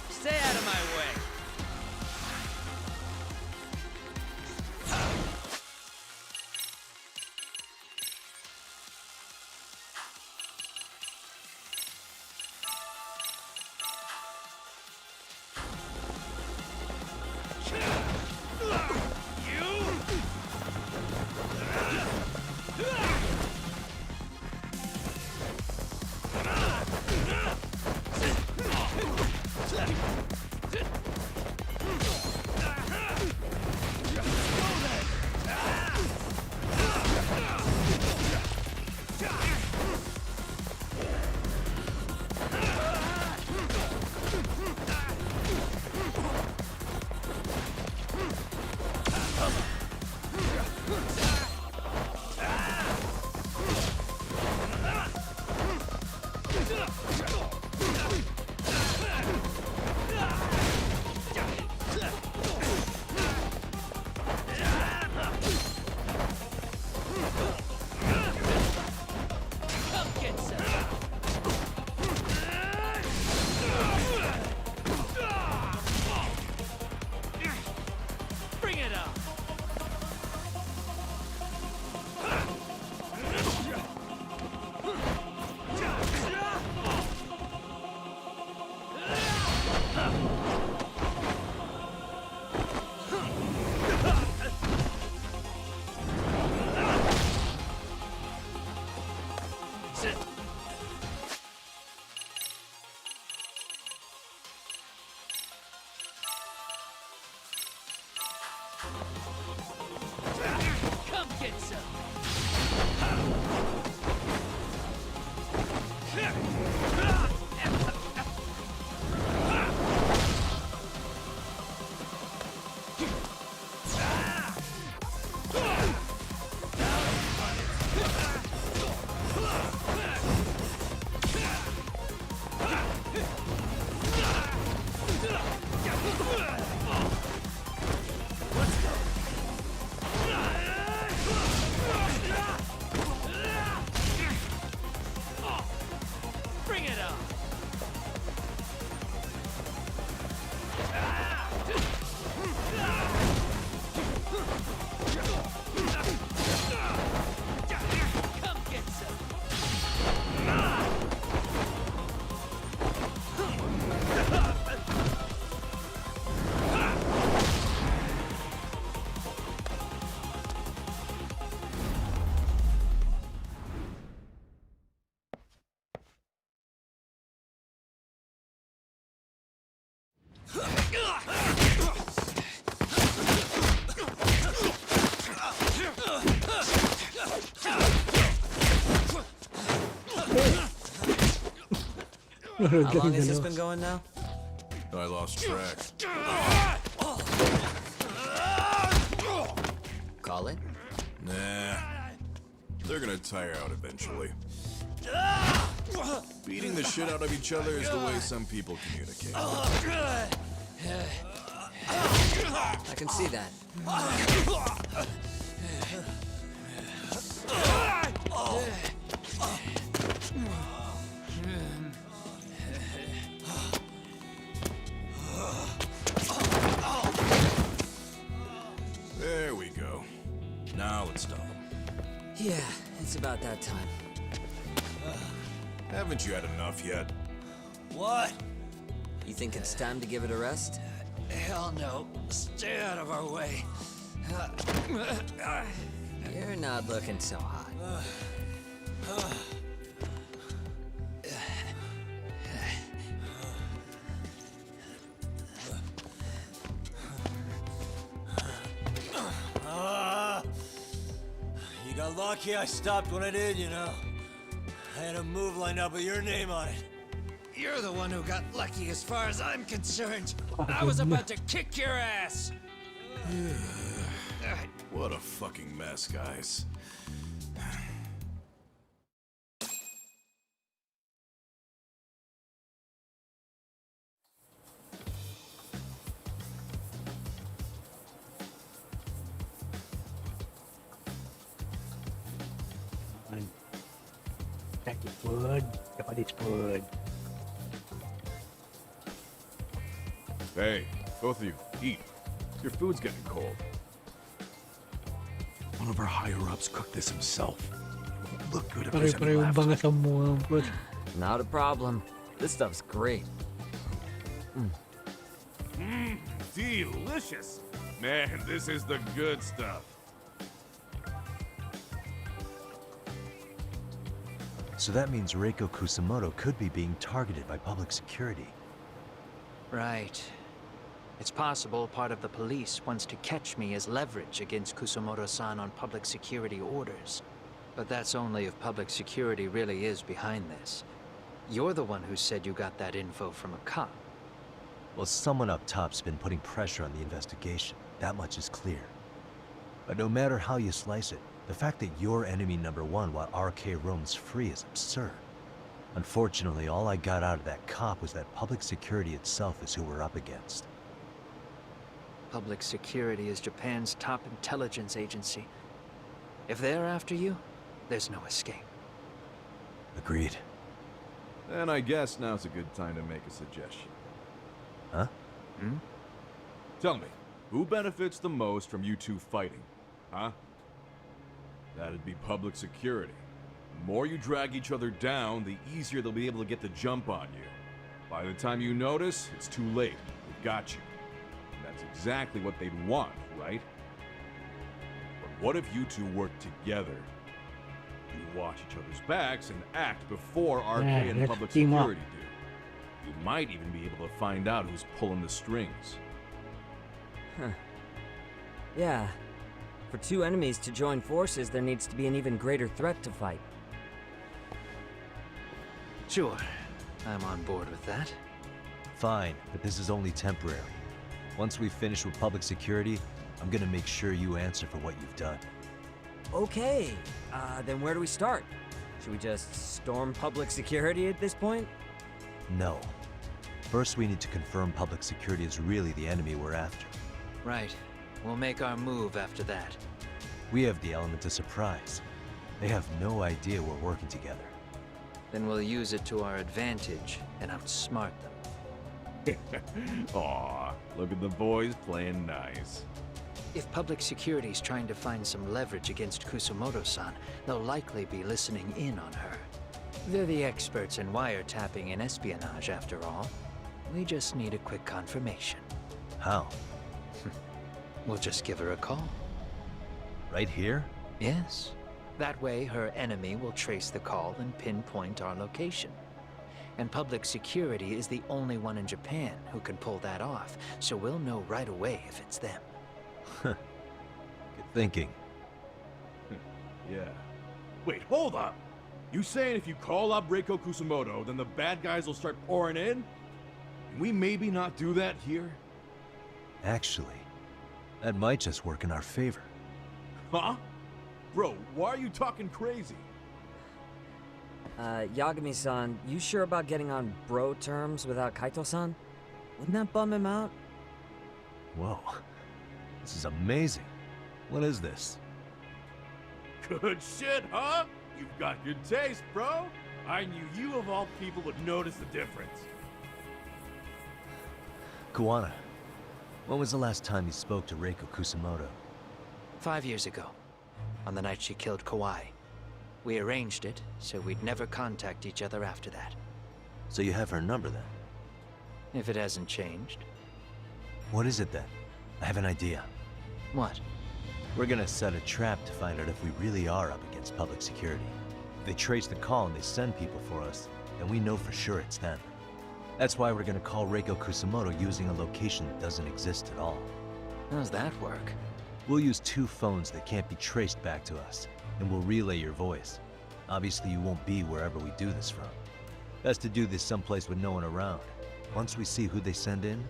Stay out of my way! get some. Bring it on. Come get some. How long has this been going now? I lost track. Call it? Nah. They're gonna tire out eventually. Beating the shit out of each other is the way some people communicate. I can see that. There we go. Now let's stop them. Yeah, it's about that time. Haven't you had enough yet? What? You think it's time to give it a rest? Hell no. Stay out of our way. You're not looking so hot. You got lucky I stopped when I did, you know. I had a move lined up with your name on it. You're the one who got lucky as far as I'm concerned. I was about to kick your ass. What a fucking mess, guys. Sakit pun, dapat pun. Hey, both of you, eat. Your food's getting cold. One of our higher-ups cooked this himself. It won't look good if there's any Pare-parehong left. bangas ang mga pun. Not a problem. This stuff's great. Delicious. Man, this is the good stuff. So that means Reiko Kusamoto could be being targeted by public security. Right. It's possible part of the police wants to catch me as leverage against Kusamoto-san on public security orders. But that's only if public security really is behind this. You're the one who said you got that info from a cop. Well, someone up top's been putting pressure on the investigation. That much is clear. But no matter how you slice it, the fact that you're enemy number one while RK roams free is absurd. Unfortunately, all I got out of that cop was that public security itself is who we're up against. Public security is Japan's top intelligence agency. If they're after you, there's no escape. Agreed. And I guess now's a good time to make a suggestion. Huh? Tell me, who benefits the most from you two fighting? Huh? That'd be public security. The more you drag each other down, the easier they'll be able to get the jump on you. By the time you notice, it's too late. They've got you. And that's exactly what they'd want, right? But what if you two work together? You watch each other's backs and act before RK and let's public team up. security do. You might even be able to find out who's pulling the strings. Huh. Yeah. For two enemies to join forces, there needs to be an even greater threat to fight. Sure, I'm on board with that. Fine, but this is only temporary. Once we finish with public security, I'm gonna make sure you answer for what you've done. Okay, then where do we start? Should we just storm public security at this point? No. First, we need to confirm public security is really the enemy we're after. Right. We'll make our move after that. We have the element of surprise. They have no idea we're working together. Then we'll use it to our advantage and outsmart them. Aw, look at the boys playing nice. If public security's trying to find some leverage against Kusumoto-san, they'll likely be listening in on her. They're the experts in wiretapping and espionage, after all. We just need a quick confirmation. How? We'll just give her a call. Right here? Yes. That way, her enemy will trace the call and pinpoint our location. And public security is the only one in Japan who can pull that off, so we'll know right away if it's them. Good thinking. Yeah. Wait, hold up! You saying if you call up Reiko Kusumoto, then the bad guys will start pouring in? Can we maybe not do that here? Actually, that might just work in our favor. Huh? Bro, why are you talking crazy? Yagami-san, you sure about getting on bro terms without Kaito-san? Wouldn't that bum him out? Whoa. This is amazing. What is this? Good shit, huh? You've got good taste, bro. I knew you of all people would notice the difference. Kuwana, when was the last time you spoke to Reiko Kusumoto? 5 years ago, on the night she killed Kawai. We arranged it, so we'd never contact each other after that. So you have her number then? If it hasn't changed. What is it then? I have an idea. What? We're gonna set a trap to find out if we really are up against public security. If they trace the call and they send people for us, then we know for sure it's them. That's why we're gonna call Reiko Kusumoto using a location that doesn't exist at all. How's that work? We'll use 2 phones that can't be traced back to us, and we'll relay your voice. Obviously you won't be wherever we do this from. Best to do this someplace with no one around. Once we see who they send in,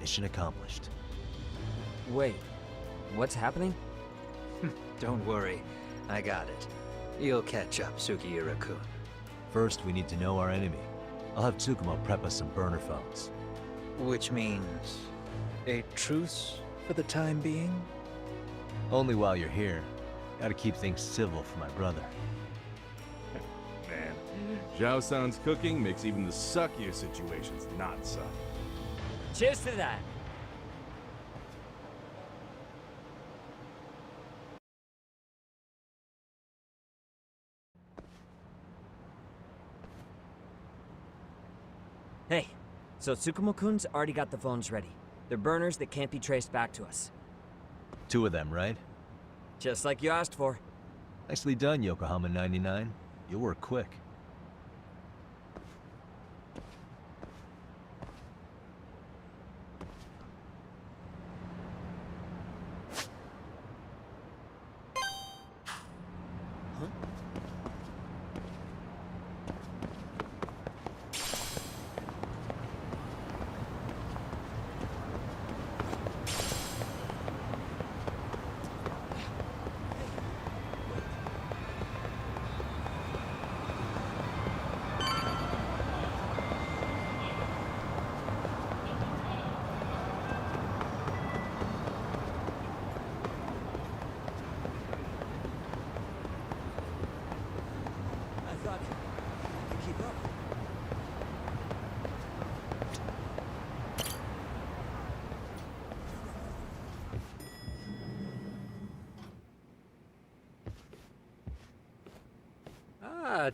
mission accomplished. Wait, what's happening? Don't worry, I got it. You'll catch up, Sugiura-kun. First, we need to know our enemy. I'll have Tsukumo prep us some burner phones. Which means a truce for the time being? Only while you're here. Gotta keep things civil for my brother. Man, Zhao-san's cooking makes even the suckiest situations not suck. Cheers to that! Hey, so Tsukumo-kun's already got the phones ready. They're burners that can't be traced back to us. 2 of them, right? Just like you asked for. Nicely done, Yokohama 99. You'll work quick.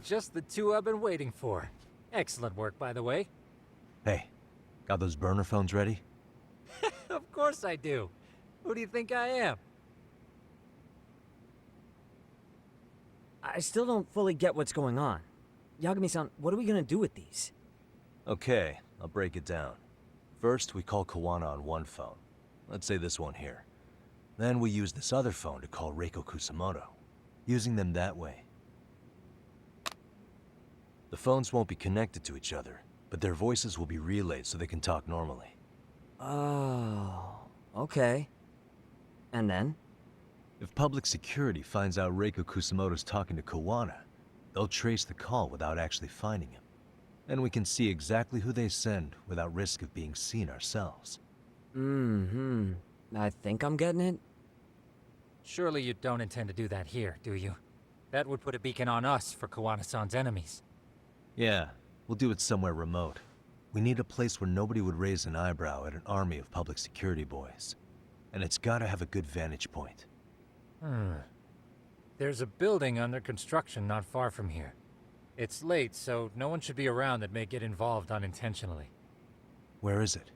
Just the 2 I've been waiting for. Excellent work, by the way. Hey, got those burner phones ready? Of course I do. Who do you think I am? I still don't fully get what's going on. Yagami-san, what are we gonna do with these? Okay, I'll break it down. First, we call Kawana on one phone. Let's say this one here. Then we use this other phone to call Reiko Kusamoto, using them that way. The phones won't be connected to each other, but their voices will be relayed so they can talk normally. Oh, okay. And then? If public security finds out Reiko Kusamoto's talking to Kawana, they'll trace the call without actually finding him. And we can see exactly who they send without risk of being seen ourselves. I think I'm getting it. Surely you don't intend to do that here, do you? That would put a beacon on us for Kawana-san's enemies. Yeah, we'll do it somewhere remote. We need a place where nobody would raise an eyebrow at an army of public security boys. And it's gotta have a good vantage point. There's a building under construction not far from here. It's late, so no one should be around that may get involved unintentionally. Where is it?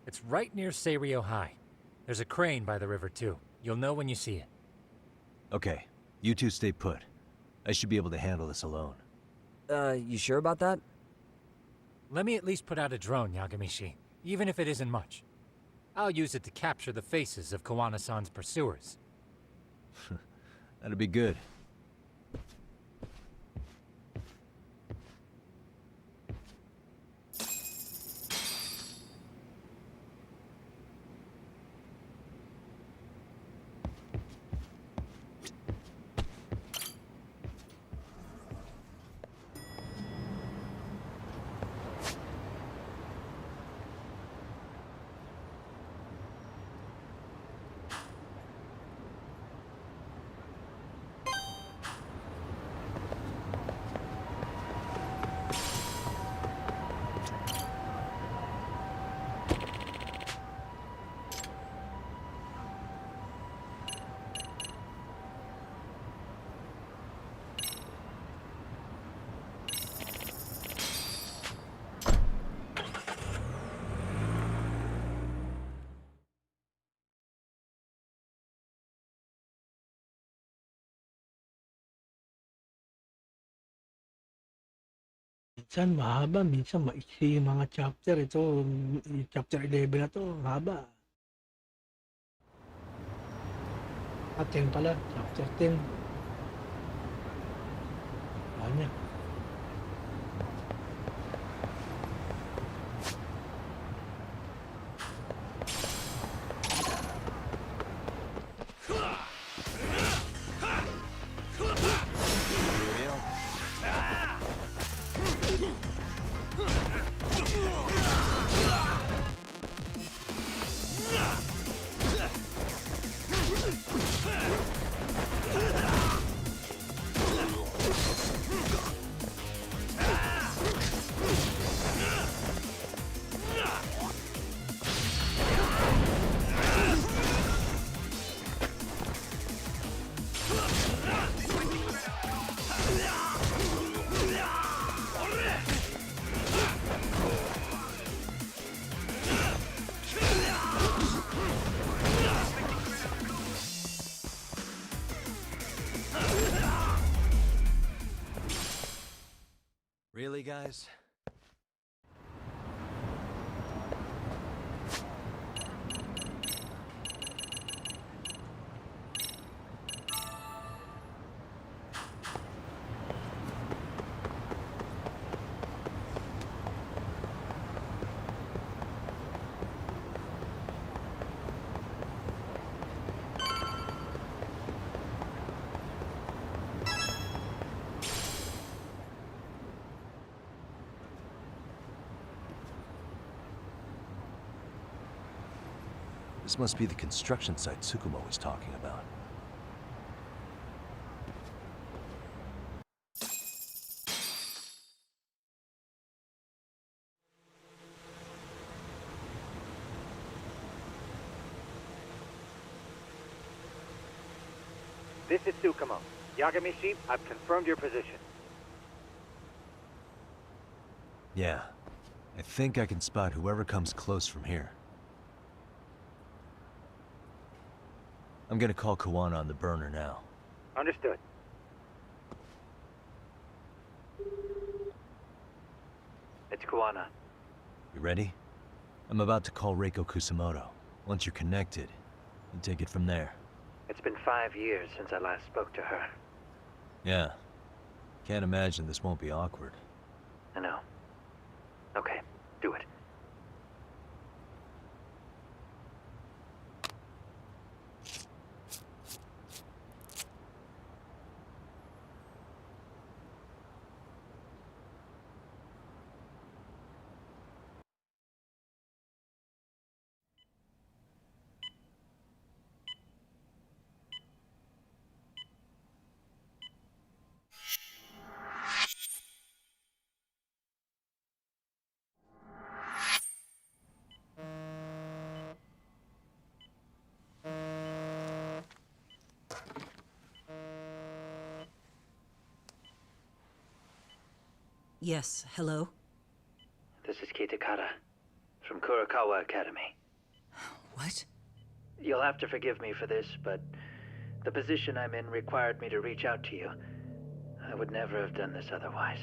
It's right near Seirio High. There's a crane by the river, too. You'll know when you see it. Okay, you two stay put. I should be able to handle this alone. You sure about that? Let me at least put out a drone, Yagamishi, even if it isn't much. I'll use it to capture the faces of Kawana-san's pursuers. That'd be good. Minsan mahaba, minsan maiksi yung mga chapter. Ito, chapter 11 na to, haba. Ah, 10 pala, chapter 10. Kanya. Really, guys? This must be the construction site Tsukumo was talking about. This is Tsukumo. Yagamishi, I've confirmed your position. Yeah. I think I can spot whoever comes close from here. I'm gonna call Kawana on the burner now. Understood. It's Kawana. You ready? I'm about to call Reiko Kusamoto. Once you're connected, and take it from there. It's been 5 years since I last spoke to her. Yeah. Can't imagine this won't be awkward. I know. Okay, do it. Yes, hello? This is Kitakata, from Kurakawa Academy. What? You'll have to forgive me for this, but the position I'm in required me to reach out to you. I would never have done this otherwise.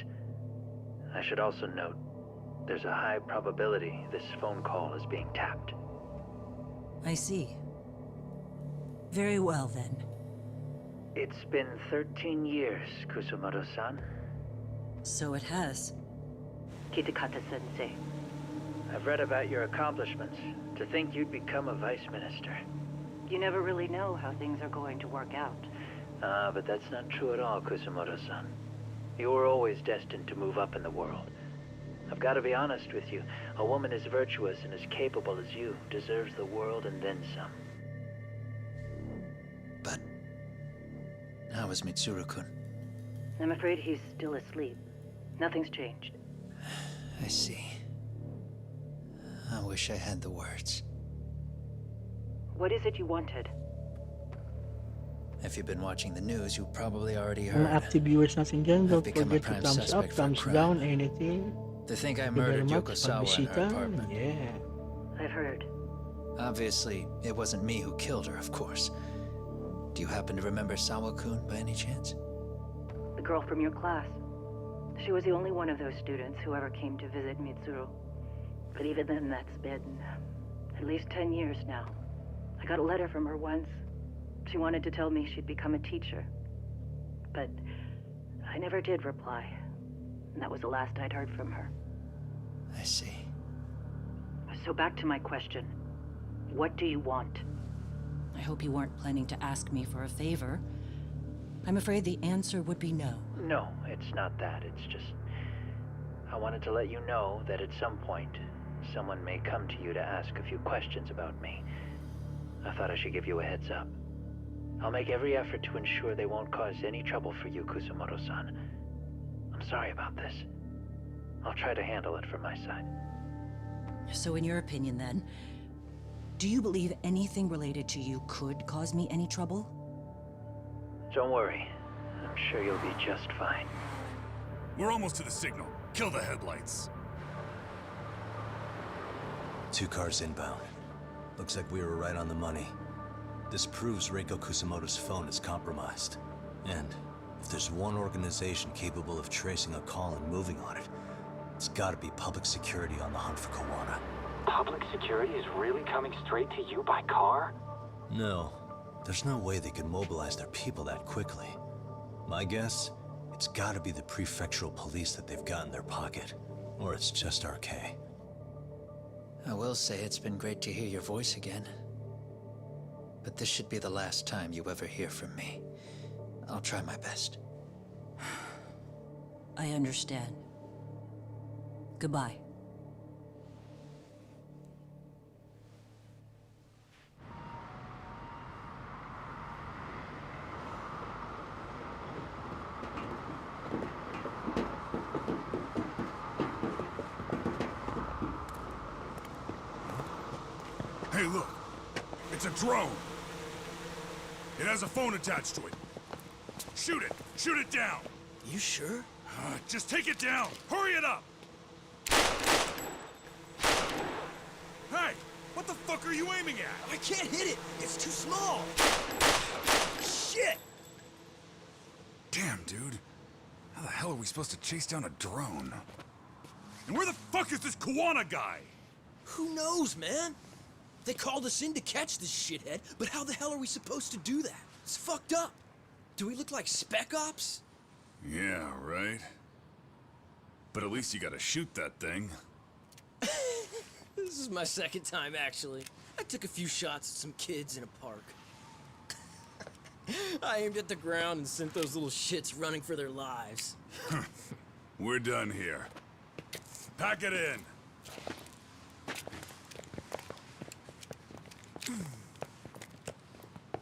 I should also note, there's a high probability this phone call is being tapped. I see. Very well, then. It's been 13 years, Kusumoto-san. So it has. Kitakata-sensei. I've read about your accomplishments. To think you'd become a vice minister. You never really know how things are going to work out. But that's not true at all, Kusumoto-san. You were always destined to move up in the world. I've got to be honest with you. A woman as virtuous and as capable as you deserves the world and then some. But how is Mitsuru-kun? I'm afraid he's still asleep. Nothing's changed. I see. I wish I had the words. What is it you wanted? If you've been watching the news, you probably already Mga heard. active viewers natin dyan, don't I've become a forget to prime thumbs up, suspect for thumbs crime. down, anything. They think I Thank you very murdered much. Yokosawa in her Pagbisita. apartment. Yeah. I've heard. Obviously, it wasn't me who killed her, of course. Do you happen to remember Sawa-kun by any chance? The girl from your class. She was the only one of those students who ever came to visit Mitsuru. But even then, that's been at least 10 years now. I got a letter from her once. She wanted to tell me she'd become a teacher. But I never did reply. And that was the last I'd heard from her. I see. So back to my question. What do you want? I hope you weren't planning to ask me for a favor. I'm afraid the answer would be no. No, it's not that. It's just... I wanted to let you know that at some point, someone may come to you to ask a few questions about me. I thought I should give you a heads up. I'll make every effort to ensure they won't cause any trouble for you, Kusumoto-san. I'm sorry about this. I'll try to handle it from my side. So in your opinion, then, do you believe anything related to you could cause me any trouble? Don't worry. I'm sure you'll be just fine. We're almost to the signal. Kill the headlights. 2 cars inbound. Looks like we were right on the money. This proves Reiko Kusumoto's phone is compromised. And if there's one organization capable of tracing a call and moving on it, it's gotta be public security on the hunt for Kawana. Public security is really coming straight to you by car? No. There's no way they could mobilize their people that quickly. My guess, it's gotta be the prefectural police that they've got in their pocket. Or it's just RK. I will say it's been great to hear your voice again. But this should be the last time you ever hear from me. I'll try my best. I understand. Goodbye. Hey, look. It's a drone. It has a phone attached to it. Shoot it! Shoot it down! You sure? Just take it down! Hurry it up! Hey! What the fuck are you aiming at? I can't hit it! It's too small! Shit! Damn, dude. How the hell are we supposed to chase down a drone? And where the fuck is this Kawana guy? Who knows, man? They called us in to catch this shithead, but how the hell are we supposed to do that? It's fucked up. Do we look like spec ops? Yeah, right. But at least you gotta shoot that thing. This is my second time, actually. I took a few shots at some kids in a park. I aimed at the ground and sent those little shits running for their lives. We're done here. Pack it in.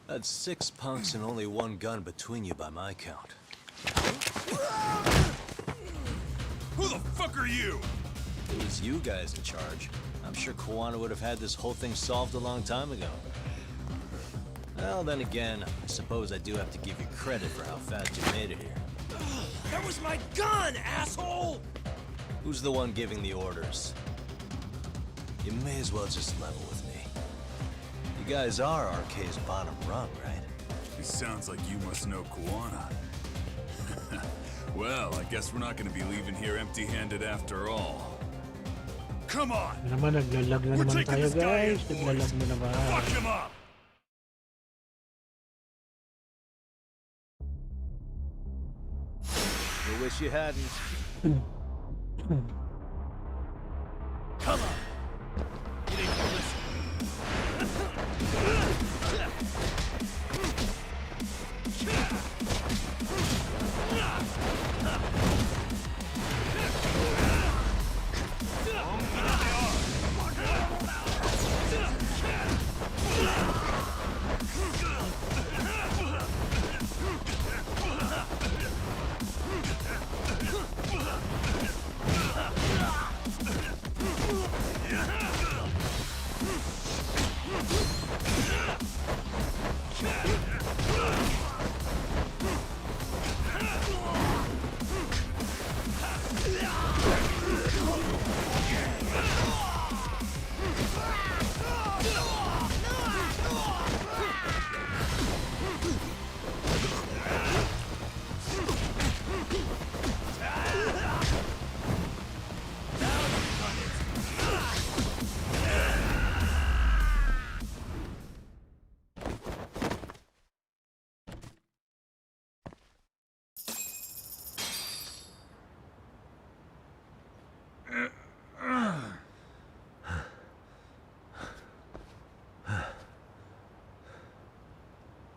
That's 6 punks and only 1 gun between you by my count. Who the fuck are you? It was you guys in charge. I'm sure Kuwana would have had this whole thing solved a long time ago. Well, then again, I suppose I do have to give you credit for how fast you made it here. That was my gun, asshole! Who's the one giving the orders? You may as well just level with me. You guys are RK's bottom rung, right? It sounds like you must know Kuwana. Well, I guess we're not gonna be leaving here empty-handed after all. Come on! Naman, naglalag na naman tayo, guys. Naglalag na naman. Fuck him up! I wish you hadn't. Come on! You didn't kill this.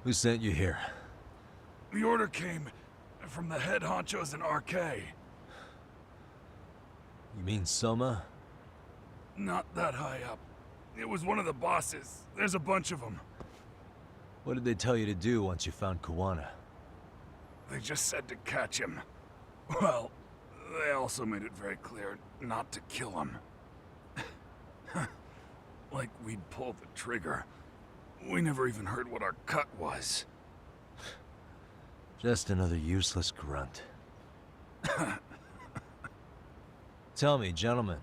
Who sent you here? The order came from the head honchos in RK. You mean Soma? Not that high up. It was one of the bosses. There's a bunch of them. What did they tell you to do once you found Kuwana? They just said to catch him. Well, they also made it very clear not to kill him. Like we'd pull the trigger. We never even heard what our cut was. Just another useless grunt. Tell me, gentlemen,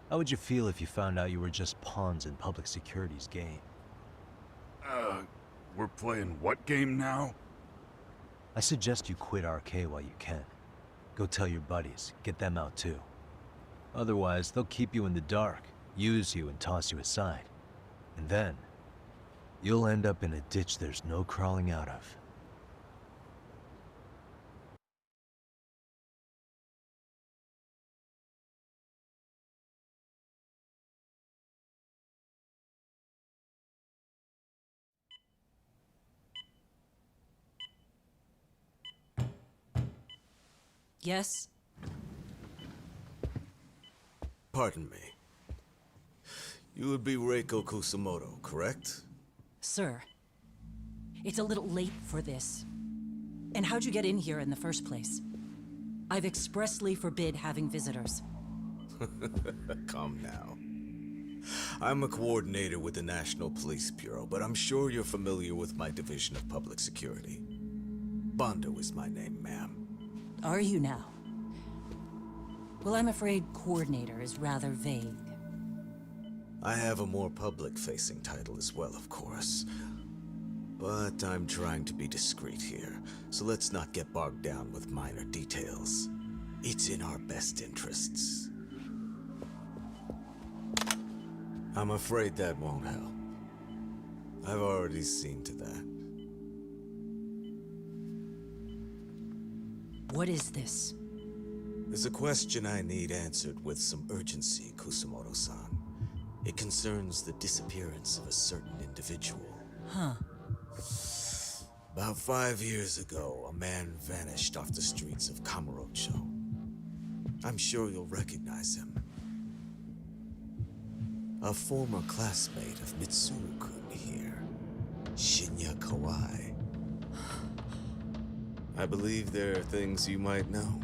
how would you feel if you found out you were just pawns in public security's game? We're playing what game now? I suggest you quit RK while you can. Go tell your buddies, get them out too. Otherwise, they'll keep you in the dark, use you and toss you aside. And then, you'll end up in a ditch there's no crawling out of. Yes? Pardon me. You would be Reiko Kusamoto, correct? Sir, it's a little late for this. And how'd you get in here in the first place? I've expressly forbid having visitors. Calm now. I'm a coordinator with the National Police Bureau, but I'm sure you're familiar with my Division of Public Security. Bondo is my name, ma'am. Are you now? Well, I'm afraid coordinator is rather vague. I have a more public-facing title as well, of course. But I'm trying to be discreet here, so let's not get bogged down with minor details. It's in our best interests. I'm afraid that won't help. I've already seen to that. What is this? There's a question I need answered with some urgency, Kusumoto-san. It concerns the disappearance of a certain individual. Huh. About 5 years ago, a man vanished off the streets of Kamurocho. I'm sure you'll recognize him. A former classmate of Mitsuru-kun here, Shinya Kawai. I believe there are things you might know.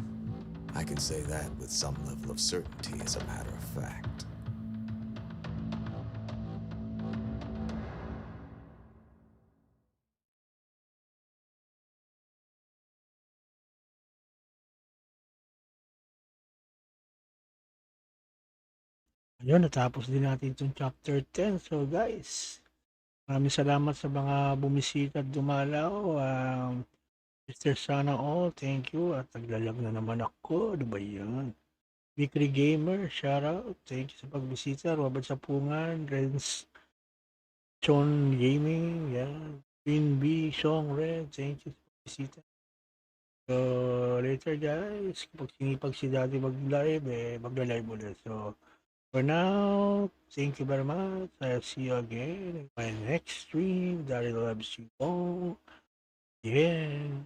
I can say that with some level of certainty as a matter of fact. Ayun, natapos din natin itong chapter 10. So guys, maraming salamat sa mga bumisita at dumalaw. Mr. Sana All, thank you. At naglalag na naman ako. Ano ba yan? Weekly Gamer, shoutout. Thank you sa pagbisita. Robert Sapungan, Renz Chon Gaming, yan. Queen B, Song Red, thank you sa pagbisita. So, later guys, kapag sinipag si Daddy mag-live, magla-live ulit. So, for now, thank you very much. I'll see you again in my next stream. Daddy loves you all. Yeah.